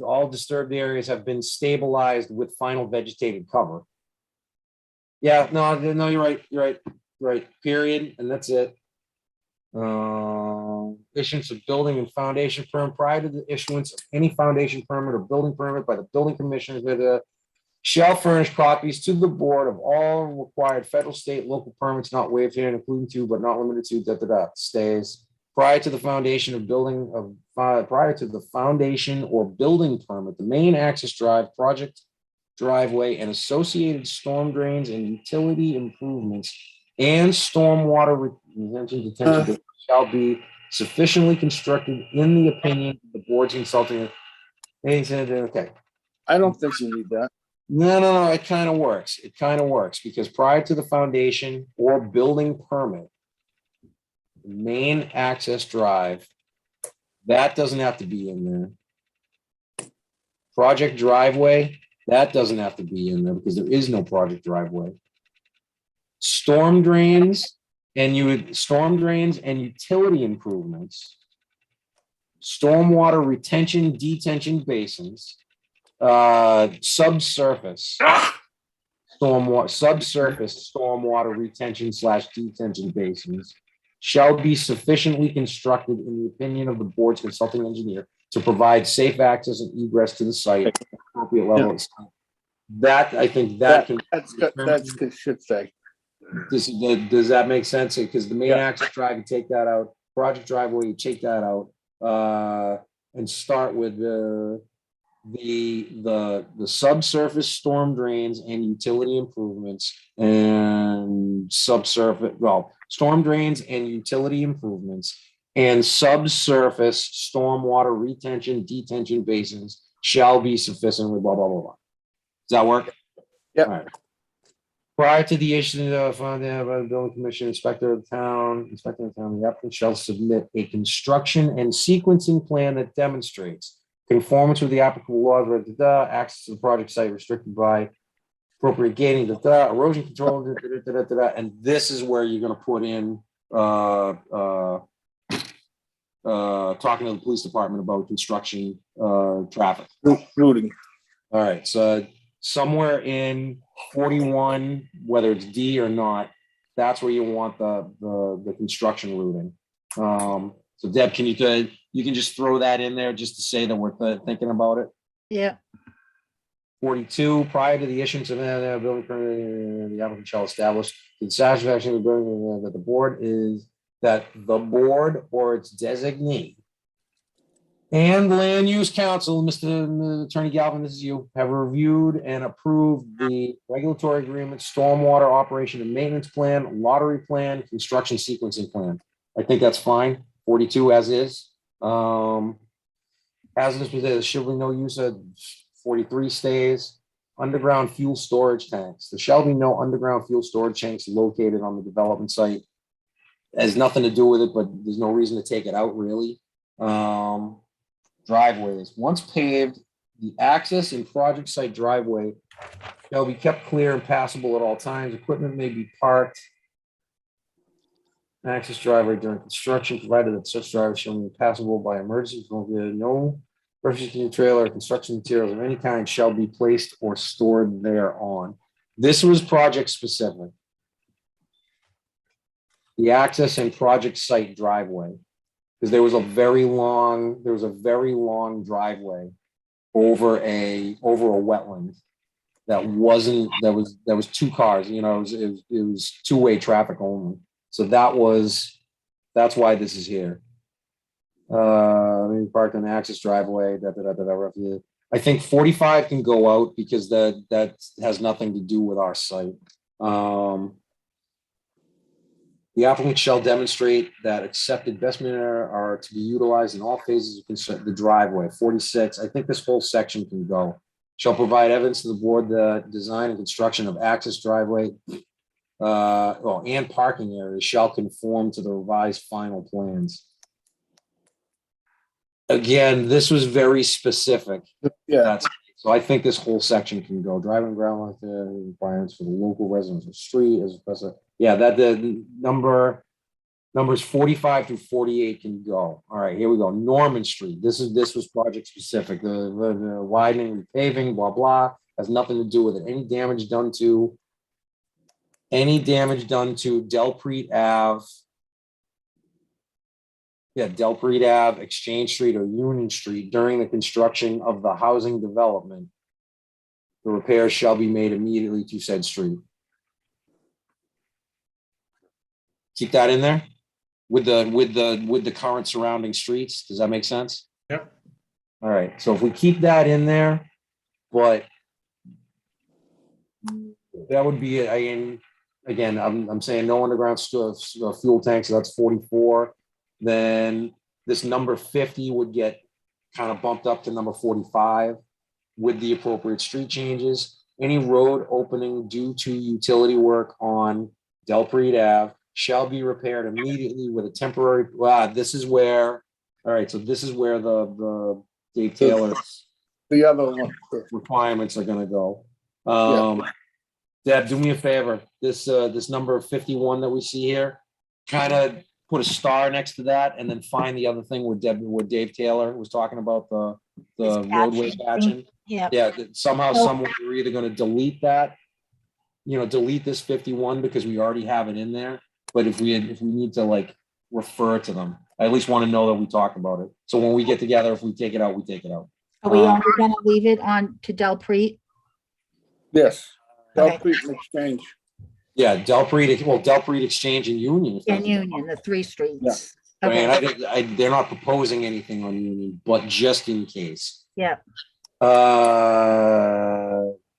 all disturbed areas have been stabilized with final vegetative cover. Yeah, no, you're right. You're right. Period, and that's it. Issuance of building and foundation permit prior to the issuance of any foundation permit or building permit by the building commissioner shall furnish copies to the board of all required federal, state, local permits not waived here, including to but not limited to stays prior to the foundation or building permit, the main access drive, project driveway, and associated storm drains and utility improvements and stormwater detention shall be sufficiently constructed in the opinion of the board's consulting. He said, okay. I don't think you need that. No, it kind of works. It kind of works because prior to the foundation or building permit, the main access drive, that doesn't have to be in there. Project driveway, that doesn't have to be in there because there is no project driveway. Storm drains and utility improvements, stormwater retention, detention basins, subsurface stormwater retention / detention basins shall be sufficiently constructed in the opinion of the board's consulting engineer to provide safe access and egress to the site at the appropriate level. That I think that can. That's good. That's good. Should say. Does that make sense? Because the main access drive, you take that out. Project driveway, you take that out, and start with the subsurface storm drains and utility improvements and subsurface. Well, storm drains and utility improvements, and subsurface stormwater retention, detention basins shall be sufficiently blah, blah, blah, blah. Does that work? Yep. All right. Prior to the issuance of the building commission, inspector of the town, the applicant shall submit a construction and sequencing plan that demonstrates conformance with the applicable laws, access to the project site restricted by appropriate gating, erosion control, and this is where you're gonna put in, talking to the police department about construction, traffic. Routing. All right, so somewhere in 41, whether it's D or not, that's where you want the construction routing. So Deb, can you can just throw that in there just to say that we're thinking about it? Yeah. 42, prior to the issuance of a building permit, the applicant shall establish the satisfaction of the building that the board or its designee and land use council, Mr. Attorney Galvin, this is you, have reviewed and approved the regulatory agreement, stormwater operation and maintenance plan, lottery plan, construction sequencing plan. I think that's fine. 42 as is. Hazardous materials, should be no use of 43 stays. Underground fuel storage tanks. There shall be no underground fuel storage tanks located on the development site. It has nothing to do with it, but there's no reason to take it out really. Driveways. Once paved, the access and project site driveway shall be kept clear and passable at all times. Equipment may be parked. Access driveway during construction, provided that such driveway shall be passable by emergency. No refuse trailer or construction materials of any kind shall be placed or stored thereon. This was project specific. The access and project site driveway, because there was a very long driveway over a wetland that was two cars, you know, it was two-way traffic only. So that's why this is here. Parked on the access driveway, I think 45 can go out because that has nothing to do with our site. The applicant shall demonstrate that accepted best manner are to be utilized in all phases of the driveway. 46, I think this whole section can go. Shall provide evidence to the board the design and construction of access driveway and parking areas shall conform to the revised final plans. Again, this was very specific. Yeah. So I think this whole section can go. Driving ground requirements for the local residents of the street as yeah, that the numbers 45 through 48 can go. All right, here we go. Norman Street. This was project specific. The widening, paving, blah blah, has nothing to do with it. Any damage done to Delpreet Ave. Yeah, Delpreet Ave, Exchange Street, or Union Street during the construction of the housing development. The repairs shall be made immediately to said street. Keep that in there with the current surrounding streets. Does that make sense? Yep. All right. So if we keep that in there, but that would be again, I'm saying no underground fuel tanks. So that's 44. Then this number 50 would get kind of bumped up to number 45 with the appropriate street changes. Any road opening due to utility work on Delpreet Ave shall be repaired immediately with a temporary, this is where, all right, so this is where the Dave Taylor's The other one. requirements are gonna go. Yeah. Deb, do me a favor, this number 51 that we see here, kind of put a star next to that and then find the other thing where Dave Taylor was talking about the roadway patching. Yeah. Somehow, somewhere, we're either gonna delete that, delete this 51 because we already have it in there. But if we need to like refer to them, I at least want to know that we talked about it. So when we get together, if we take it out, we take it out. Are we only gonna leave it on to Delpreet? Yes. Okay. Delpreet and Exchange. Yeah, Delpreet Exchange and Union. And Union, the three streets. I mean, Okay, they're not proposing anything on Union, but just in case. yeah,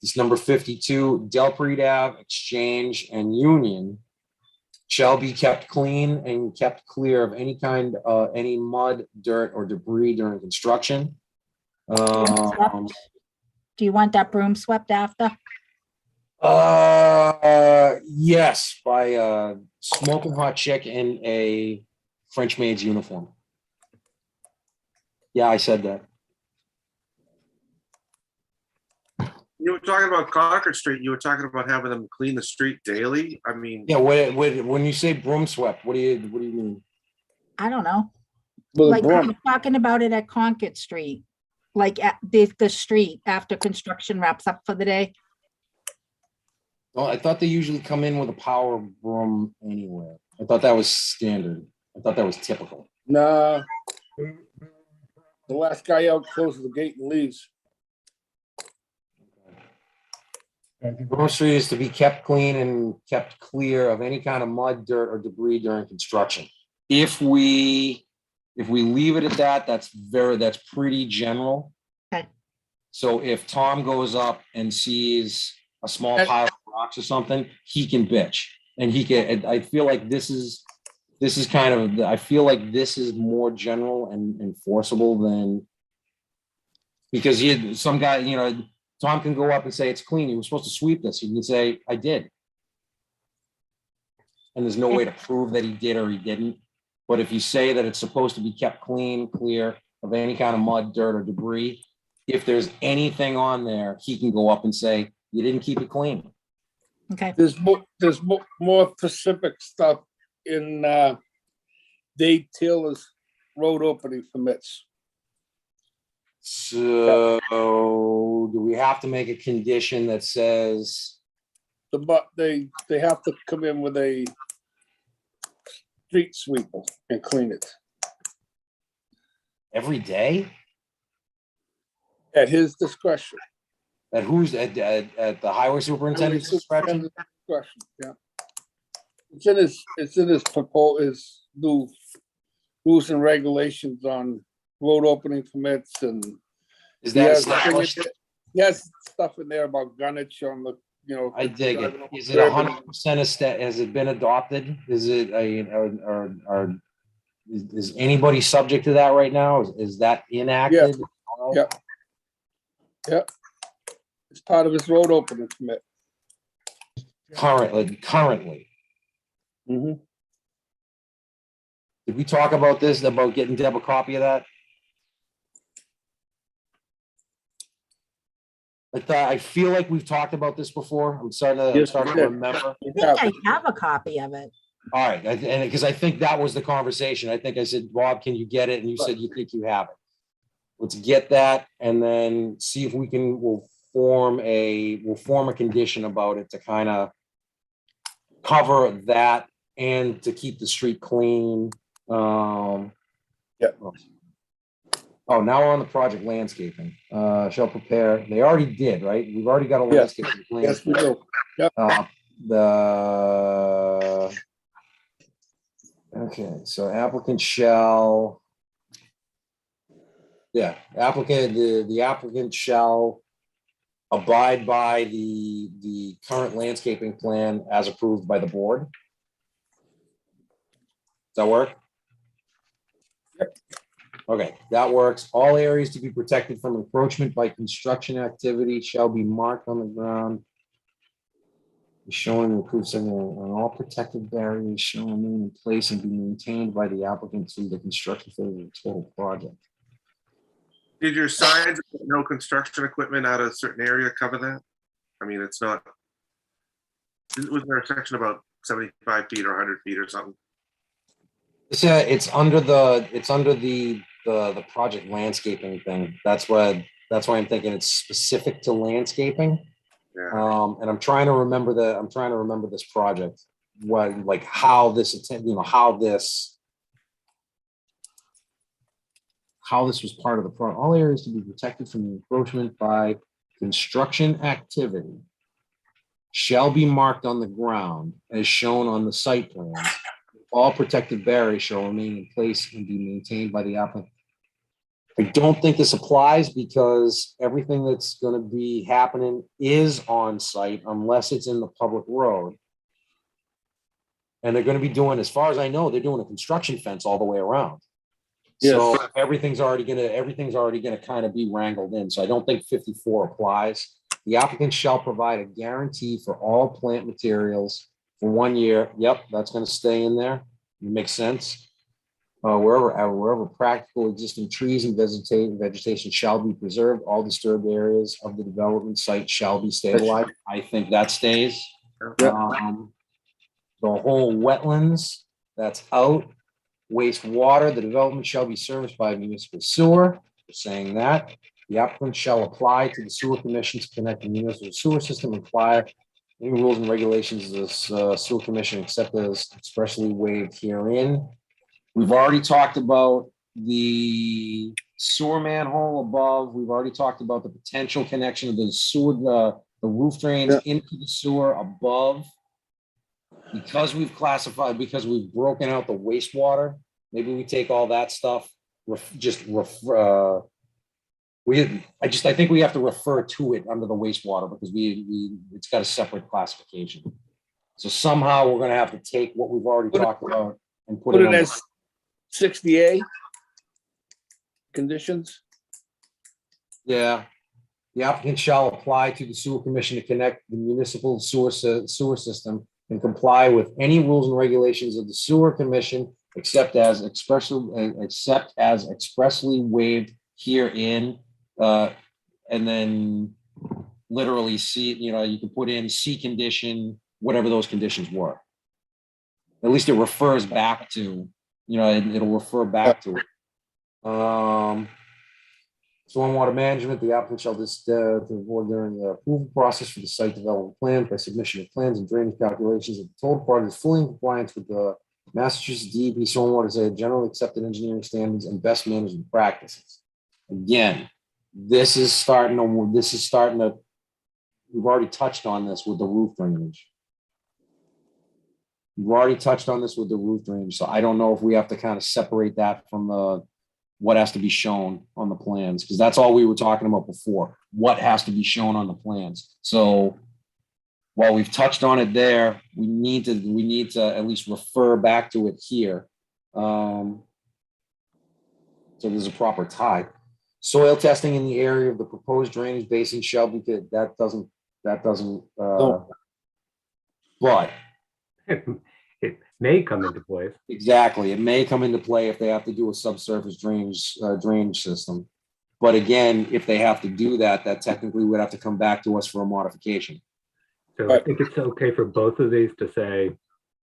This number 52, Delpreet Ave, Exchange, and Union shall be kept clean and kept clear of any kind, any mud, dirt, or debris during construction. Do you want that broom swept after? Yes, by a smoking hot chick in a French maid's uniform. Yeah, I said that. You were talking about Concord Street, you were talking about having them clean the street daily. I mean, Yeah, when you say broom swept, what do you mean? I don't know. With a Like, broom. we're talking about it at Concord Street, like at the street after construction wraps up for the day. Well, I thought they usually come in with a power broom anyway. I thought that was standard. I thought that was typical. Nah. The last guy out closes the gate and leaves. Broom Street is to be kept clean and kept clear of any kind of mud, dirt, or debris during construction. If we leave it at that, that's pretty general. Okay. So if Tom goes up and sees a small pile of rocks or something, he can bitch. And he can, I feel like this is kind of, I feel like this is more general and enforceable than, because some guy, Tom can go up and say, it's clean. You were supposed to sweep this. He can say, I did. And there's no way to prove that he did or he didn't. But if you say that it's supposed to be kept clean, clear of any kind of mud, dirt, or debris, if there's anything on there, he can go up and say, you didn't keep it clean. Okay. There's more specific stuff in Dave Taylor's road opening permits. So do we have to make a condition that says, They have to come in with a street sweeper and clean it every day? at his discretion. At who's, at the highway superintendent's discretion? Discretion, yeah. It's in his proposal, his new rules and regulations on road opening permits, and Is he that has established? he has stuff in there about gunnage on the, I dig it. Is it 100% has it been adopted? Is it is anybody subject to that right now? Is that enacted? Yeah. Yep. It's part of his road opening permit. Currently. Mm-hmm. Did we talk about this, about getting Deb a copy of that? I feel like we've talked about this before. I'm starting to remember. I think I have a copy of it. All right, and because I think that was the conversation. I think I said, Bob, can you get it? And you said you think you have it. Let's get that and then see if we'll form a condition about it to kind of cover that and to keep the street clean. Yeah. Oh, now we're on the project landscaping. Shall prepare. They already did, right? We've already got a landscaping plan. Yes, we do. Yep. Okay, so applicant shall. Yeah, the applicant shall abide by the current landscaping plan as approved by the board. Does that work? Yep. Okay, that works. All areas to be protected from encroachment by construction activity shall be marked on the ground, showing the approved segment on all protected barriers shall remain in place and be maintained by the applicant through the construction phase of the total project. Did your signs, no construction equipment out of a certain area cover that? I mean, it's not, was there a section about 75 feet or 100 feet or something? It's under the project landscaping thing. That's why I'm thinking it's specific to landscaping. Yeah. And I'm trying to remember this project, how this was part of the project. All areas to be protected from encroachment by construction activity shall be marked on the ground as shown on the site plans. All protected barriers shall remain in place and be maintained by the applicant. I don't think this applies because everything that's going to be happening is on site unless it's in the public road. And they're gonna be doing, as far as I know, they're doing a construction fence all the way around. Yes. So everything's already gonna kind of be wrangled in. So I don't think 54 applies. The applicant shall provide a guarantee for all plant materials for 1 year. Yep, that's gonna stay in there. It makes sense. Wherever practical, existing trees and vegetation shall be preserved. All disturbed areas of the development site shall be stabilized. I think that stays. Yep. The whole wetlands, that's out. Wastewater, the development shall be serviced by municipal sewer. We're saying that. The applicant shall apply to the sewer commission to connect the municipal sewer system and apply any rules and regulations of this sewer commission except as expressly waived herein. We've already talked about the sewer manhole above. We've already talked about the potential connection of the sewer, the roof drains into the sewer above. Because we've broken out the wastewater, maybe we take all that stuff, I think we have to refer to it under the wastewater because it's got a separate classification. So somehow we're gonna have to take what we've already talked about and put Put it it under. as 60A conditions. Yeah. The applicant shall apply to the sewer commission to connect the municipal sewer system and comply with any rules and regulations of the sewer commission, except as expressly waived herein. And then literally C, you can put in C condition, whatever those conditions were. At least it refers back to, it'll refer back to it. Stormwater management, the applicant shall avoid during the approval process for the site development plan by submission of plans and drainage calculations of the total part is fully in compliance with the Massachusetts DEP stormwater generally accepted engineering standards and best management practices. Again, this is starting to, we've already touched on this with the roof drainage. We've already touched on this with the roof drainage, so I don't know if we have to kind of separate that from what has to be shown on the plans, because that's all we were talking about before. What has to be shown on the plans. So while we've touched on it there, we need to at least refer back to it here. So there's a proper tie. Soil testing in the area of the proposed drainage basin shall be good. That doesn't, but It may come into place. exactly, it may come into play if they have to do a subsurface drainage system. But again, if they have to do that, that technically would have to come back to us for a modification. So I think it's okay for both of these to say,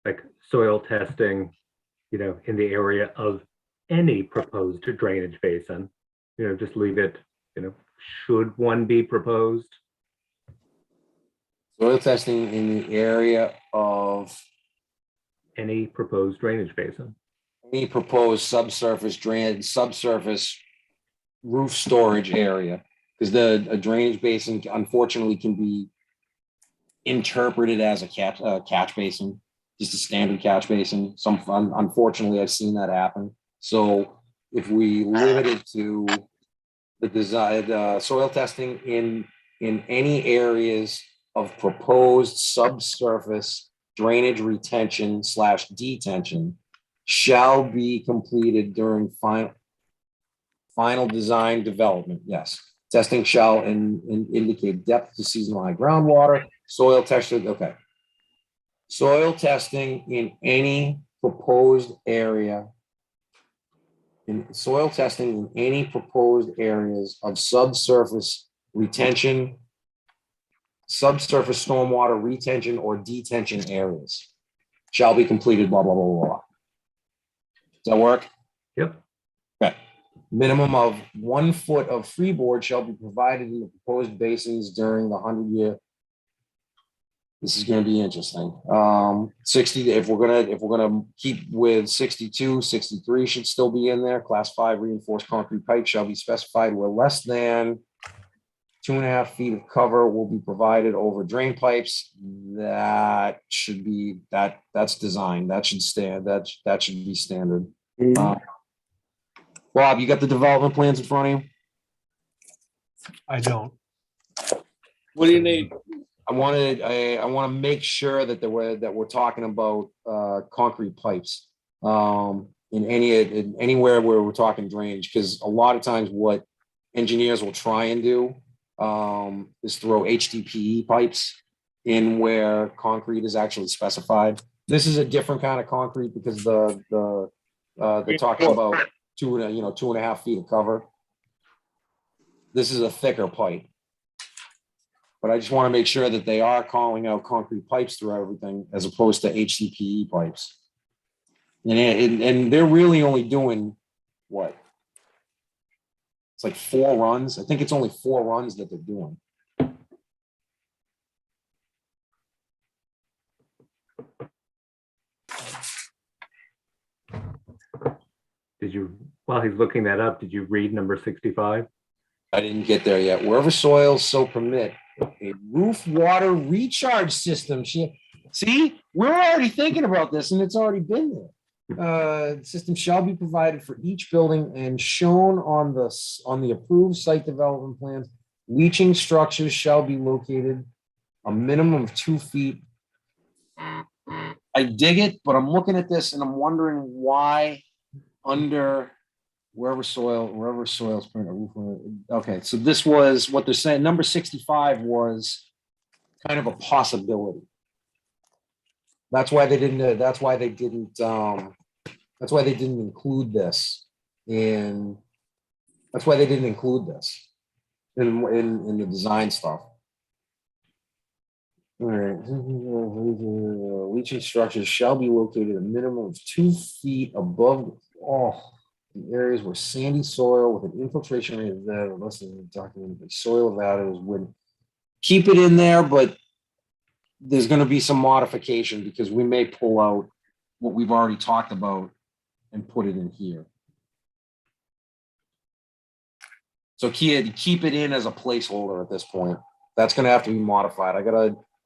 like, soil testing, in the area of any proposed drainage basin, just leave it, should one be proposed? Soil testing in the area of Any proposed drainage basin. any proposed subsurface roof storage area, because a drainage basin unfortunately can be interpreted as a catch basin, just a standard catch basin. Unfortunately, I've seen that happen. So if we limit it to the design, soil testing in any areas of proposed subsurface drainage retention / detention shall be completed during final design development. Yes. Testing shall indicate depth to seasonal high groundwater, soil testing. Okay. Soil testing in any proposed area. Soil testing in any proposed areas of subsurface retention, subsurface stormwater retention or detention areas shall be completed, blah, blah, blah, blah. Does that work? Yep. Okay. Minimum of 1 foot of freeboard shall be provided in the proposed basins during the 100-year. This is going to be interesting. 60, if we're gonna keep with 62, 63 should still be in there. Class 5 reinforced concrete pipe shall be specified where less than 2.5 feet of cover will be provided over drain pipes. That should be, that's design. That should stand. That should be standard. Bob, you got the development plans in front of you? I don't. What do you need? I want to make sure that we're talking about concrete pipes in anywhere where we're talking drainage, because a lot of times what engineers will try and do is throw HDPE pipes in where concrete is actually specified. This is a different kind of concrete because they're talking about 2.5 feet of cover. This is a thicker pipe. But I just want to make sure that they are calling out concrete pipes through everything as opposed to HDPE pipes. And they're really only doing what? It's like 4 runs. I think it's only 4 runs that they're doing. While he's looking that up, did you read number 65? I didn't get there yet. Wherever soils so permit, a roof water recharge system. See, we're already thinking about this and it's already been there. System shall be provided for each building and shown on the approved site development plans. Leaching structures shall be located a minimum of 2 feet. I dig it, but I'm looking at this and I'm wondering why under wherever soils permit. Okay, so this was what they're saying. Number 65 was kind of a possibility. That's why they didn't. That's why they didn't include this in. That's why they didn't include this in the design stuff. All right. Leaching structures shall be located a minimum of 2 feet above the areas where sandy soil with an infiltration rate of that, unless it's documented the soil values would keep it in there, but there's going to be some modification because we may pull out what we've already talked about and put it in here. So keep it in as a placeholder at this point. That's going to have to be modified. I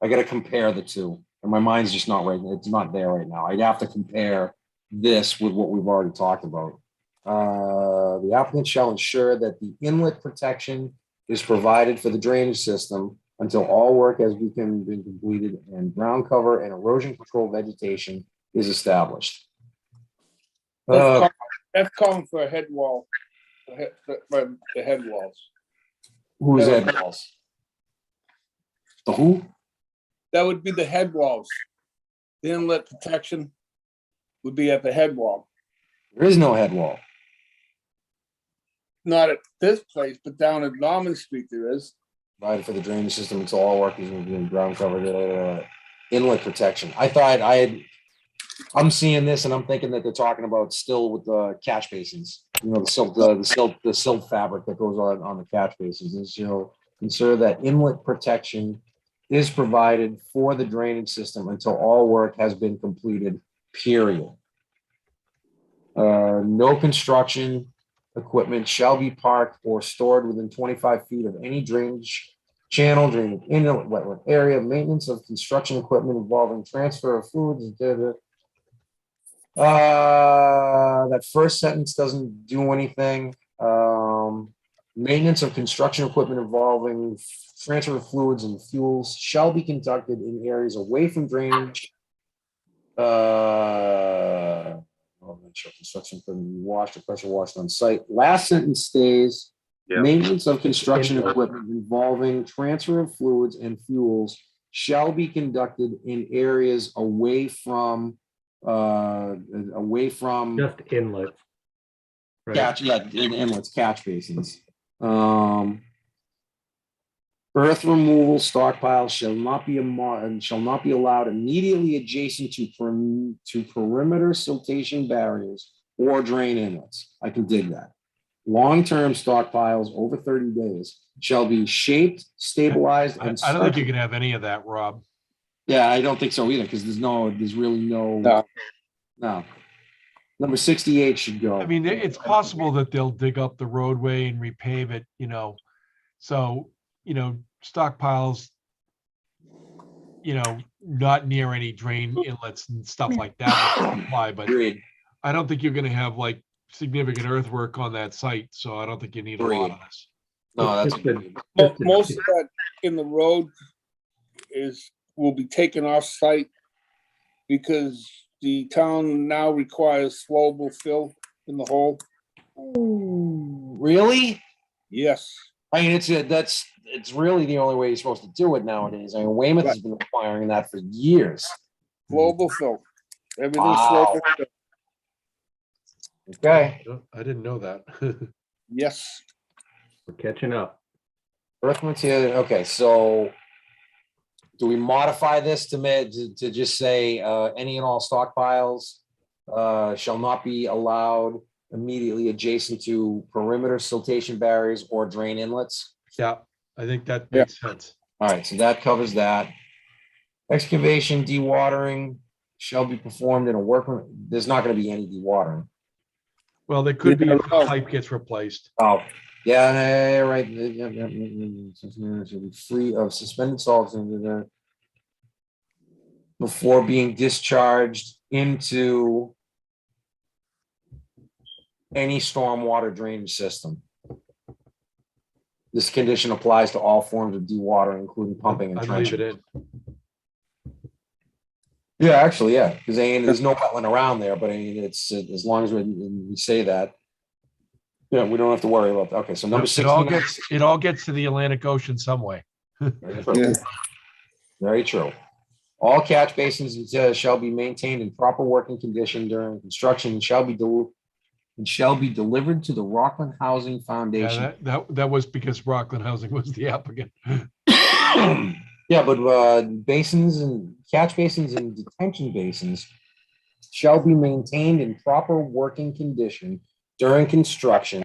gotta compare the two, and my mind's just not right. It's not there right now. I'd have to compare this with what we've already talked about. The applicant shall ensure that the inlet protection is provided for the drainage system until all work has been completed and ground cover and erosion control vegetation is established. That's calling for a head wall. The head walls. Who's head walls? The who? That would be the head walls. The inlet protection would be at the head wall. There is no head wall. Not at this place, but down at Norman Street there is. Provided for the drainage system until all work is in ground cover. Inlet protection. I'm seeing this and I'm thinking that they're talking about still with the catch basins. You know, the silt fabric that goes on the catch basins. And so ensure that inlet protection is provided for the drainage system until all work has been completed, period. No construction equipment shall be parked or stored within 25 feet of any drainage channel, drainage inlet, wetland area, maintenance of construction equipment involving transfer of fluids. That first sentence doesn't do anything. Maintenance of construction equipment involving transfer of fluids and fuels shall be conducted in areas away from drainage. Construction equipment washed or pressure washed on site. Last sentence stays. Yeah. Maintenance of construction equipment involving transfer of fluids and fuels shall be conducted in areas away from Just inlets. Right? catch, inlets, catch basins. Earth removal stockpiles shall not be allowed immediately adjacent to perimeter siltation barriers or drain inlets. I can dig that. Long-term stockpiles over 30 days shall be shaped, stabilized, and I don't think you can have any of that, Rob. Yeah, I don't think so either, because there's really no. Number 68 should go. I mean, it's possible that they'll dig up the roadway and repave it, so, stockpiles, not near any drain inlets and stuff like that would apply, but Agreed. I don't think you're gonna have like significant earthwork on that site, so I don't think you need a lot of this. No, that's Just the- Most of that in the road will be taken off site because the town now requires flowable fill in the hole. Really? Yes, I mean, it's really the only way you're supposed to do it nowadays. I mean, Weymouth has been requiring that for years. flowable fill. Everything's Wow. flowable fill. Okay. I didn't know that. Yes, We're catching up. Earth material, okay, so do we modify this to just say, any and all stockpiles shall not be allowed immediately adjacent to perimeter siltation barriers or drain inlets? Yeah, I think that makes sense. All right, so that covers that. Excavation, dewatering shall be performed in a workman, there's not gonna be any dewatering. Well, there could be Yeah, if the no. pipe gets replaced. Oh, yeah, right. Should be free of suspended salts before being discharged into any stormwater drainage system. This condition applies to all forms of dewatering, including pumping and I'd leave it trenching. in. Yeah, actually, yeah, because there's no wetland around there, but I mean, it's as long as we say that. Yeah, we don't have to worry about that. Okay, so number It all 69. gets to the Atlantic Ocean some way. Yeah. Very true. All catch basins shall be maintained in proper working condition during construction and shall be delivered to the Rockland Housing Foundation. Yeah, that was because Rockland Housing was the applicant. Yeah, but basins and catch basins and detention basins shall be maintained in proper working condition during construction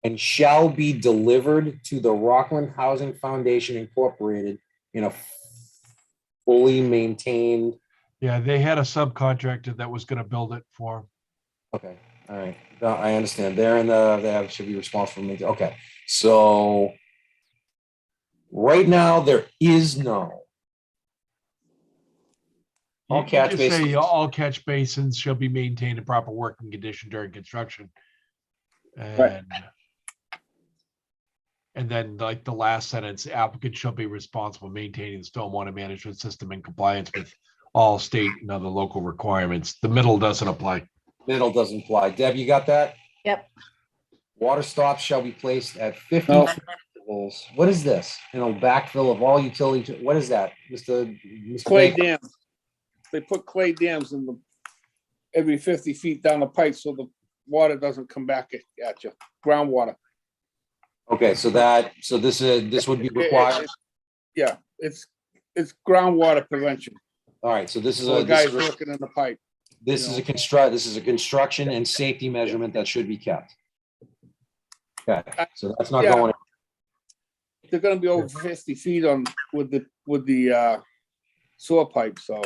and shall be delivered to the Rockland Housing Foundation Incorporated in a fully maintained. Yeah, they had a subcontractor that was gonna build it for them. Okay, all right. No, I understand. They should be responsible. Okay, so right now there is no. All You catch just say basins. all catch basins shall be maintained in proper working condition during construction. Right. And then like the last sentence, applicant shall be responsible for maintaining the stormwater management system in compliance with all state and other local requirements. The middle doesn't apply. Middle doesn't apply. Deb, you got that? Yep. Water stops shall be placed at 50 No. intervals. What is this? Backfill of all utility. What is that? Mr. Clay Baker? dams. They put clay dams in every 50 feet down the pipe so the water doesn't come back at you. Groundwater. Okay, so this would be required. Yeah, it's groundwater prevention. All right, so this is So a the guy's working in the pipe. this is a construction and safety measurement that should be kept. Okay, so that's not Yeah. going. They're gonna be over 50 feet with the sewer pipe, so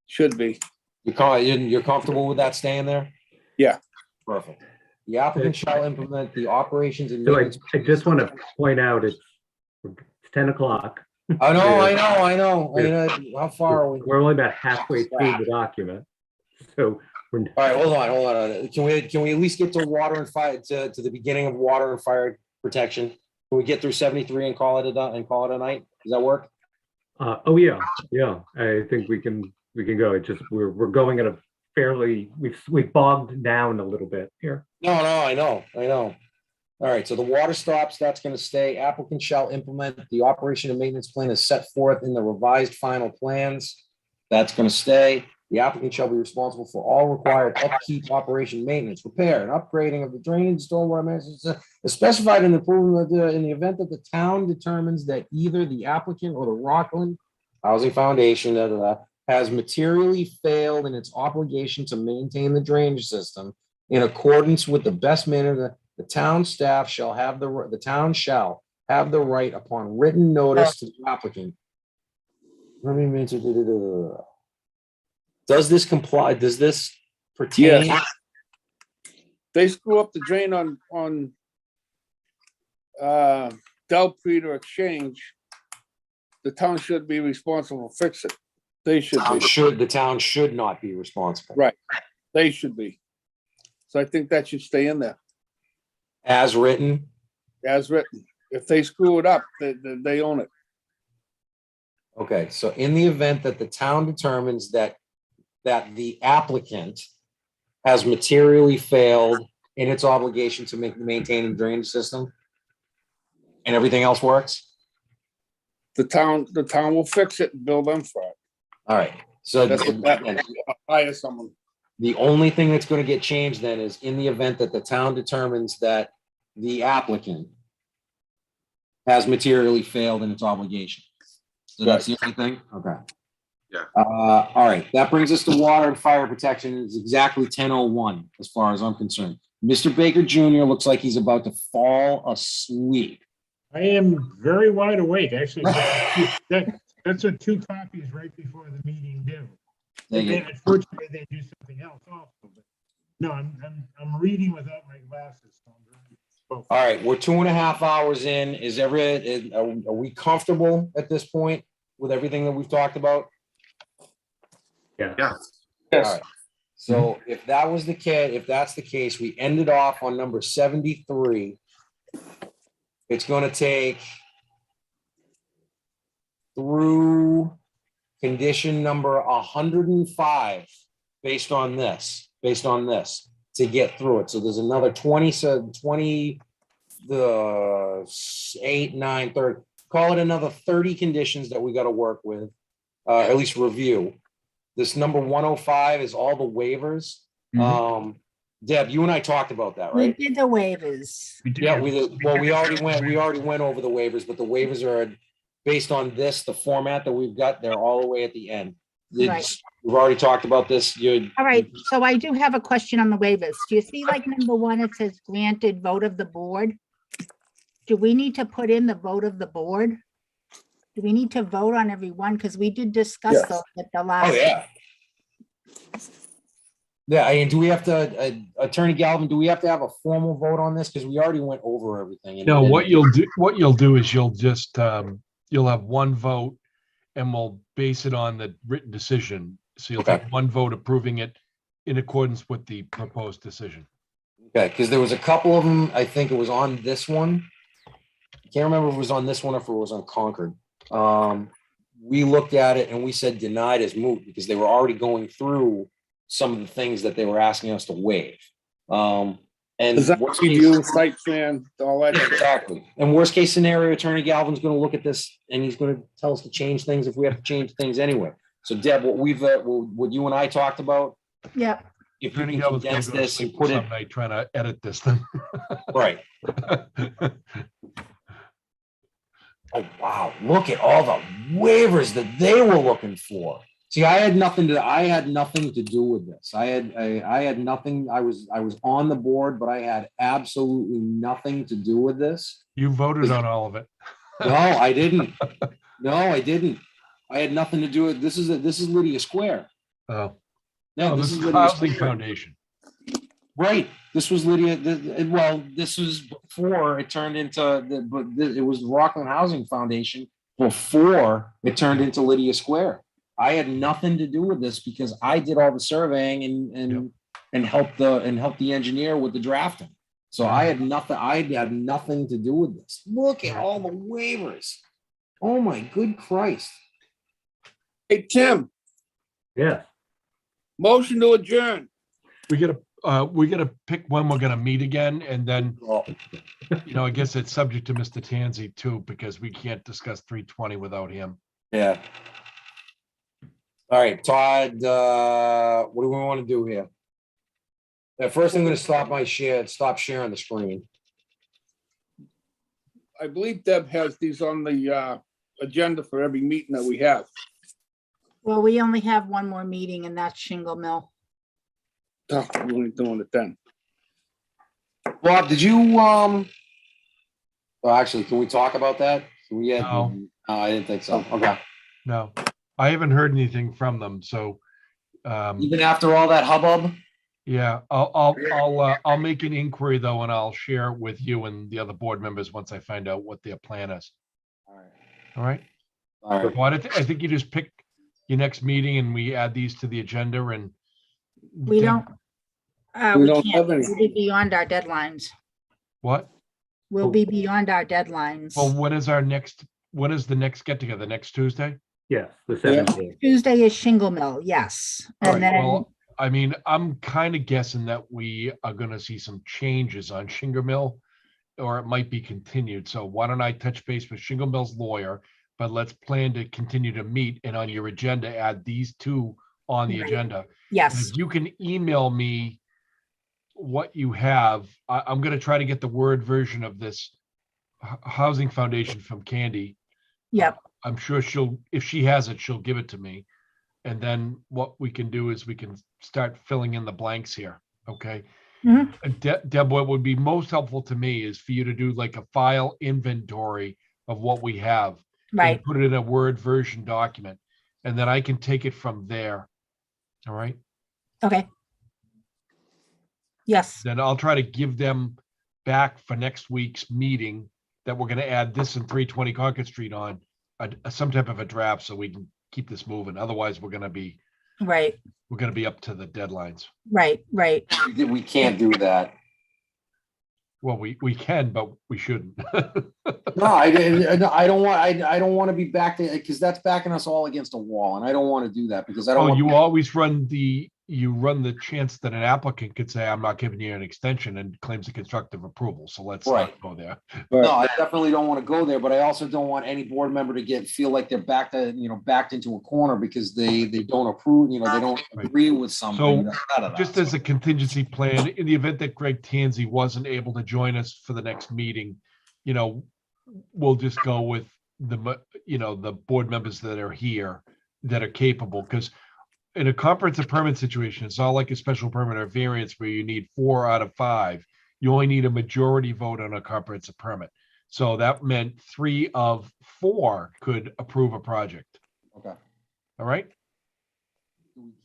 should be. You're comfortable with that staying there? Yeah. Perfect. The applicant shall implement the operations and So maintenance. I just want to point out it's 10 o'clock. I know. How far are we? We're only about halfway through the document. So we're, All right, hold on. Can we at least get to water and fire, to the beginning of water and fire protection? Can we get through 73 and call it a night? Does that work? oh yeah, I think we can go. It's just, we're going at a fairly, we've bogged down a little bit here. No, I know. All right, so the water stops, that's gonna stay. Applicant shall implement the operation and maintenance plan as set forth in the revised final plans. That's gonna stay. The applicant shall be responsible for all required upkeep, operation, maintenance, repair, and upgrading of the drainage, stormwater management system as specified in the in the event that the town determines that either the applicant or the Rockland Housing Foundation has materially failed in its obligation to maintain the drainage system in accordance with the best manner. The town staff shall have the town shall have the right upon written notice to the applicant. Does this comply? Does this pertain? Yes. They screw up the drain on Delpre or Exchange. The town should be responsible to fix it. They should be. The town should not be responsible. Right. They should be. So I think that should stay in there As written. as written. If they screw it up, they own it. Okay, so in the event that the town determines that the applicant has materially failed in its obligation to maintain a drainage system and everything else works? The town will fix it and bill them for it. All right, so That's what that, hire someone. the only thing that's going to get changed then is in the event that the town determines that the applicant has materially failed in its obligation. So that's the only thing? Okay. Yeah. All right, that brings us to water and fire protection. It's exactly 10:01 as far as I'm concerned. Mr. Baker Jr. looks like he's about to fall asleep. I am very wide awake, actually. That's what 2 copies right before the meeting do. And then unfortunately, they do something else also. But no, I'm reading without my glasses. So I'm very focused. All right, we're 2.5 hours in. Are we comfortable at this point with everything that we've talked about? Yeah. All right. So if that's the case, we ended off on number 73. It's going to take through condition number 105 based on this to get through it. So there's another 28, 9, 30, call it another 30 conditions that we got to work with, at least review. This number 105 is all the waivers. Deb, you and I talked about that, We right? did the waivers. Yeah, we already went over the waivers, but the waivers are based on the format that we've got. They're all the way at the end. Right. We've already talked about this. All right, so I do have a question on the waivers. Do you see like number 1, it says granted vote of the board? Do we need to put in the vote of the board? Do we need to vote on every one? Because we did discuss Yes. those at the Oh, last. yeah. Yeah, and do we have to, Attorney Galvin, do we have to have a formal vote on this? Because we already went over everything. No, what you'll do is you'll just, you'll have one vote and we'll base it on the written decision. So you'll Okay. take one vote approving it in accordance with the proposed decision. Okay, because there was a couple of them, I think it was on this one. I can't remember if it was on this one or if it was on Concord. We looked at it and we said denied as moot because they were already going through some of the things that they were asking us to waive. And Does that worst review, case- site plan, all that? Exactly. And worst case scenario, Attorney Galvin's going to look at this and he's going to tell us to change things if we have to change things anyway. So Deb, what you and I talked about, Yeah, if you Attorney can Galvin's gonna condense go to this sleep and put it some night trying to edit this thing. right. Oh, wow. Look at all the waivers that they were looking for. See, I had nothing to do with this. I had nothing. I was on the board, but I had absolutely nothing to do with this. You voted on all of it. No, I didn't. No, I didn't. I had nothing to do with this. This is Lydia Square. Oh, No, this this is is Lydia Housing Square. Foundation. Right. This was Lydia. Well, this was before it turned into it was Rockland Housing Foundation before it turned into Lydia Square. I had nothing to do with this because I did all the surveying and helped the engineer with the drafting. So I had nothing to do with this. Look at all the waivers. Oh my good Christ. Hey, Tim, Yeah. motion to adjourn. We gotta pick when we're gonna meet again, and then, I guess it's subject to Mr. Tansey too, because we can't discuss 320 without him. Yeah. All right, Todd, what do we want to do here? First, I'm going to stop sharing the screen. I believe Deb has these on the agenda for every meeting that we have. well, we only have one more meeting and that's Shingle Mill. Oh, we're only doing it then. Bob, did you, well, actually, can we talk about that? Can we No. I didn't think so. Okay. No, I haven't heard anything from them, so, Even after all that hubbub? yeah, I'll make an inquiry though, and I'll share it with you and the other board members once I find out what their plan is. All right. All right? All right. Well, I think you just pick your next meeting and we add these to the agenda and. We Deb- don't, We we don't can't, have any. we'll be beyond our deadlines. What? We'll be beyond our deadlines. Well, when is the next get together? Next Tuesday? Yes, the 17th. Tuesday is Shingle Mill, yes. All And right, then, well, I mean, I'm kind of guessing that we are gonna see some changes on Shingle Mill, or it might be continued. So why don't I touch base with Shingle Mill's lawyer, but let's plan to continue to meet, and on your agenda, add these two on the Right. agenda. And yes, if you can email me what you have, I'm gonna try to get the Word version of this Housing Foundation from Candy. yep, I'm sure if she has it, she'll give it to me. And then what we can do is we can start filling in the blanks here, okay? Mhm. And Deb, what would be most helpful to me is for you to do like a file inventory of what we have. and right, Put it in a Word version document, and then I can take it from there. All right? okay. Yes, Then I'll try to give them back for next week's meeting that we're gonna add this and 320 Concord Street on some type of a draft so we can keep this moving. Otherwise, we're gonna be up to the deadlines. right. We can't do that. Well, we can, but we shouldn't. No, I don't want to be back there because that's backing us all against a wall, and I don't want to do that because I don't. Oh, want you always run the chance that an applicant could say, I'm not giving you an extension, and claims a constructive approval. So let's Right. not go there. No, I definitely don't want to go there, but I also don't want any board member to feel like they're backed into a corner because they don't approve, they don't agree with something. Just as a contingency plan, in the event that Greg Tansey wasn't able to join us for the next meeting, we'll just go with the board members that are here that are capable, because in a comprehensive permit situation, it's not like a special permit or variance where you need 4 out of 5. You only need a majority vote on a comprehensive permit. So that meant 3 of 4 could approve a project. Okay. All right.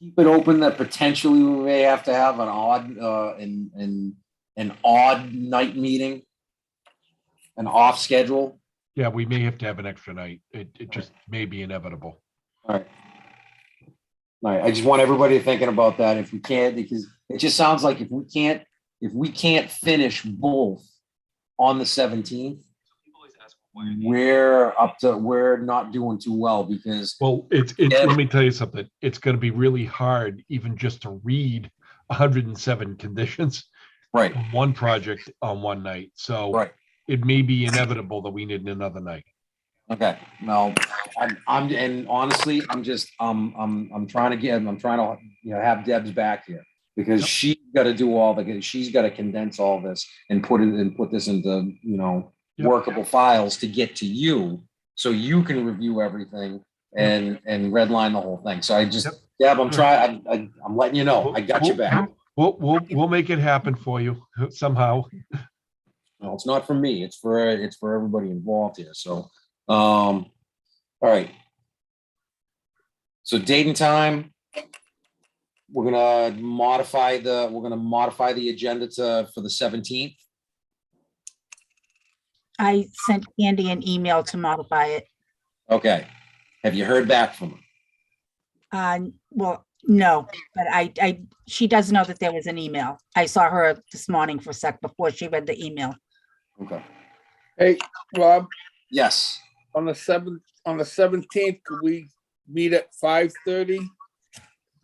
Keep it open that potentially we may have to have an odd night meeting, an off schedule. Yeah, we may have to have an extra night. It just may be inevitable. All right. All right. I just want everybody thinking about that if we can't, because it just sounds like if we can't finish both on the 17th, we're not doing too well because. Well, let me tell you something. It's going to be really hard even just to read 107 conditions. Right. On one project on one night. So right. It may be inevitable that we need another night. Okay, no, and honestly, I'm trying to have Deb's back here because she's got to do she's got to condense all this and put this into, workable files to get to you so you can review everything and redline the whole thing. So Deb, I'm letting you know, I got you back. We'll make it happen for you somehow. No, it's not for me. It's for everybody involved here. So. All right. So date and time. We're gonna modify the agenda for the 17th. I sent Candy an email to modify it. Okay. Have you heard back from her? Well, no, but she does know that there was an email. I saw her this morning for a sec before she read the email. Okay. Hey, Rob, Yes. on the 17th, could we meet at 5:30?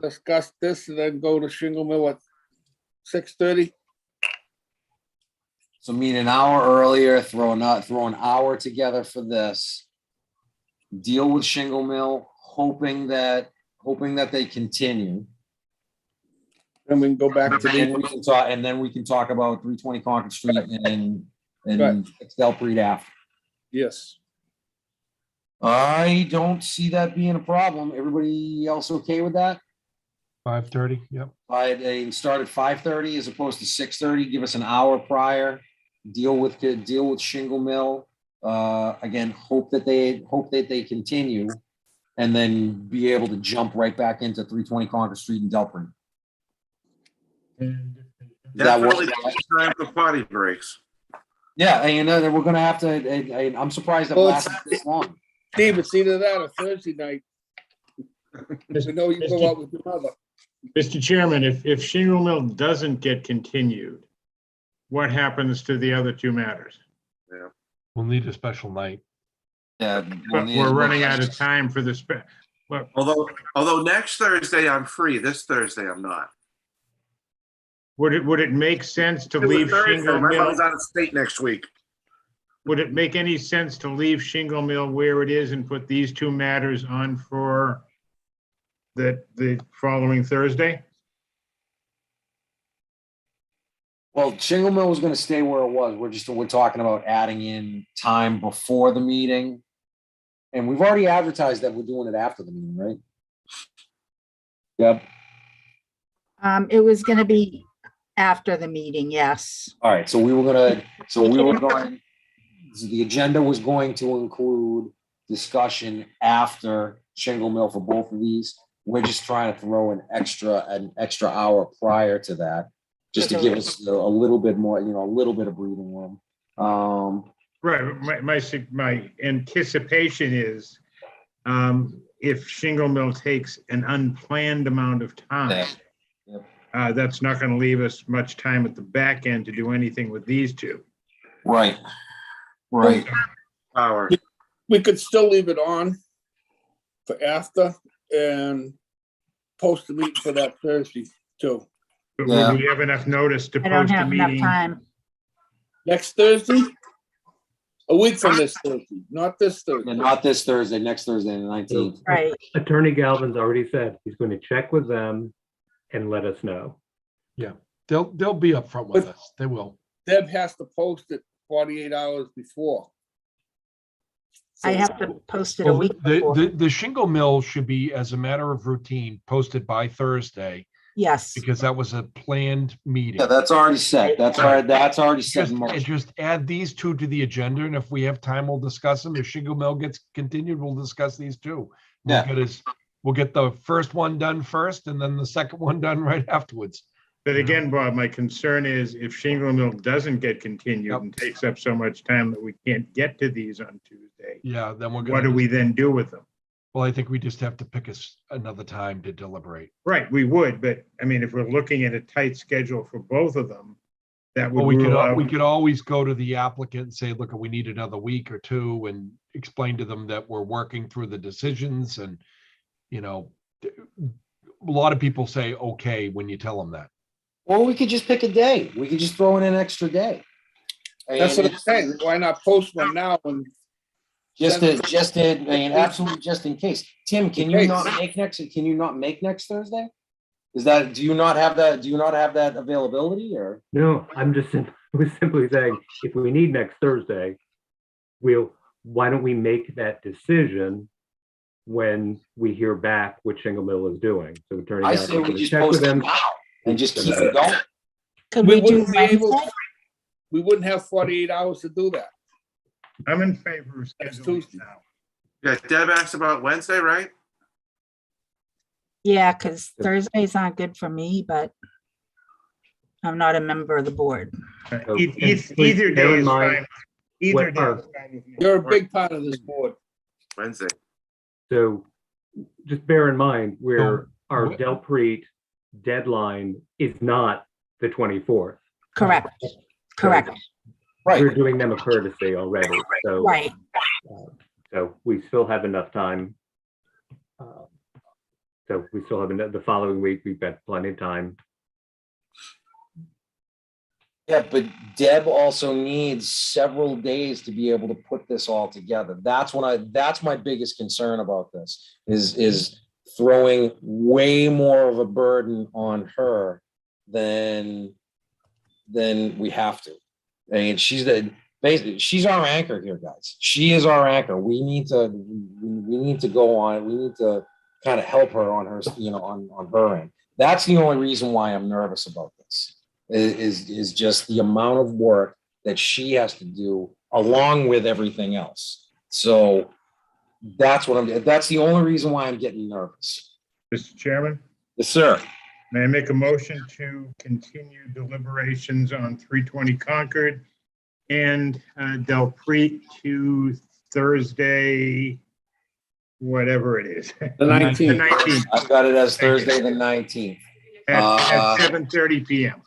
Discuss this and then go to Shingle Mill at 6:30? So meet an hour earlier, throw an hour together for this. Deal with Shingle Mill, hoping that they continue. Then we can go back to And then we can talk about 320 Concord Street and Delpreet after. Yes. I don't see that being a problem. Everybody else okay with that? 5:30. Yep. I start at 5:30 as opposed to 6:30. Give us an hour prior. Deal with Shingle Mill. Again, hope that they continue, and then be able to jump right back into 320 Concord Street and Delpreet. Definitely time for potty breaks. Yeah, and we're gonna have to. I'm surprised that lasted this long. Steve, it's either that or Thursday night. We know you go out with your mother. Mr. Chairman, if Shingle Mill doesn't get continued, what happens to the other 2 matters? We'll need a special night. Yeah. But we're running out of time for the look, Although next Thursday I'm free, this Thursday I'm not. would it make sense to leave Thursday, Shingle my Mill? mother's out of state next week. Would it make any sense to leave Shingle Mill where it is and put these two matters on for the following Thursday? Well, Shingle Mill was gonna stay where it was. We're talking about adding in time before the meeting. And we've already advertised that we're doing it after the meeting, right? Yep. It was gonna be after the meeting, yes. All right, so the agenda was going to include discussion after Shingle Mill for both of these. We're just trying to throw an extra hour prior to that, just to give us a little bit more, a little bit of breathing room. Right, my anticipation is, if Shingle Mill takes an unplanned amount of time, Yep. that's not gonna leave us much time at the back end to do anything with these two. Right. Hour. We could still leave it on for after and post the meeting for that Thursday too. But Yeah. would we have enough notice to I don't post a have enough meeting? time. Next Thursday? A week from this Thursday, not this Thursday. And not this Thursday, next Thursday, the 19th. Right. Attorney Galvin's already said he's going to check with them and let us know. They'll be upfront with us. They will. Deb has to post it 48 hours before. I have to post it a Well, week before. the shingle mill should be, as a matter of routine, posted by Thursday, Yes, because that was a planned meeting. Yeah, that's already set. That's already set Just, in motion. just add these two to the agenda, and if we have time, we'll discuss them. If shingle mill gets continued, we'll discuss these two. Yeah. We'll get the first one done first, and then the second one done right afterwards. But again, Bob, my concern is if Shingle Mill doesn't get continued Yep. and takes up so much time that we can't get to these on Tuesday, Yeah, then we're what do gonna, we then do with them? well, I think we just have to pick another time to deliberate. Right, we would, but I mean, if we're looking at a tight schedule for both of them, that would Well, we rule out. could always go to the applicant and say, look, we need another week or two, and explain to them that we're working through the decisions, and, a lot of people say, okay, when you tell them that. Or we could just pick a day. We could just throw in an extra day. That's what I'm saying. Why not post one now and Absolutely just in case. Tim, can you not make next Thursday? Do you not have that availability, or? No, I'm just was simply saying, if we need next Thursday, why don't we make that decision when we hear back what Shingle Mill is doing? So Attorney I Galvin's say we gonna just check post with it them. now and just keep it going. could we we do wouldn't be able, Wednesday? we wouldn't have 48 hours to do that. I'm in favor of Next scheduling Tuesday. now. Yeah, Deb asked about Wednesday, right? Yeah, because Thursdays aren't good for me, but I'm not a member of the board. So, Either please day bear in is mind fine. Either what day our- is fine with me. You're a big part of this board. Wednesday. So just bear in mind where So, our wh- Delpreet deadline is not the 24th. Correct, correct, Right. We're doing them a courtesy already. So, right. so we still have enough time. So we still have the following week, we've got plenty of time. Yeah, but Deb also needs several days to be able to put this all together. That's my biggest concern about this is throwing way more of a burden on her than we have to. I mean, basically she's our anchor here, guys. She is our anchor. We need to go on. We need to kind of help her on her, on her end. That's the only reason why I'm nervous about this. Is just the amount of work that she has to do along with everything else. So that's the only reason why I'm getting nervous. Mr. Chairman, Yes, sir. may I make a motion to continue deliberations on 320 Concord and Delpreet to Thursday, whatever it is. The 19th. The 19th I've got it as Thursday, the 19th. at 7:30 PM.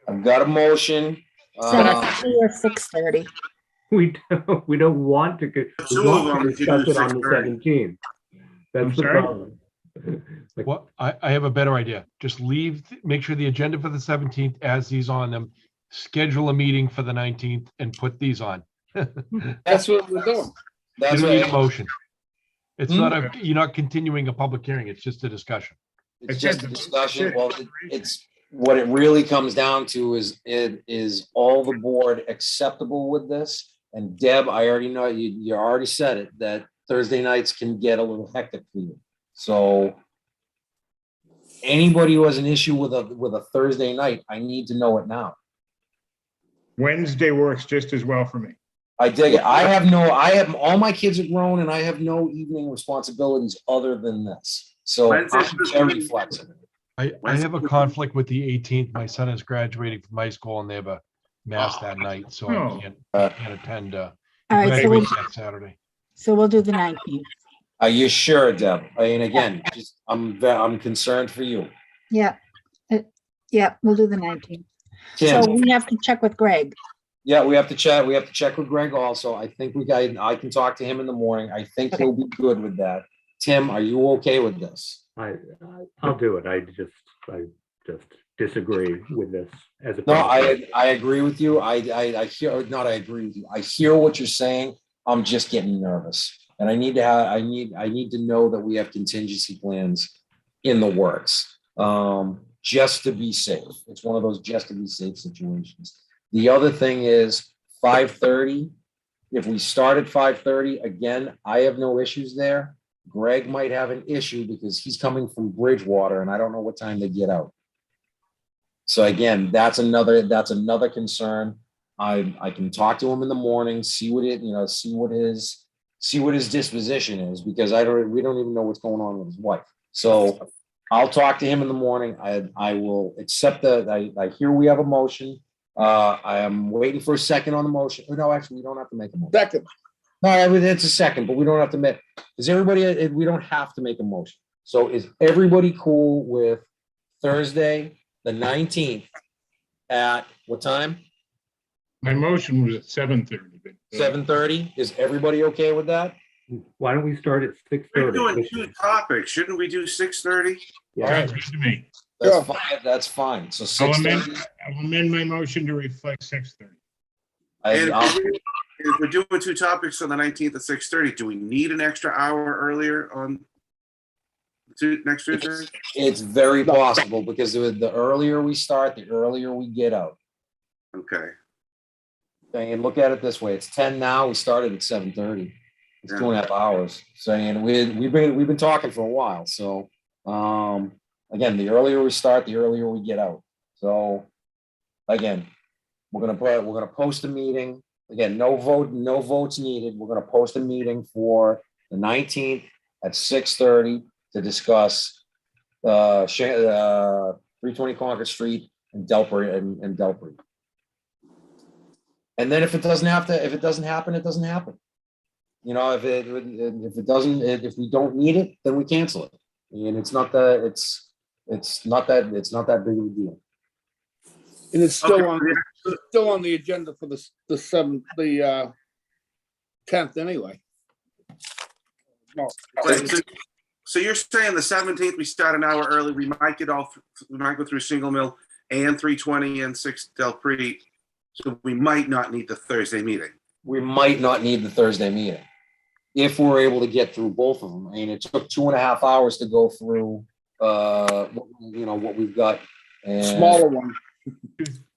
I've got a motion. 7:30 or 6:30. We don't want to, we Two of want them, to if you do discuss it on the 6:30. 17th. I'm That's the sorry? problem. Like, Well, I have a better idea. Just make sure the agenda for the 17th has these on them. Schedule a meeting for the 19th and put these on. You That's what we're doing. That's don't need a what, motion. It's Hmm? not you're not continuing a public hearing. It's just a discussion. it's I just a said- discussion. Well, it's, what it really comes down to is all the board acceptable with this? And Deb, I already know, you already said it, that Thursday nights can get a little hectic for you. So anybody who has an issue with a Thursday night, I need to know it now. Wednesday works just as well for me. I dig it. I have, all my kids are grown and I have no evening responsibilities other than this. So Wednesday's I'm good. very flexible. I have a conflict with the 18th. My son is graduating from high school and they have a mass that night, so Oh. I can't attend. All right, so Graduates that Saturday. we'll do the 19th. Are you sure, Deb? I mean, again, just, I'm concerned for you. Yeah. Yeah, we'll do the 19th. Tim, So we have to check with Greg. yeah, we have to check with Greg also. I think I can talk to him in the morning. I think he'll be good with that. Tim, are you okay with this? I'll do it. I just disagree with this as a. No, I agree with you. I hear, not I agree with you. I hear what you're saying. I'm just getting nervous. And I need to know that we have contingency plans in the works. Just to be safe. It's one of those just to be safe situations. The other thing is 5:30. If we start at 5:30, again, I have no issues there. Greg might have an issue because he's coming from Bridgewater and I don't know what time they get out. So again, that's another concern. I can talk to him in the morning, see what his disposition is, because we don't even know what's going on with his wife. So I'll talk to him in the morning. I will accept that. I hear we have a motion. I am waiting for a second on the motion. No, actually, we don't have to make a motion. Second, No, it's a second, but we don't have to make, we don't have to make a motion. So is everybody cool with Thursday, the 19th at what time? My motion was at 7:30. but, 7:30? Is everybody okay with that? Why don't we start at We're doing 6:30? two topics. Shouldn't we do 6:30? All Sounds right, good to me. that's fine, that's fine. So I'll 6:30. amend my motion to reflect 6:30. And I'll- if we're doing two topics on the 19th at 6:30, do we need an extra hour earlier on next Tuesday? It's very possible because the earlier we start, the earlier we get out. Okay. And look at it this way, it's 10 now, we started at 7:30. It's Yeah. 2.5 hours. So, and we've been talking for a while, so, again, the earlier we start, the earlier we get out. So, again, we're gonna post a meeting, again, no votes needed, we're gonna post a meeting for the 19th at 6:30 to discuss, 320 Concord Street and Delphi and Delphi. And then if it doesn't happen, it doesn't happen. You know, if we don't need it, then we cancel it. And it's not that big of a deal. and it's still on the agenda for the 10th anyway. No, Wait, so you're saying the 17th, we start an hour early, we might go through Single Mill and 320 and 6 Del Pre, so we might not need the Thursday meeting. We might not need the Thursday meeting if we're able to get through both of them. I mean, it took 2.5 hours to go through, what we've got. And smaller one.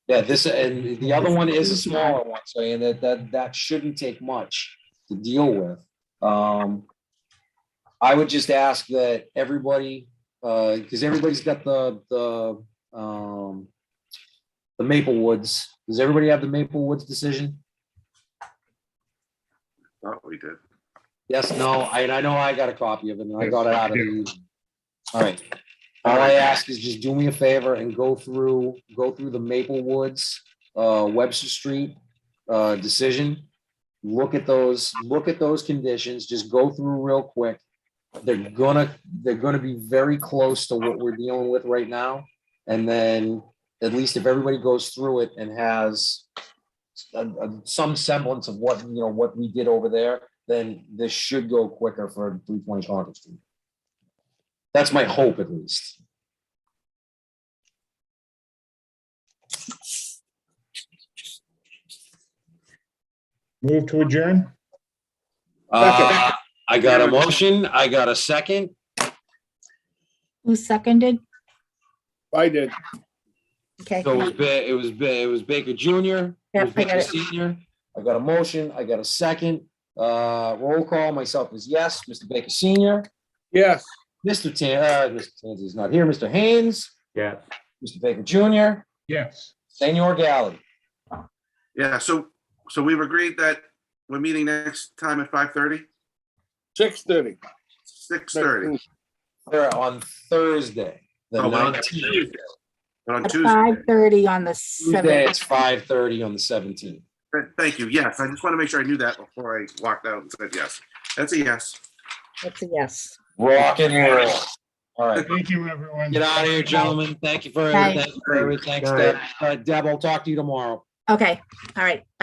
yeah, and the other one is a smaller one, so and that shouldn't take much to deal with. I would just ask that everybody, because everybody's got the Maple Woods. Does everybody have the Maple Woods decision? Thought we did. Yes, no, I know I got a copy of it, and I got it out of the. All right. All I ask is just do me a favor and go through the Maple Woods, Webster Street, decision. Look at those conditions, just go through real quick. They're gonna be very close to what we're dealing with right now. And then at least if everybody goes through it and has some semblance of what, what we did over there, then this should go quicker for 320 Concord Street. That's my hope, at least. Move to adjourn? I got a motion. I got a second. Who seconded? I did. Okay, So it was Baker Jr. It Yep, was I got Baker it. Senior. I got a motion. I got a second. Roll call. Myself is yes. Mr. Baker Senior. Yes. Mr. Tansey is not here. Mr. Haynes. Yes. Mr. Baker Jr. Yes. Senor Galley. Yeah, so we've agreed that we're meeting next time at 5:30, 6:30. 6:30. On Thursday, the Oh, but on 19th. Tuesday. But on at Tuesday, 5:30 on the Tuesday, 7th. it's 5:30 on the 17th. thank you. Yes, I just want to make sure I knew that before I walked out and said yes. That's a yes. That's a yes. Rock and roll. All right. Thank you, everyone. Get out of here, gentlemen. Thank you for Bye. everything. Thanks, Deb. Deb, I'll talk to you tomorrow. Okay, all right.